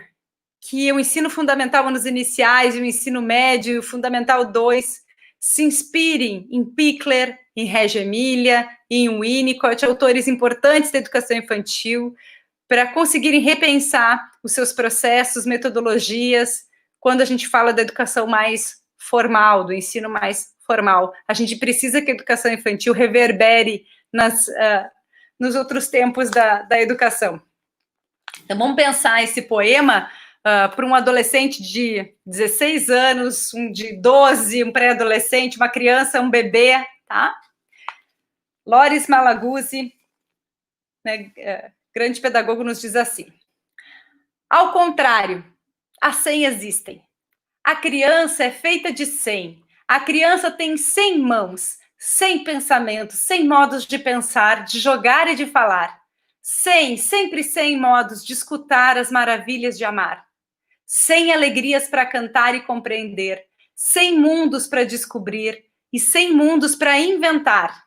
que o ensino fundamental nos iniciais, o ensino médio, o fundamental 2, se inspirem em Pickler, em Reggio Emília, em Winnicott, autores importantes da educação infantil, para conseguirem repensar os seus processos, metodologias, quando a gente fala da educação mais formal, do ensino mais formal. A gente precisa que a educação infantil reverbere nos outros tempos da educação. Então, vamos pensar esse poema para um adolescente de 16 anos, um de 12, um pré-adolescente, uma criança, um bebê, tá? Loris Malaguzzi, né, grande pedagogo, nos diz assim: ao contrário, as 100 existem. A criança é feita de 100. A criança tem 100 mãos, 100 pensamentos, 100 modos de pensar, de jogar e de falar. 100, sempre 100 modos de escutar as maravilhas de amar. 100 alegrias para cantar e compreender. 100 mundos para descobrir e 100 mundos para inventar.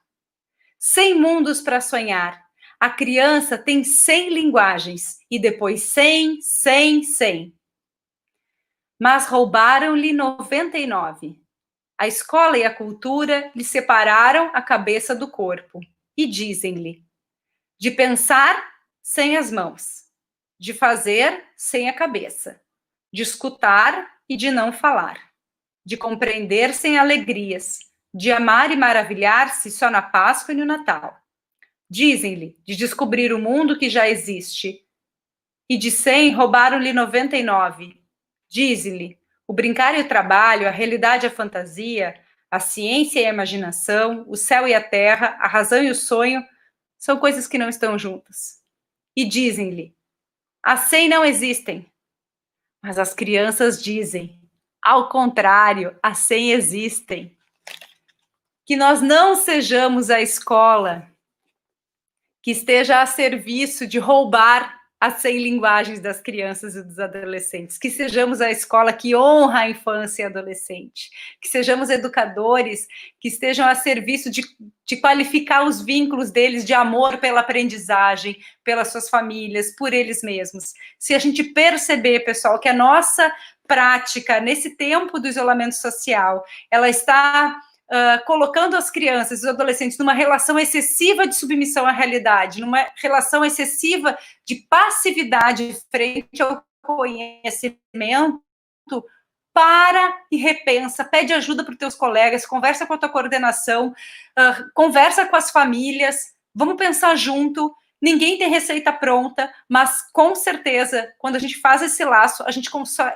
100 mundos para sonhar. A criança tem 100 linguagens e depois 100, 100, 100. Mas roubaram-lhe 99. A escola e a cultura lhe separaram a cabeça do corpo e dizem-lhe: de pensar sem as mãos, de fazer sem a cabeça, de escutar e de não falar, de compreender sem alegrias, de amar e maravilhar-se só na Páscoa e no Natal. Dizem-lhe de descobrir o mundo que já existe, e de 100 roubaram-lhe 99. Dizem-lhe O brincar e o trabalho, a realidade e a fantasia, a ciência e a imaginação, o céu e a terra, a razão e o sonho, são coisas que não estão juntas. E dizem-lhe, assim não existem. Mas as crianças dizem, ao contrário, assim existem. Que nós não sejamos a escola que esteja a serviço de roubar as 100 linguagens das crianças e dos adolescentes, que sejamos a escola que honra a infância e adolescente, que sejamos educadores que estejam a serviço de qualificar os vínculos deles de amor pela aprendizagem, pelas suas famílias, por eles mesmos. Se a gente perceber, pessoal, que a nossa prática nesse tempo do isolamento social, ela está colocando as crianças e os adolescentes numa relação excessiva de submissão à realidade, numa relação excessiva de passividade frente ao conhecimento, para e repensa, pede ajuda para os teus colegas, conversa com a tua coordenação, conversa com as famílias, vamos pensar junto. Ninguém tem receita pronta, mas com certeza, quando a gente faz esse laço, a gente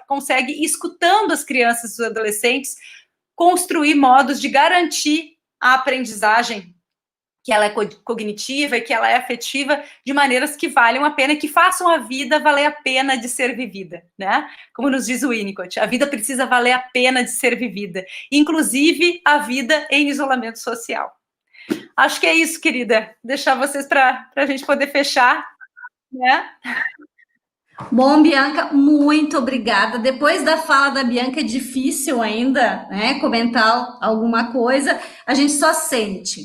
consegue, escutando as crianças e os adolescentes, construir modos de garantir a aprendizagem, que ela é cognitiva e que ela é afetiva, de maneiras que valham a pena, que façam a vida valer a pena de ser vivida, né? Como nos diz o Winnicott, a vida precisa valer a pena de ser vivida, inclusive a vida em isolamento social. Acho que é isso, querida. Deixar vocês para a gente poder fechar, né? Bom, Bianca, muito obrigada. Depois da fala da Bianca, é difícil ainda, né, comentar alguma coisa, a gente só sente.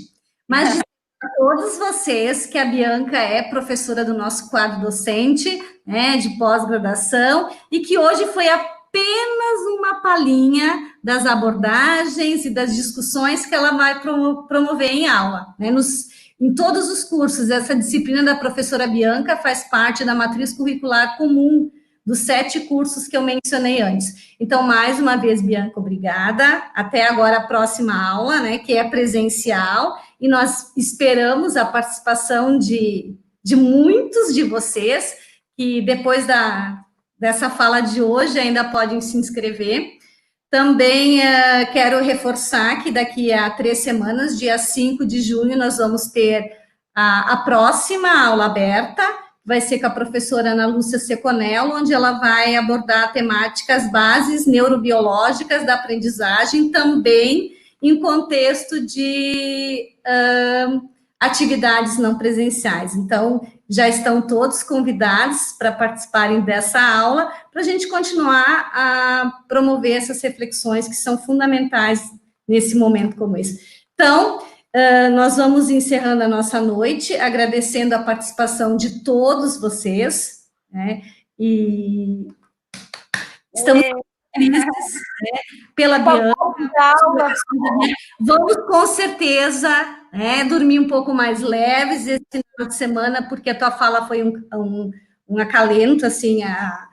Mas dizer a todos vocês que a Bianca é professora do nosso quadro docente, né, de pós-graduação, e que hoje foi apenas uma palhinha das abordagens e das discussões que ela vai promover em aula, né, em todos os cursos. Essa disciplina da professora Bianca faz parte da matriz curricular comum dos 7 cursos que eu mencionei antes. Então, mais uma vez, Bianca, obrigada. Até agora a próxima aula, né, que é presencial, e nós esperamos a participação de muitos de vocês, que depois dessa fala de hoje ainda podem se inscrever. Também quero reforçar que daqui a 3 semanas, dia 5 de junho, nós vamos ter a próxima aula aberta, vai ser com a professora Ana Lúcia Seconello, onde ela vai abordar temáticas bases neurobiológicas da aprendizagem, também em contexto de atividades não presenciais. Então, já estão todos convidados para participarem dessa aula, para a gente continuar a promover essas reflexões que são fundamentais nesse momento como esse. Então, nós vamos encerrando a nossa noite, agradecendo a participação de todos vocês, né, e estamos felizes, né, pela Bianca. Vamos, com certeza, dormir um pouco mais leves esse final de semana, porque a tua fala foi um acalento, assim, a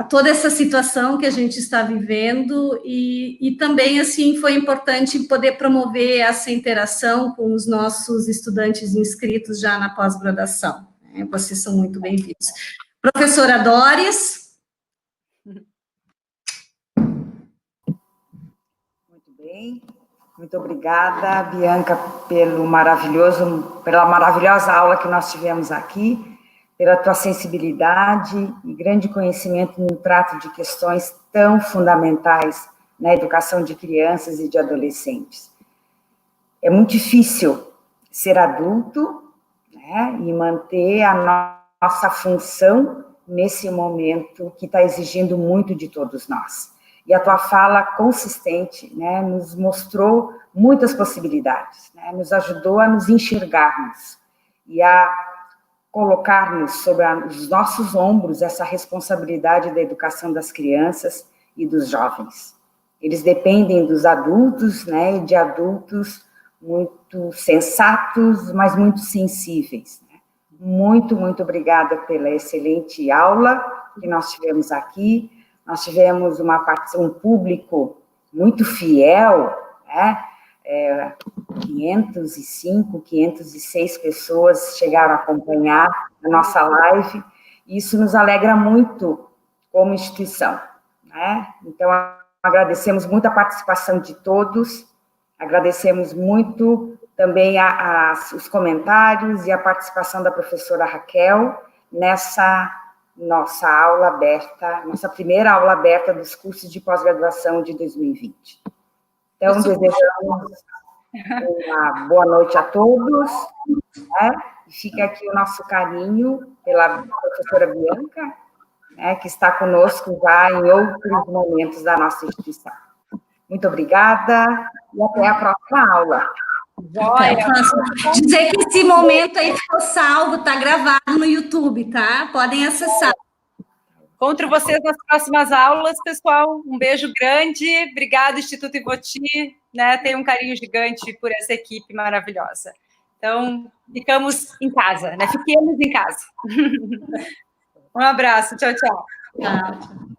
toda essa situação que a gente está vivendo, e também, assim, foi importante poder promover essa interação com os nossos estudantes inscritos já na pós-graduação, né? Vocês são muito bem-vindos. Professora Doris. Muito bem. Muito obrigada, Bianca, pela maravilhosa aula que nós tivemos aqui, pela tua sensibilidade e grande conhecimento no trato de questões tão fundamentais na educação de crianças e de adolescentes. É muito difícil ser adulto, né, e manter a nossa função nesse momento que está exigindo muito de todos nós. E a tua fala consistente, né, nos mostrou muitas possibilidades, né, nos ajudou a nos enxergarmos e a colocarmos sobre os nossos ombros essa responsabilidade da educação das crianças e dos jovens. Eles dependem dos adultos, né, e de adultos muito sensatos, mas muito sensíveis, né. Muito, muito obrigada pela excelente aula que nós tivemos aqui. Nós tivemos um público muito fiel, né? 505, 506 pessoas chegaram a acompanhar a nossa live, e isso nos alegra muito como instituição, né? né? Então, agradecemos muito a participação de todos, agradecemos muito também os comentários e a participação da professora Raquel nessa nossa aula aberta, nossa primeira aula aberta dos cursos de pós-graduação de 2020. Então, desejamos uma boa noite a todos, né? E fica aqui o nosso carinho pela professora Bianca, né, que está conosco já em outros momentos da nossa instituição. Muito obrigada e até a próxima aula. Dizer que esse momento aí ficou salvo, está gravado no YouTube, tá? Podem acessar. Encontro vocês nas próximas aulas, pessoal. Um beijo grande. Obrigada, Instituto Ivoti. Né? Tenho um carinho gigante por essa equipe maravilhosa. Então, ficamos em casa, né? Fiquemos em casa. Um abraço. Tchau, tchau. Tchau.